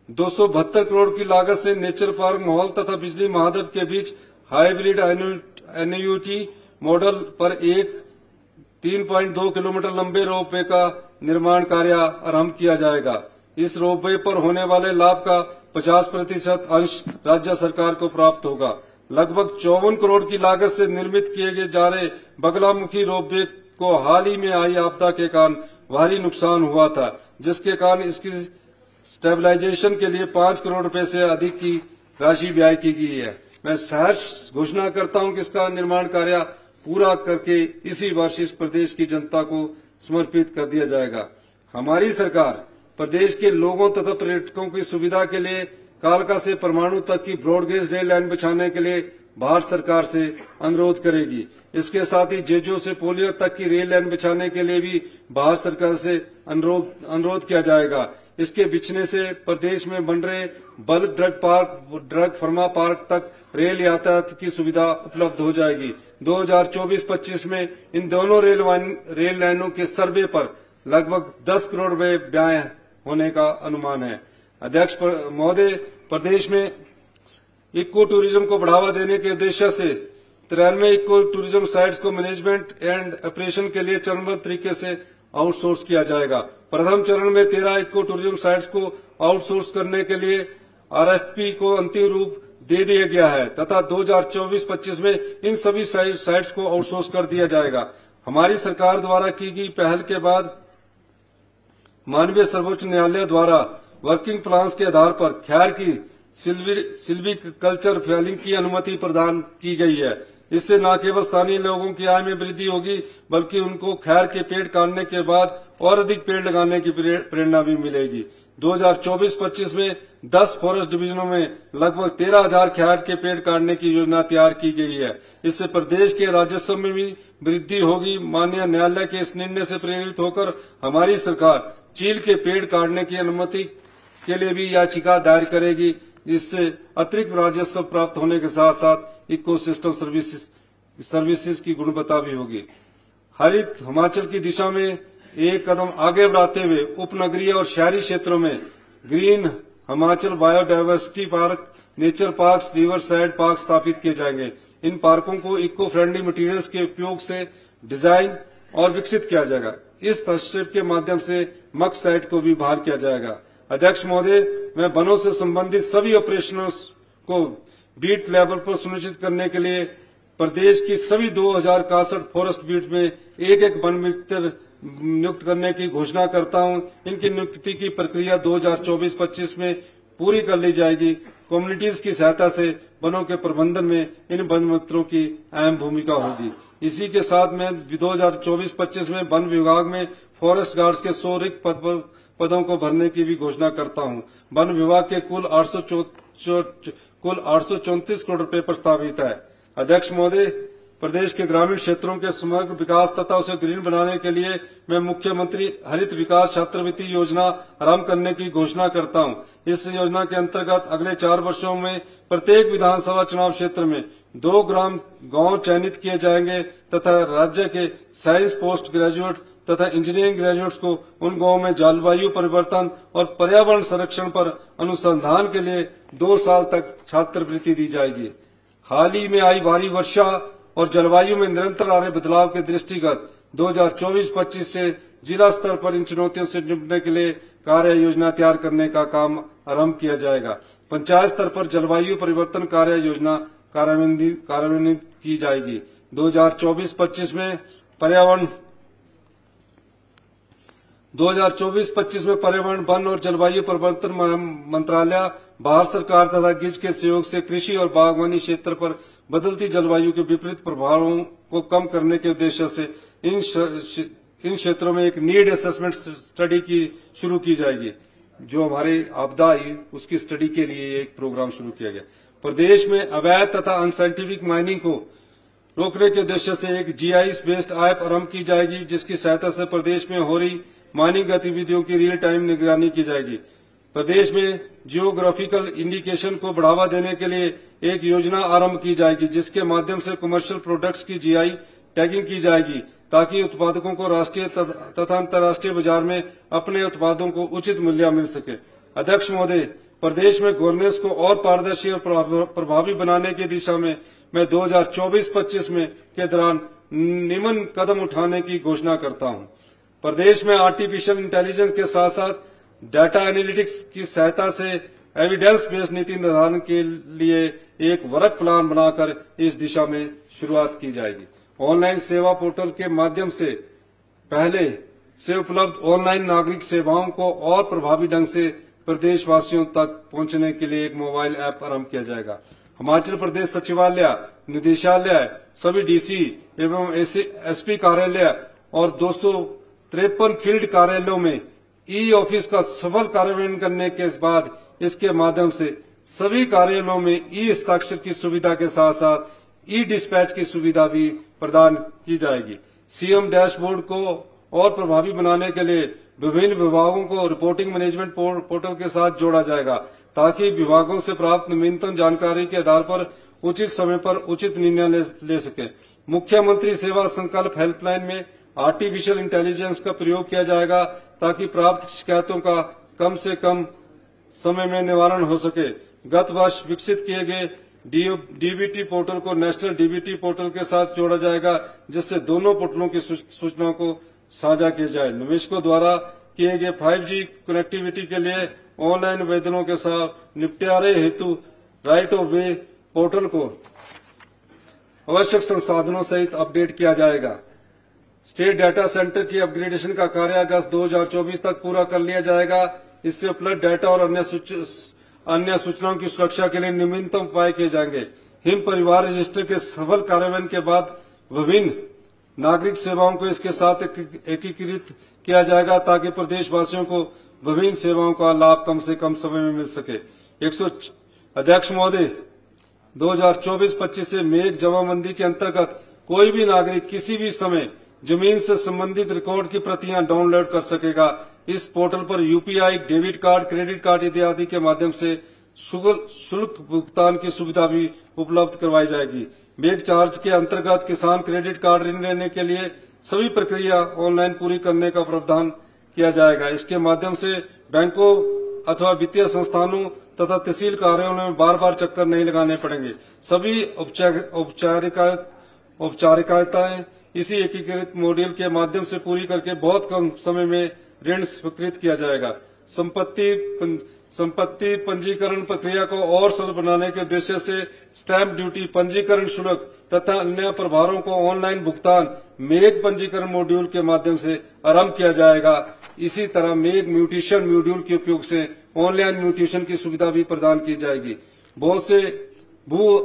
272 करोड़ की लागत से नेचर पार्क माहौल तथा बिजली महादेव के बीच हाइब्रिड एन्युटी मॉडल पर एक 3.2 किलोमीटर लंबे रोपवे का निर्माण कार्य आरंभ किया जाएगा। इस रोपवे पर होने वाले लाभ का 50% अंश राज्य सरकार को प्राप्त होगा। लगभग 54 करोड़ की लागत से निर्मित किए जा रहे बगलामुखी रोपवे को हाल ही में आई आपदा के कारण भारी नुकसान हुआ था, जिसके कारण इसकी स्टेबलाइजेशन के लिए 5 करोड़ रुपए से अधिक की राशि व्यय की गई है। मैं सहर्ष घोषणा करता हूं कि इसका निर्माण कार्य पूरा करके इसी वर्ष इस प्रदेश की जनता को समर्पित कर दिया जाएगा। हमारी सरकार प्रदेश के लोगों तथा पर्यटकों की सुविधा के लिए कालका से परमाणु तक की ब्रॉडगेज रेल लाइन बिछाने के लिए भारत सरकार से अनुरोध करेगी। इसके साथ ही जेजो से पोलियो तक की रेल लाइन बिछाने के लिए भी भारत सरकार से अनुरोध किया जाएगा। इसके बिछने से प्रदेश में बन रहे बल्क ड्रग फर्मा पार्क तक रेल यातायात की सुविधा उपलब्ध हो जाएगी। 2024-25 में इन दोनों रेल लाइनों के सर्वे पर लगभग 10 करोड़ रुपए व्यय होने का अनुमान है। अध्यक्ष महोदय, प्रदेश में इको टूरिज्म को बढ़ावा देने के उद्देश्य से 93 इको टूरिज्म साइट्स को मैनेजमेंट एंड ऑपरेशन के लिए चरणबद्ध तरीके से आउटसोर्स किया जाएगा। प्रथम चरण में 13 इको टूरिज्म साइट्स को आउटसोर्स करने के लिए आरएफपी को अंतिम रूप दे दिया गया है तथा 2024-25 में इन सभी साइट्स को आउटसोर्स कर दिया जाएगा। हमारी सरकार द्वारा की गई पहल के बाद माननीय सर्वोच्च न्यायालय द्वारा वर्किंग प्लान्स के आधार पर खैर की सिल्वी कल्चर फैलिंग की अनुमति प्रदान की गई है। इससे न केवल स्थानीय लोगों की आय में वृद्धि होगी बल्कि उनको खैर के पेड़ काटने के बाद और अधिक पेड़ लगाने की प्रेरणा भी मिलेगी। 2024-25 में 10 फॉरेस्ट डिवीजनों में लगभग 13,000 खैर के पेड़ काटने की योजना तैयार की गई है। इससे प्रदेश के राजस्व में भी वृद्धि होगी। माननीय न्यायालय के इस निर्णय से प्रेरित होकर हमारी सरकार चील के पेड़ काटने की अनुमति के लिए भी याचिका दायर करेगी, जिससे अतिरिक्त राजस्व प्राप्त होने के साथ साथ इकोसिस्टम सर्विसेज की गुणवत्ता भी होगी। हरित हिमाचल की दिशा में एक कदम आगे बढ़ाते हुए उपनगरीय और शहरी क्षेत्रों में green Himachal biodiversity park, nature park, river side park स्थापित किए जाएंगे। इन पार्कों को इको फ्रेंडली मटेरियल्स के उपयोग से डिजाइन और विकसित किया जाएगा। इस हस्तक्षेप के माध्यम से मक्स साइट को भी बहाल किया जाएगा। अध्यक्ष महोदय, मैं वनों से संबंधित सभी ऑपरेशनों को बीट लेवल पर सुनिश्चित करने के लिए प्रदेश की सभी 2061 फॉरेस्ट बीट में एक वन मित्र नियुक्त करने की घोषणा करता हूं। इनकी नियुक्ति की प्रक्रिया 2024-25 में पूरी कर ली जाएगी। कम्युनिटीज की सहायता से वनों के प्रबंधन में इन वन मित्रों की अहम भूमिका होगी। इसी के साथ में 2024-25 में वन विभाग में फॉरेस्ट गार्ड्स के 100 रिक्त पदों को भरने की भी घोषणा करता हूं। वन विभाग के कुल 834 करोड़ रुपए प्रस्तावित है। अध्यक्ष महोदय, प्रदेश के ग्रामीण क्षेत्रों के समग्र विकास तथा उसे ग्रीन बनाने के लिए मैं मुख्यमंत्री हरित विकास छात्रवृत्ति योजना आरंभ करने की घोषणा करता हूं। इस योजना के अंतर्गत अगले 4 वर्षों में प्रत्येक विधानसभा चुनाव क्षेत्र में 2 गांव चयनित किए जाएंगे तथा राज्य के साइंस पोस्ट ग्रेजुएट तथा इंजीनियरिंग ग्रेजुएट्स को उन गांवों में जलवायु परिवर्तन और पर्यावरण संरक्षण पर अनुसंधान के लिए 2 साल तक छात्रवृत्ति दी जाएगी। हाल ही में आई भारी वर्षा और जलवायु में निरंतर आ रहे बदलाव के दृष्टिगत 2024-25 से जिला स्तर पर इन चुनौतियों से निपटने के लिए कार्य योजना तैयार करने का काम आरंभ किया जाएगा। पंचायत स्तर पर जलवायु परिवर्तन कार्य योजना कार्यान्वित की जाएगी। 2024-25 में पर्यावरण 2024-25 में पर्यावरण, वन और जलवायु परिवर्तन मंत्रालय, भारत सरकार तथा गिज के सहयोग से कृषि और बागवानी क्षेत्र पर बदलती जलवायु के विपरीत प्रभावों को कम करने के उद्देश्य से इन क्षेत्रों में एक नीड असेसमेंट स्टडी की शुरू की जाएगी। जो हमारी आपदा आई उसकी स्टडी के लिए एक प्रोग्राम शुरू किया गया। प्रदेश में अवैध तथा अनसाइंटिफिक माइनिंग को रोकने के उद्देश्य से एक जीआईएस बेस्ड ऐप आरंभ की जाएगी, जिसकी सहायता से प्रदेश में हो रही माइनिंग गतिविधियों की रियल टाइम निगरानी की जाएगी। प्रदेश में जियोग्राफिकल इंडिकेशन को बढ़ावा देने के लिए एक योजना आरंभ की जाएगी, जिसके माध्यम से कमर्शियल प्रोडक्ट्स की जीआई टैगिंग की जाएगी, ताकि उत्पादकों को राष्ट्रीय तथा अंतर्राष्ट्रीय बाजार में अपने उत्पादों को उचित मूल्य मिल सके। अध्यक्ष महोदय, प्रदेश में गवर्नेंस को और पारदर्शी और प्रभावी बनाने की दिशा में मैं 2024-25 में के दौरान निम्न कदम उठाने की घोषणा करता हूं। प्रदेश में आर्टिफिशियल इंटेलिजेंस के साथ साथ डाटा एनालिटिक्स की सहायता से एविडेंस बेस्ड नीति निर्धारण के लिए एक वर्क प्लान बनाकर इस दिशा में शुरुआत की जाएगी। ऑनलाइन सेवा पोर्टल के माध्यम से पहले से उपलब्ध ऑनलाइन नागरिक सेवाओं को और प्रभावी ढंग से प्रदेशवासियों तक पहुंचने के लिए एक मोबाइल ऐप आरंभ किया जाएगा। हिमाचल प्रदेश सचिवालय, निदेशालय, सभी डीसी एवं एसपी कार्यालय और 253 फील्ड कार्यालयों में ई ऑफिस का सफल कार्यान्वयन करने के बाद इसके माध्यम से सभी कार्यालयों में ई हस्ताक्षर की सुविधा के साथ साथ ई डिस्पैच की सुविधा भी प्रदान की जाएगी। सीएम डैशबोर्ड को और प्रभावी बनाने के लिए विभिन्न विभागों को रिपोर्टिंग मैनेजमेंट पोर्टल के साथ जोड़ा जाएगा, ताकि विभागों से प्राप्त नवीनतम जानकारी के आधार पर उचित समय पर उचित निर्णय ले सके। मुख्यमंत्री सेवा संकल्प हेल्पलाइन में आर्टिफिशियल इंटेलिजेंस का प्रयोग किया जाएगा, ताकि प्राप्त शिकायतों का कम से कम समय में निवारण हो सके। गत वर्ष विकसित किए गए डीबीटी पोर्टल को नेशनल डीबीटी पोर्टल के साथ जोड़ा जाएगा, जिससे दोनों पोर्टलों की सूचनाओं को साझा किया जाए। निवेशकों द्वारा किए गए 5G कनेक्टिविटी के लिए ऑनलाइन आवेदनों के साथ निपटारे हेतु राइट ऑफ वे पोर्टल को आवश्यक संसाधनों सहित अपडेट किया जाएगा। स्टेट डाटा सेंटर की अपग्रेडेशन का कार्य अगस्त 2024 तक पूरा कर लिया जाएगा। इससे उपलब्ध डाटा और अन्य सूचनाओं की सुरक्षा के लिए नवीनतम उपाय किए जाएंगे। हिम परिवार रजिस्टर के सफल कार्यान्वयन के बाद विभिन्न नागरिक सेवाओं को इसके साथ एकीकृत किया जाएगा, ताकि प्रदेशवासियों को विभिन्न सेवाओं का लाभ कम से कम समय में मिल सके। अध्यक्ष महोदय, 2024-25 से मेघ जमाबंदी के अंतर्गत कोई भी नागरिक किसी भी समय जमीन से संबंधित रिकॉर्ड की प्रतियां डाउनलोड कर सकेगा। इस पोर्टल पर UPI, debit card, credit card इत्यादि के माध्यम से शुल्क भुगतान की सुविधा भी उपलब्ध करवाई जाएगी। मेघ चार्ज के अंतर्गत किसान क्रेडिट कार्ड ऋण लेने के लिए सभी प्रक्रिया ऑनलाइन पूरी करने का प्रावधान किया जाएगा। इसके माध्यम से बैंकों अथवा वित्तीय संस्थानों तथा तहसील कार्यालयों में बार बार चक्कर नहीं लगाने पड़ेंगे। सभी औपचारिकताएं इसी एकीकृत मॉड्यूल के माध्यम से पूरी करके बहुत कम समय में ऋण स्वीकृत किया जाएगा। संपत्ति पंजीकरण प्रक्रिया को और सरल बनाने के उद्देश्य से स्टैंप ड्यूटी, पंजीकरण शुल्क तथा अन्य प्रभारों को ऑनलाइन भुगतान मेघ पंजीकरण मॉड्यूल के माध्यम से आरंभ किया जाएगा। इसी तरह मेघ म्यूटेशन मॉड्यूल के उपयोग से ऑनलाइन म्यूटेशन की सुविधा भी प्रदान की जाएगी। बहुत से भू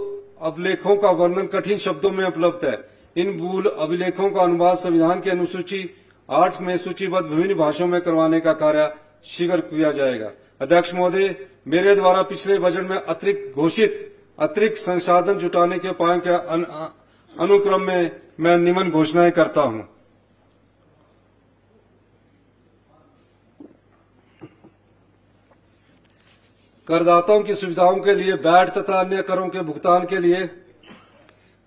अभिलेखों का वर्णन कठिन शब्दों में उपलब्ध है। इन भू अभिलेखों का अनुवाद संविधान की अनुसूची 8 में सूचीबद्ध विभिन्न भाषाओं में करवाने का कार्य शीघ्र किया जाएगा। अध्यक्ष महोदय, मेरे द्वारा पिछले बजट में अतिरिक्त संसाधन जुटाने के उपायों के अनुक्रम में मैं निम्न घोषणाएं करता हूं। करदाताओं की सुविधाओं के लिए वैट तथा अन्य करों के भुगतान के लिए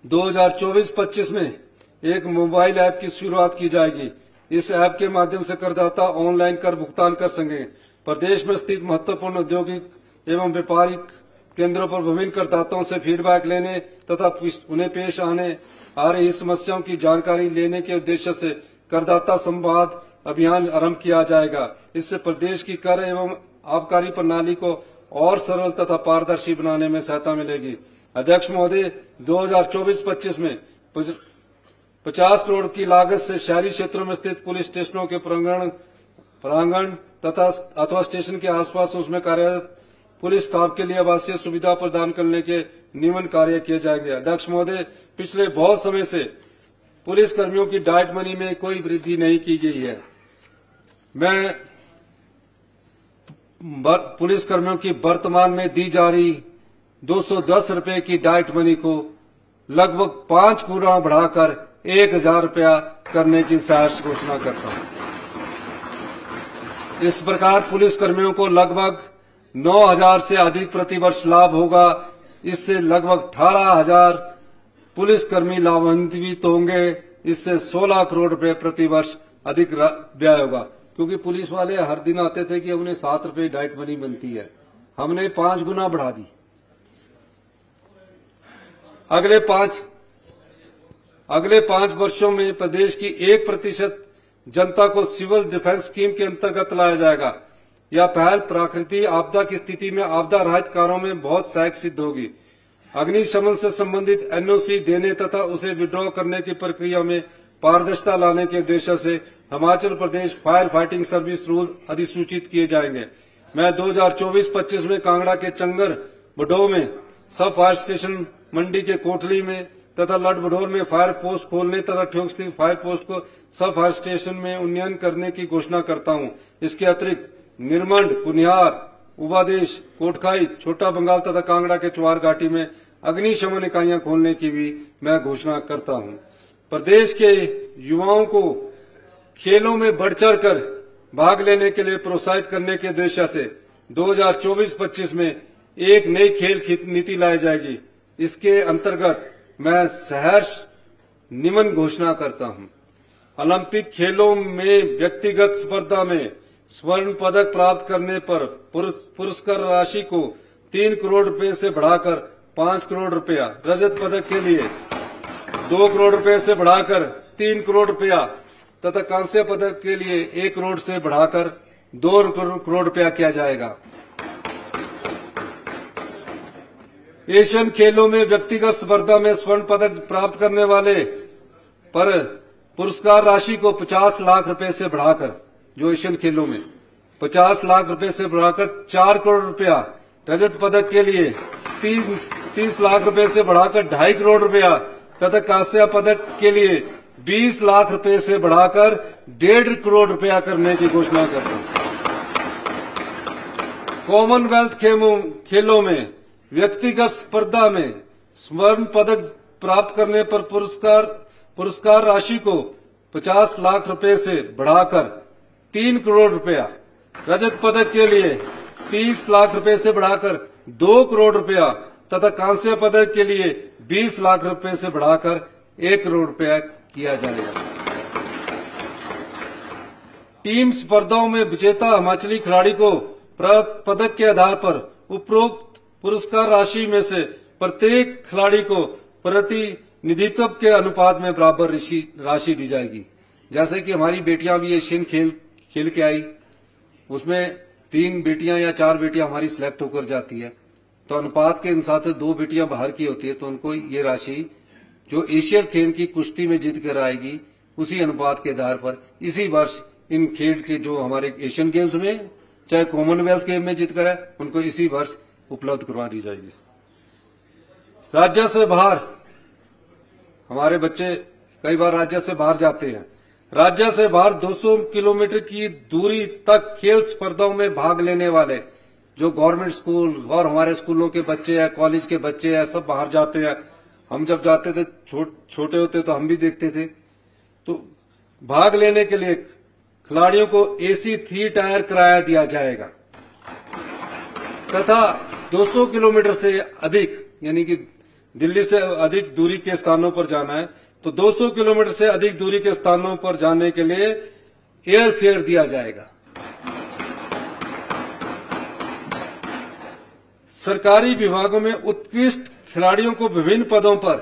2024-25 में एक मोबाइल ऐप की शुरुआत की जाएगी। इस ऐप के माध्यम से करदाता ऑनलाइन कर भुगतान कर सकेंगे। प्रदेश में स्थित महत्वपूर्ण औद्योगिक एवं व्यापारिक केंद्रों पर विभिन्न करदाताओं से फीडबैक लेने तथा उन्हें पेश आ रही समस्याओं की जानकारी लेने के उद्देश्य से करदाता संवाद अभियान आरंभ किया जाएगा। इससे प्रदेश की कर एवं आबकारी प्रणाली को और सरल तथा पारदर्शी बनाने में सहायता मिलेगी। अध्यक्ष महोदय, 2024-25 में 50 करोड़ की लागत से शहरी क्षेत्रों में स्थित पुलिस स्टेशनों के प्रांगण तथा अथवा स्टेशन के आसपास उसमें कार्यरत पुलिस स्टाफ के लिए आवासीय सुविधा प्रदान करने के निम्न कार्य किए जाएंगे। अध्यक्ष महोदय, पिछले बहुत समय से पुलिस कर्मियों की डाइट मनी में कोई वृद्धि नहीं की गई है। मैं पुलिस कर्मियों की वर्तमान में दी जा रही 210 रुपए की डाइट मनी को लगभग 5 गुना बढ़ाकर 1000 रुपया करने की सहर्ष घोषणा करता हूं। इस प्रकार पुलिस कर्मियों को लगभग 9000 से अधिक प्रतिवर्ष लाभ होगा। इससे लगभग 18000 पुलिसकर्मी लाभान्वित होंगे। इससे 16 करोड़ रुपए प्रतिवर्ष अधिक व्यय होगा, क्योंकि पुलिस वाले हर दिन आते थे कि उन्हें 7 रुपए डाइट मनी बनती है, हमने 5 गुना बढ़ा दी। अगले 5 वर्षों में प्रदेश की 1% जनता को सिविल डिफेंस स्कीम के अंतर्गत लाया जाएगा। यह पहल प्राकृतिक आपदा की स्थिति में आपदा राहत कार्यों में बहुत सहायक सिद्ध होगी। अग्निशमन से संबंधित एनओसी देने तथा उसे विड्रॉ करने की प्रक्रिया में पारदर्शिता लाने के उद्देश्य से Himachal Pradesh fire fighting service rule अधिसूचित किए जाएंगे। मैं 2024-25 में कांगड़ा के चंगर बडोह में सब फायर स्टेशन, मंडी के कोटली में तथा लड़बडोल में फायर पोस्ट खोलने तथा ठियोग स्थित फायर पोस्ट को सब फायर स्टेशन में उन्नयन करने की घोषणा करता हूं। इसके अतिरिक्त निर्मंड, कुनिहार, उबादेश, कोटखाई, छोटा बंगाल तथा कांगड़ा के चुआर घाटी में अग्निशमन इकाइयां खोलने की भी मैं घोषणा करता हूं। प्रदेश के युवाओं को खेलों में बढ़ चढ़कर भाग लेने के लिए प्रोत्साहित करने के उद्देश्य से 2024-25 में एक नई खेल नीति लाई जाएगी। इसके अंतर्गत मैं सहर्ष निमन घोषणा करता हूं। ओलंपिक खेलों में व्यक्तिगत स्पर्धा में स्वर्ण पदक प्राप्त करने पर पुरस्कार राशि को 3 करोड़ रुपए से बढ़ाकर 5 करोड़ रुपया, रजत पदक के लिए 2 करोड़ रुपए से बढ़ाकर 3 करोड़ रुपया तथा कांस्य पदक के लिए 1 करोड़ से बढ़ाकर 2 करोड़ रुपया किया जाएगा। एशियन खेलों में व्यक्तिगत स्पर्धा में स्वर्ण पदक प्राप्त करने वाले पर पुरस्कार राशि को 50 लाख रुपए से बढ़ाकर, जो एशियन खेलों में 50 लाख रुपए से बढ़ाकर 4 करोड़ रुपया, रजत पदक के लिए 30 लाख रुपए से बढ़ाकर 2.5 करोड़ रुपया तथा कांस्य पदक के लिए 20 लाख रुपए से बढ़ाकर 1.5 करोड़ रुपया करने की घोषणा करता हूं। कॉमनवेल्थ खेलों में व्यक्तिगत स्पर्धा में स्वर्ण पदक प्राप्त करने पर पुरस्कार राशि को 50 लाख रुपए से बढ़ाकर 3 करोड़ रुपया, रजत पदक के लिए 30 लाख रुपए से बढ़ाकर 2 करोड़ रुपया तथा कांस्य पदक के लिए 20 लाख रुपए से बढ़ाकर 1 करोड़ रुपया किया जाएगा। टीम स्पर्धाओं में विजेता हिमाचली खिलाड़ी को प्राप्त पदक के आधार पर उपरोक्त पुरस्कार राशि में से प्रत्येक खिलाड़ी को प्रतिनिधित्व के अनुपात में बराबर राशि दी जाएगी। जैसे कि हमारी बेटियां भी एशियन खेल के आई, उसमें 3 बेटियां या 4 बेटियां हमारी सिलेक्ट होकर जाती है, तो अनुपात के अनुसार से 2 बेटियां बाहर की होती है, तो उनको ये राशि जो एशियन खेल की कुश्ती में जीत कर आएगी, उसी अनुपात के आधार पर इसी वर्ष इन खेल के जो हमारे एशियन गेम्स में चाहे कॉमनवेल्थ गेम में जीत कर है, उनको इसी वर्ष उपलब्ध करवा दी जाएगी। राज्य से बाहर हमारे बच्चे कई बार राज्य से बाहर जाते हैं। राज्य से बाहर 200 किलोमीटर की दूरी तक खेल स्पर्धाओं में भाग लेने वाले जो गवर्नमेंट स्कूल और हमारे स्कूलों के बच्चे हैं, कॉलेज के बच्चे हैं, सब बाहर जाते हैं। हम जब जाते थे छोटे होते तो हम भी देखते थे। तो भाग लेने के लिए खिलाड़ियों को AC 3 टायर किराया दिया जाएगा तथा 200 किलोमीटर से अधिक यानी कि दिल्ली से अधिक दूरी के स्थानों पर जाना है तो 200 किलोमीटर से अधिक दूरी के स्थानों पर जाने के लिए एयर फेयर दिया जाएगा। सरकारी विभागों में उत्कृष्ट खिलाड़ियों को विभिन्न पदों पर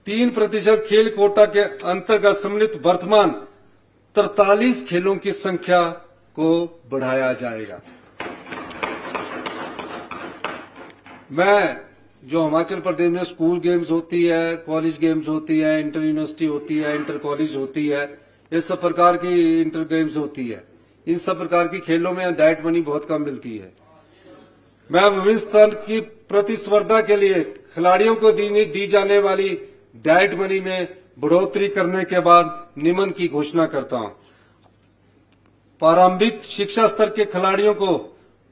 3% खेल कोटा के अंतर्गत सम्मिलित वर्तमान 43 खेलों की संख्या को बढ़ाया जाएगा। मैं जो हिमाचल प्रदेश में स्कूल गेम्स होती है, कॉलेज गेम्स होती है, इंटर यूनिवर्सिटी होती है, इंटर कॉलेज होती है, इस सब प्रकार की इंटर गेम्स होती है, इन सब प्रकार की खेलों में डाइट मनी बहुत कम मिलती है। मैं विभिन्न स्तर की प्रतिस्पर्धा के लिए खिलाड़ियों को दी जाने वाली डाइट मनी में बढ़ोतरी करने के बाद नियमन की घोषणा करता हूं। प्रारंभिक शिक्षा स्तर के खिलाड़ियों को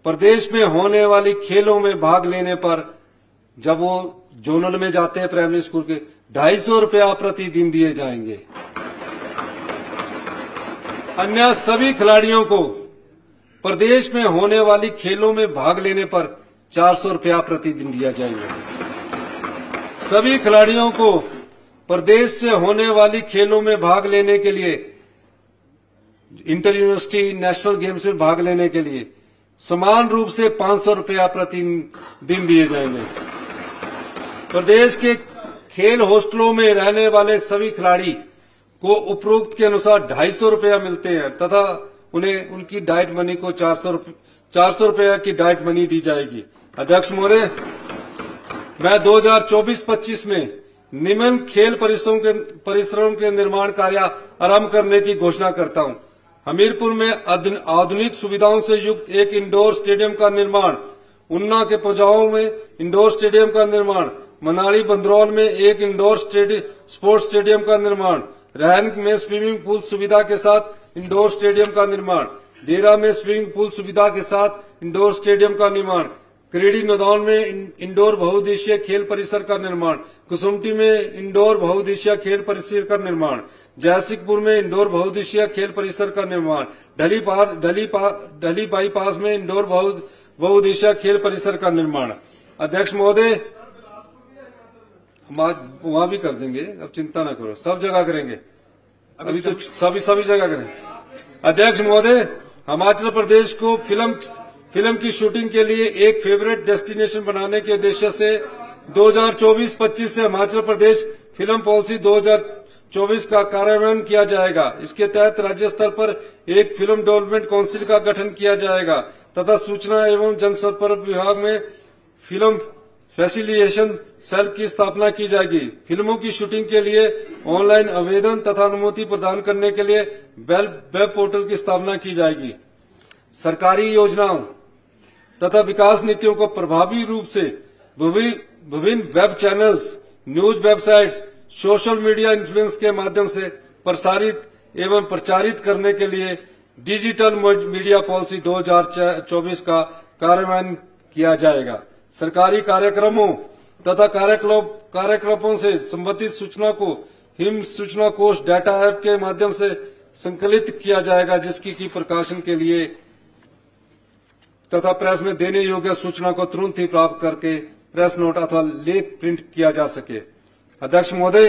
प्रदेश में होने वाली खेलों में भाग लेने पर जब वो जोनल में जाते हैं प्राइमरी स्कूल के 250 रुपया प्रतिदिन दिए जाएंगे। अन्य सभी खिलाड़ियों को प्रदेश में होने वाली खेलों में भाग लेने पर 400 रुपया प्रतिदिन दिया जाएगा। सभी खिलाड़ियों को प्रदेश से होने वाली खेलों में भाग लेने के लिए इंटर यूनिवर्सिटी नेशनल गेम्स में भाग लेने के लिए समान रूप से 500 रुपया प्रतिदिन दिए जाएंगे। प्रदेश के खेल हॉस्टलों में रहने वाले सभी खिलाड़ी को उपरोक्त के अनुसार 250 रुपया मिलते हैं तथा उन्हें उनकी डाइट मनी को 400 रुपया की डाइट मनी दी जाएगी। अध्यक्ष महोदय, मैं 2024-25 में निम्न खेल परिसरों के निर्माण कार्य आरंभ करने की घोषणा करता हूं। हमीरपुर में आधुनिक सुविधाओं से युक्त एक इंडोर स्टेडियम का निर्माण, उन्ना के पजाओं में इंडोर स्टेडियम का निर्माण, मनाली बंदरौल में एक इंडोर स्पोर्ट्स स्टेडियम का निर्माण, रहन में स्विमिंग पूल सुविधा के साथ इंडोर स्टेडियम का निर्माण, देरा में स्विमिंग पूल सुविधा के साथ इंडोर स्टेडियम का निर्माण, क्रीडी नदौन में इंडोर बहुउद्देशीय खेल परिसर का निर्माण, कुसुमटी में इंडोर बहुउद्देशीय खेल परिसर का निर्माण, जयसिंहपुर में इंडोर बहुउद्देशीय खेल परिसर का निर्माण, ढली बाईपास में इंडोर बहुउद्देशीय खेल परिसर का निर्माण। अध्यक्ष महोदय, वहां भी कर देंगे, अब चिंता न करो, सब जगह करेंगे, अभी तो सभी जगह करेंगे। अध्यक्ष महोदय, हिमाचल प्रदेश को फिल्म की शूटिंग के लिए एक फेवरेट डेस्टिनेशन बनाने के उद्देश्य से 2024-25 से हिमाचल प्रदेश फिल्म पॉलिसी 2024 का कार्यान्वयन किया जाएगा। इसके तहत राज्य स्तर पर एक फिल्म डेवलपमेंट काउंसिल का गठन किया जाएगा तथा सूचना एवं जनसंपर्क विभाग में फिल्म फैसिलिटेशन सेल की स्थापना की जाएगी। फिल्मों की शूटिंग के लिए ऑनलाइन आवेदन तथा अनुमति प्रदान करने के लिए वेब पोर्टल की स्थापना की जाएगी। सरकारी योजनाओं तथा विकास नीतियों को प्रभावी रूप से विभिन्न web channels, news websites, social media influence के माध्यम से प्रसारित एवं प्रचारित करने के लिए डिजिटल मीडिया पॉलिसी 2024 का कार्यान्वयन किया जाएगा। सरकारी कार्यक्रमों तथा कार्यकलापों से संबंधित सूचना को हिम सूचना कोष डाटा ऐप के माध्यम से संकलित किया जाएगा, जिसकी की प्रकाशन के लिए तथा प्रेस में देने योग्य सूचना को तुरंत ही प्राप्त करके प्रेस नोट अथवा लेख प्रिंट किया जा सके। अध्यक्ष महोदय,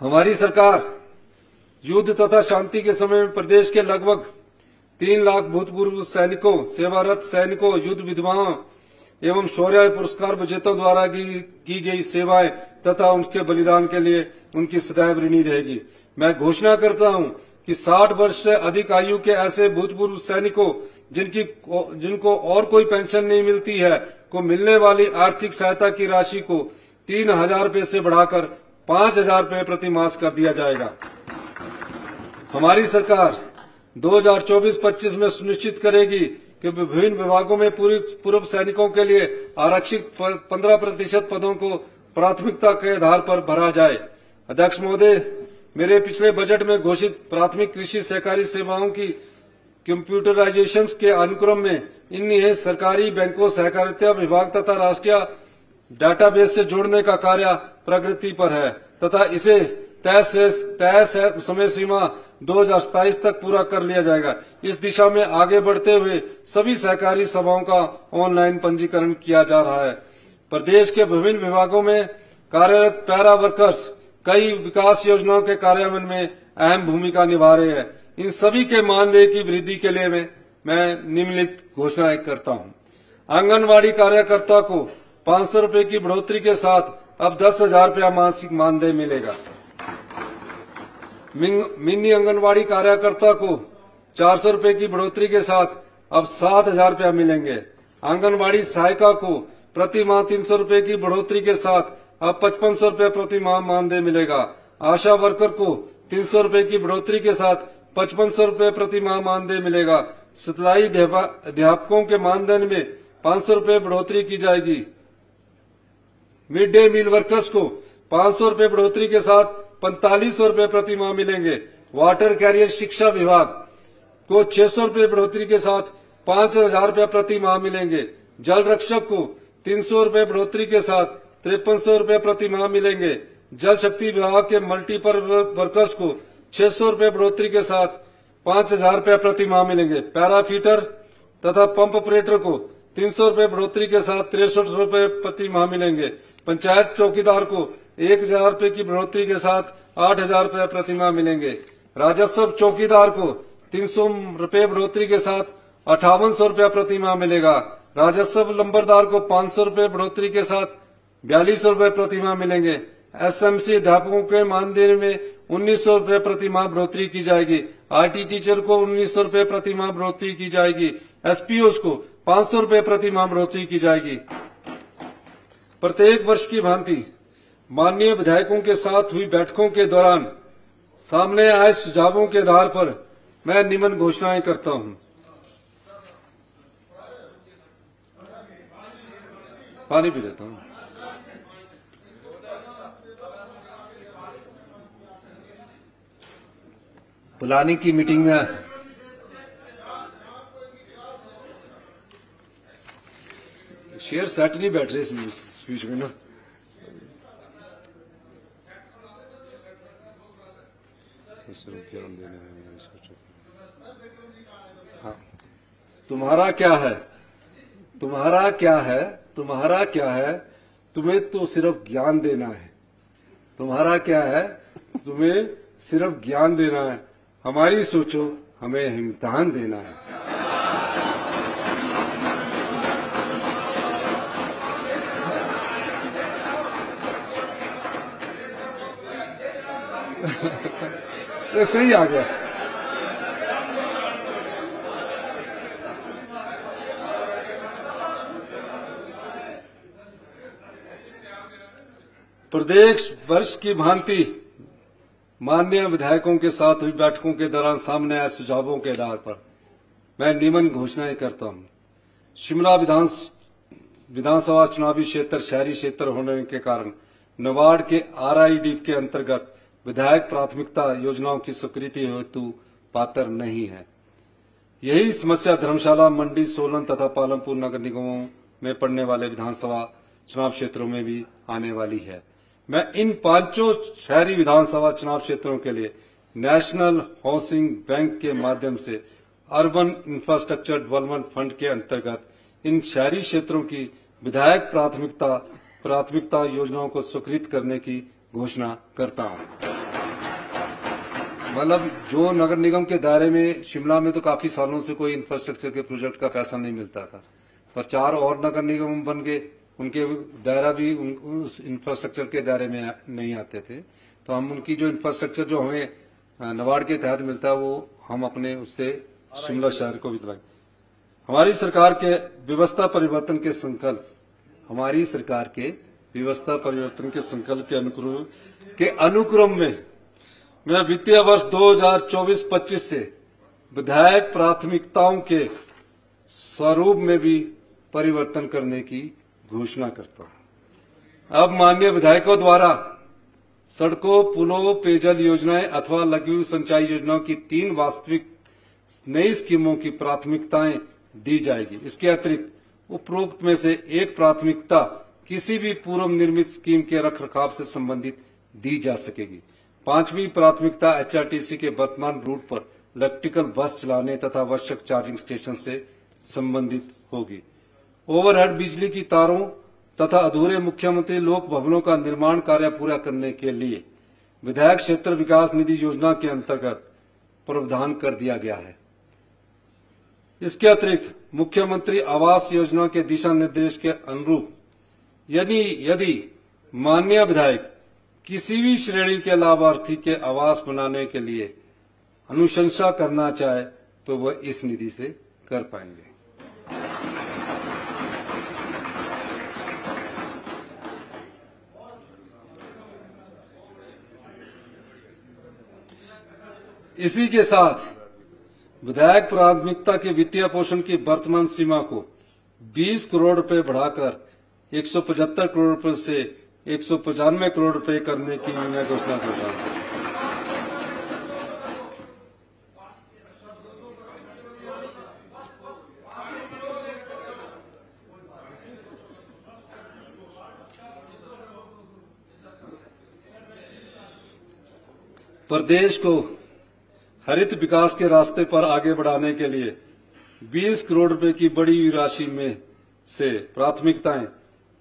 हमारी सरकार युद्ध तथा शांति के समय में प्रदेश के लगभग 3 लाख भूतपूर्व सैनिकों, सेवारत सैनिकों, युद्ध विधवाओं एवं शौर्य पुरस्कार विजेताओं द्वारा की गई सेवाएं तथा उनके बलिदान के लिए उनकी सदैव ऋणी रहेगी। मैं घोषणा करता हूं कि 60 वर्ष से अधिक आयु के ऐसे भूतपूर्व सैनिकों जिनको और कोई पेंशन नहीं मिलती है को मिलने वाली आर्थिक सहायता की राशि को 3,000 रुपए से बढ़ाकर 5,000 रुपए प्रति मास कर दिया जाएगा। हमारी सरकार 2024-25 में सुनिश्चित करेगी कि विभिन्न विभागों में पूर्व सैनिकों के लिए आरक्षित 15% पदों को प्राथमिकता के आधार पर भरा जाए। अध्यक्ष महोदय, मेरे पिछले बजट में घोषित प्राथमिक कृषि सहकारी सेवाओं की कंप्यूटराइजेशन के अनुक्रम में इन्हें सरकारी बैंकों, सहकारिता विभाग तथा राष्ट्रीय डाटाबेस से जोड़ने का कार्य प्रगति पर है तथा इसे तय समय सीमा 2027 तक पूरा कर लिया जाएगा। इस दिशा में आगे बढ़ते हुए सभी सहकारी सभाओं का ऑनलाइन पंजीकरण किया जा रहा है। प्रदेश के विभिन्न विभागों में कार्यरत पैरा वर्कर्स कई विकास योजनाओं के कार्यान्वयन में अहम भूमिका निभा रहे हैं। इन सभी के मानदेय की वृद्धि के लिए मैं निम्नलिखित घोषणाएं करता हूं। आंगनवाड़ी कार्यकर्ता को 500 रुपए की बढ़ोतरी के साथ अब 10,000 रुपया मासिक मानदेय मिलेगा। मिनी आंगनवाड़ी कार्यकर्ता को 400 रुपए की बढ़ोतरी के साथ अब 7,000 रुपया मिलेंगे। आंगनवाड़ी सहायिका को प्रति माह 300 रुपए की बढ़ोतरी के साथ अब 5500 रुपया प्रति माह मानदेय मिलेगा। आशा वर्कर को 300 रुपए की बढ़ोतरी के साथ 5500 रुपए प्रति माह मानदेय मिलेगा। सिलाई अध्यापकों के मानदेय में 500 रुपए बढ़ोतरी की जाएगी। मिड डे मील वर्कर्स को 500 रुपए बढ़ोतरी के साथ 4500 रुपए प्रति माह मिलेंगे। वाटर कैरियर शिक्षा विभाग को 600 रुपए बढ़ोतरी के साथ 5,000 रुपया प्रति माह मिलेंगे। जल रक्षक को 300 रुपए बढ़ोतरी के साथ 5300 रुपए प्रति माह मिलेंगे। जल शक्ति विभाग के मल्टीपर्पज वर्कर्स को 600 रुपए बढ़ोतरी के साथ 5,000 रुपया प्रति माह मिलेंगे। पैराफीटर तथा पंप ऑपरेटर को 300 रुपए बढ़ोतरी के साथ 63 रुपए प्रति माह मिलेंगे। पंचायत चौकीदार को 1,000 रुपए की बढ़ोतरी के साथ 8,000 रुपए प्रति माह मिलेंगे। राजस्व चौकीदार को 300 रुपए बढ़ोतरी के साथ 5800 रुपया प्रति माह मिलेगा। राजस्व नंबरदार को 500 रुपए बढ़ोतरी के साथ 4200 रुपए प्रति माह मिलेंगे। एसएमसी अध्यापकों के मानदेय में 1900 रुपए प्रति माह बढ़ोतरी की जाएगी। आईटी टीचर को 1900 रुपए प्रति माह बढ़ोतरी की जाएगी। एसपीओस को 500 रुपए प्रति माह बढ़ोतरी की जाएगी। प्रत्येक वर्ष की भांति माननीय विधायकों के साथ हुई बैठकों के दौरान सामने आए सुझावों के आधार पर मैं निम्न घोषणाएं करता हूं। पानी पी लेता हूं। प्लानिंग की मीटिंग में शेयर सेट नहीं बैठ रहे इस बीच में ना। हाँ, तुम्हारा क्या है, तुम्हारा क्या है, तुम्हारा क्या है, तुम्हें तो सिर्फ ज्ञान देना है। तुम्हारा क्या है, तुम्हें सिर्फ ज्ञान देना है। हमारी सोचो, हमें इम्तिहान देना है। ये सही आ गया। प्रदेश वर्ष की भांति माननीय विधायकों के साथ हुई बैठकों के दौरान सामने आए सुझावों के आधार पर मैं निम्न घोषणाएं करता हूं। शिमला विधानसभा चुनावी क्षेत्र शहरी क्षेत्र होने के कारण नबार्ड के RID के अंतर्गत विधायक प्राथमिकता योजनाओं की स्वीकृति हेतु पात्र नहीं है। यही समस्या धर्मशाला, मंडी, सोलन तथा पालमपुर नगर निगमों में पड़ने वाले विधानसभा चुनाव क्षेत्रों में भी आने वाली है। मैं इन पांचों शहरी विधानसभा चुनाव क्षेत्रों के लिए नेशनल हाउसिंग बैंक के माध्यम से अर्बन इंफ्रास्ट्रक्चर डेवलपमेंट फंड के अंतर्गत इन शहरी क्षेत्रों की विधायक प्राथमिकता योजनाओं को स्वीकृत करने की घोषणा करता हूं। मतलब जो नगर निगम के दायरे में शिमला में तो काफी सालों से कोई इंफ्रास्ट्रक्चर के प्रोजेक्ट का पैसा नहीं मिलता था, पर 4 और नगर निगम बन गए, उनके दायरा भी उस इंफ्रास्ट्रक्चर के दायरे में नहीं आते थे। तो हम उनकी जो इंफ्रास्ट्रक्चर जो हमें नबार्ड के तहत मिलता है वो हम अपने उससे शिमला शहर को भी दिलाएं। हमारी सरकार के व्यवस्था परिवर्तन के संकल्प, हमारी सरकार के व्यवस्था परिवर्तन के संकल्प के अनुक्रम में मैं वित्तीय वर्ष 2024-25 से विधायक प्राथमिकताओं के स्वरूप में भी परिवर्तन करने की घोषणा करता हूं। अब माननीय विधायकों द्वारा सड़कों, पुलों, पेयजल योजनाएं अथवा लघु सिंचाई योजनाओं की 3 वास्तविक नई स्कीमों की प्राथमिकताएं दी जाएगी। इसके अतिरिक्त उपरोक्त में से एक प्राथमिकता किसी भी पूर्व निर्मित स्कीम के रखरखाव से संबंधित दी जा सकेगी। 5वीं प्राथमिकता HRTC के वर्तमान रूट पर इलेक्ट्रिकल बस चलाने तथा आवश्यक चार्जिंग स्टेशन से संबंधित होगी। ओवरहेड बिजली की तारों तथा अधूरे मुख्यमंत्री लोक भवनों का निर्माण कार्य पूरा करने के लिए विधायक क्षेत्र विकास निधि योजना के अंतर्गत प्रावधान कर दिया गया है। इसके अतिरिक्त मुख्यमंत्री आवास योजना के दिशा निर्देश के अनुरूप यदि माननीय विधायक किसी भी श्रेणी के लाभार्थी के आवास बनाने के लिए अनुशंसा करना चाहे तो वह इस निधि से कर पाएंगे। इसी के साथ विधायक प्राथमिकता के वित्तीय पोषण की वर्तमान सीमा को 20 करोड़ रुपए बढ़ाकर 175 करोड़ रुपए से 195 करोड़ रुपए करने की मैं घोषणा कर रहा हूं। प्रदेश को हरित विकास के रास्ते पर आगे बढ़ाने के लिए 20 करोड़ रुपए की बड़ी हुई राशि में से प्राथमिकताएं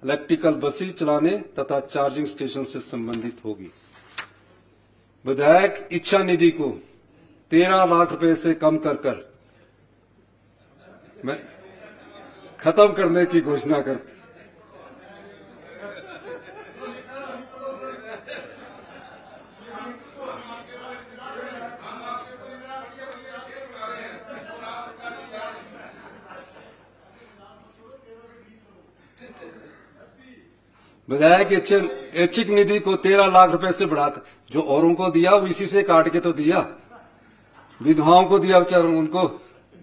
इलेक्ट्रिकल बसें चलाने तथा चार्जिंग स्टेशन से संबंधित होगी। विधायक इच्छा निधि को 13 लाख रुपए से कम कर मैं खत्म करने की घोषणा करती। विधायक ऐच्छिक निधि को 13 लाख रुपए से बढ़ाकर, जो औरों को दिया वो इसी से काट के तो दिया, विधवाओं को दिया बेचारों उनको।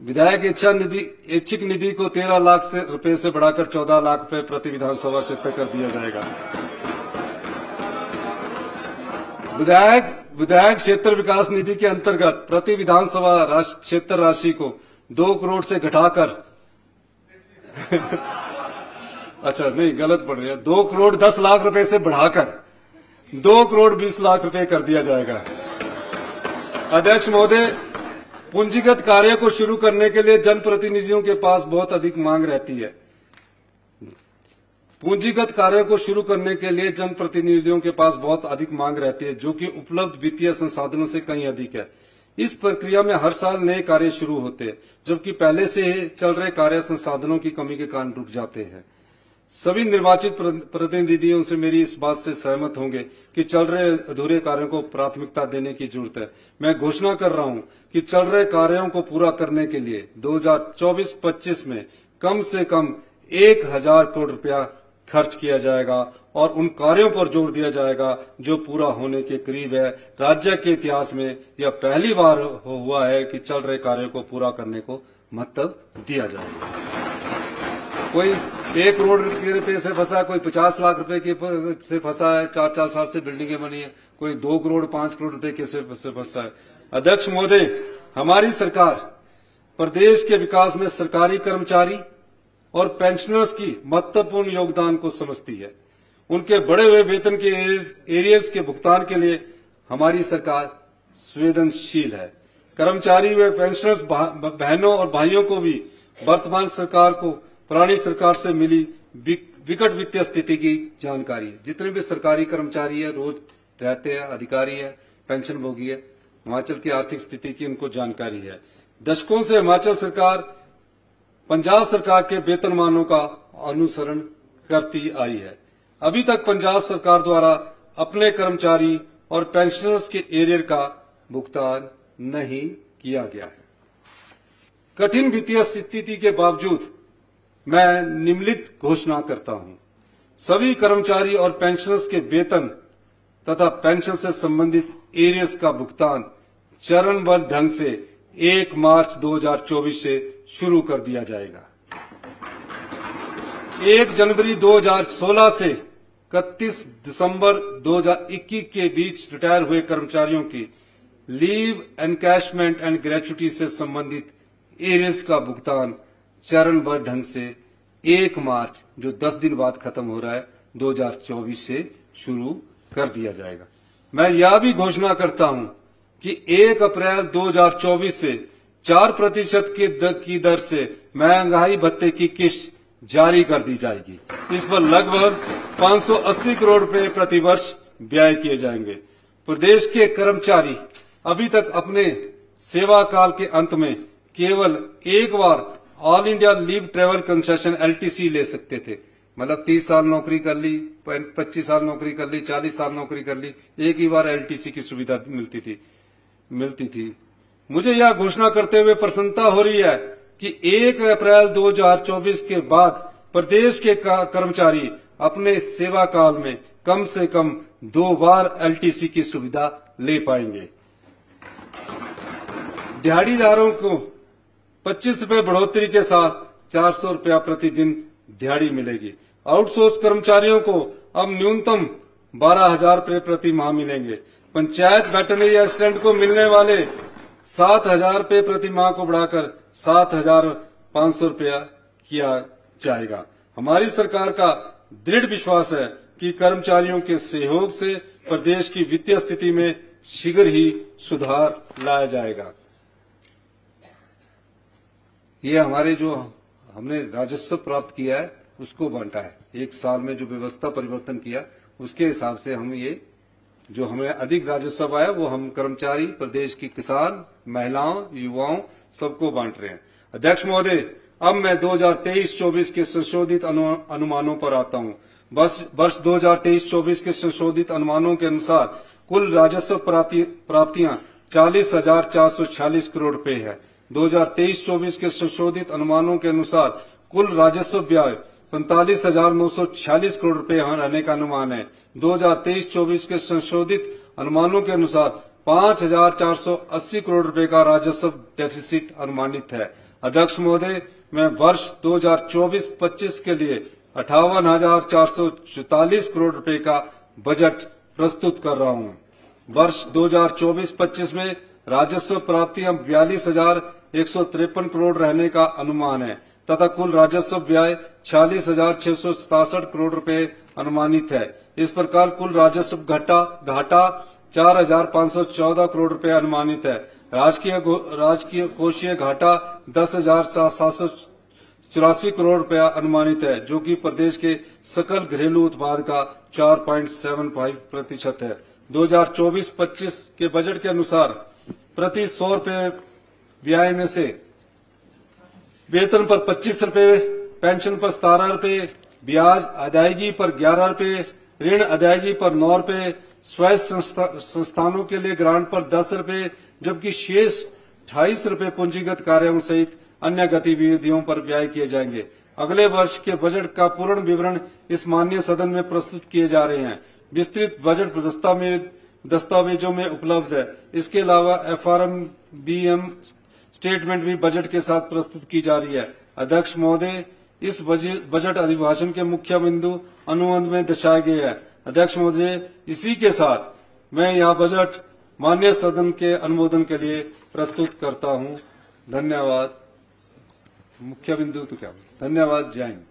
विधायक ऐच्छिक निधि को 13 लाख रुपए से बढ़ाकर 14 लाख रुपए प्रति विधानसभा क्षेत्र कर दिया जाएगा। विधायक क्षेत्र विकास निधि के अंतर्गत प्रति विधानसभा क्षेत्र राशि को 2 करोड़ से घटाकर अच्छा नहीं, गलत पड़ रही है, 2 करोड़ 10 लाख रुपए से बढ़ाकर 2 करोड़ 20 लाख रुपए कर दिया जाएगा। अध्यक्ष महोदय, पूंजीगत कार्य को शुरू करने के लिए जनप्रतिनिधियों के पास बहुत अधिक मांग रहती है। पूंजीगत कार्य को शुरू करने के लिए जनप्रतिनिधियों के पास बहुत अधिक मांग रहती है, जो कि उपलब्ध वित्तीय संसाधनों से कहीं अधिक है। इस प्रक्रिया में हर साल नए कार्य शुरू होते हैं, जबकि पहले से चल रहे कार्य संसाधनों की कमी के कारण रुक जाते हैं। सभी निर्वाचित प्रतिनिधियों से मेरी इस बात से सहमत होंगे कि चल रहे अधूरे कार्यों को प्राथमिकता देने की जरूरत है। मैं घोषणा कर रहा हूं कि चल रहे कार्यों को पूरा करने के लिए 2024-25 में कम से कम 1000 करोड़ रुपया खर्च किया जाएगा और उन कार्यों पर जोर दिया जाएगा जो पूरा होने के करीब है। राज्य के इतिहास में यह पहली बार हुआ है कि चल रहे कार्यों को पूरा करने को महत्व दिया जाएगा। कोई 1 करोड़ रुपए से फंसा, कोई 50 लाख रुपए से फंसा है, 4 साल से बिल्डिंगें बनी है, कोई 2 करोड़ 5 करोड़ रुपए के से फंसा है। अध्यक्ष महोदय, हमारी सरकार प्रदेश के विकास में सरकारी कर्मचारी और पेंशनर्स की महत्वपूर्ण योगदान को समझती है। उनके बढ़े हुए वेतन के एरियर्स के भुगतान के लिए हमारी सरकार संवेदनशील है। कर्मचारी व पेंशनर्स बहनों और भाइयों को भी वर्तमान सरकार को पुरानी सरकार से मिली विकट वित्तीय स्थिति की जानकारी है। जितने भी सरकारी कर्मचारी है, रोज रहते हैं, अधिकारी है, पेंशन भोगी है, हिमाचल की आर्थिक स्थिति की उनको जानकारी है। दशकों से हिमाचल सरकार पंजाब सरकार के वेतनमानों का अनुसरण करती आई है। अभी तक पंजाब सरकार द्वारा अपने कर्मचारी और पेंशनर्स के एरियर का भुगतान नहीं किया गया है। कठिन वित्तीय स्थिति के बावजूद मैं निम्नलिखित घोषणा करता हूं। सभी कर्मचारी और पेंशनर्स के वेतन तथा पेंशन से संबंधित एरियर्स का भुगतान चरणबद्ध ढंग से 1 मार्च 2024 से शुरू कर दिया जाएगा। 1 जनवरी 2016 से 31 दिसंबर 2021 के बीच रिटायर हुए कर्मचारियों की लीव, एनकैशमेंट एंड ग्रेच्युटी से संबंधित एरियर्स का भुगतान चरणबद्ध ढंग से 1 मार्च, जो 10 दिन बाद खत्म हो रहा है, 2024 से शुरू कर दिया जाएगा। मैं यह भी घोषणा करता हूं कि 1 अप्रैल 2024 से 4% की दर से महंगाई भत्ते की किस्त जारी कर दी जाएगी। इस पर लगभग 580 करोड़ रुपए प्रति वर्ष व्यय किए जाएंगे। प्रदेश के कर्मचारी अभी तक अपने सेवा काल के अंत में केवल एक बार all India leave travel concession LTC ले सकते थे। मतलब 30 साल नौकरी कर ली, 25 साल नौकरी कर ली, 40 साल नौकरी कर ली, एक ही बार LTC की सुविधा मिलती थी। मुझे यह घोषणा करते हुए प्रसन्नता हो रही है कि 1 अप्रैल 2024 के बाद प्रदेश के कर्मचारी अपने सेवा काल में कम से कम 2 बार LTC की सुविधा ले पाएंगे। दिहाड़ीदारों को 25 रुपए बढ़ोतरी के साथ 400 रुपया प्रतिदिन दिहाड़ी मिलेगी। आउटसोर्स कर्मचारियों को अब न्यूनतम 12,000 रुपए प्रति माह मिलेंगे। पंचायत वेटरनरी असिस्टेंट को मिलने वाले 7,000 रुपए प्रति माह को बढ़ाकर 7,500 रुपया किया जाएगा। हमारी सरकार का दृढ़ विश्वास है कि कर्मचारियों के सहयोग से प्रदेश की वित्तीय स्थिति में शीघ्र ही सुधार लाया जाएगा। ये हमारे जो हमने राजस्व प्राप्त किया है उसको बांटा है। 1 साल में जो व्यवस्था परिवर्तन किया उसके हिसाब से हम ये जो हमें अधिक राजस्व आया वो हम कर्मचारी, प्रदेश की किसान, महिलाओं, युवाओं सबको बांट रहे हैं। अध्यक्ष महोदय, अब मैं 2023-24 के संशोधित अनुमानों पर आता हूं। वर्ष 2023-24 के संशोधित अनुमानों के अनुसार कुल राजस्व प्राप्तियां 40,446 करोड़ रुपए है। 2023-24 के संशोधित अनुमानों के अनुसार कुल राजस्व व्यय 45,946 करोड़ रुपए रहने का अनुमान है। 2023-24 के संशोधित अनुमानों के अनुसार 5,480 करोड़ रुपए का राजस्व डेफिसिट अनुमानित है। अध्यक्ष महोदय, मैं वर्ष 2024-25 के लिए 58,444 करोड़ रुपए का बजट प्रस्तुत कर रहा हूं। वर्ष 2024-25 में राजस्व प्राप्तियां 42,153 करोड़ रहने का अनुमान है तथा कुल राजस्व व्यय 46,667 करोड़ रुपए अनुमानित है। इस प्रकार कुल राजस्व घाटा 4,514 करोड़ रुपए अनुमानित है। राजकीय कोषीय घाटा 10,784 करोड़ रुपया अनुमानित है, जो कि प्रदेश के सकल घरेलू उत्पाद का 4.75% है। 2024-25 के बजट के अनुसार प्रति 100 रुपये व्यय में से वेतन पर 25 रुपये, पेंशन पर 17 रुपये, ब्याज अदायगी पर 11 रुपये, ऋण अदायगी पर 9 रुपये, स्वायत्त संस्थानों के लिए ग्रांट पर 10 रुपये, जबकि शेष 28 रुपये पूंजीगत कार्यों सहित अन्य गतिविधियों पर व्यय किए जाएंगे। अगले वर्ष के बजट का पूर्ण विवरण इस माननीय सदन में प्रस्तुत किए जा रहे हैं। विस्तृत बजट दस्तावेजों में उपलब्ध है। इसके अलावा FRMBM स्टेटमेंट भी बजट के साथ प्रस्तुत की जा रही है। अध्यक्ष महोदय, इस बजट अभिभाषण के मुख्य बिंदु अनुबंध में दर्शाए गए हैं। अध्यक्ष महोदय, इसी के साथ मैं यह बजट माननीय सदन के अनुमोदन के लिए प्रस्तुत करता हूं। धन्यवाद। मुख्य बिंदु तो क्या? धन्यवाद। जय हिंद।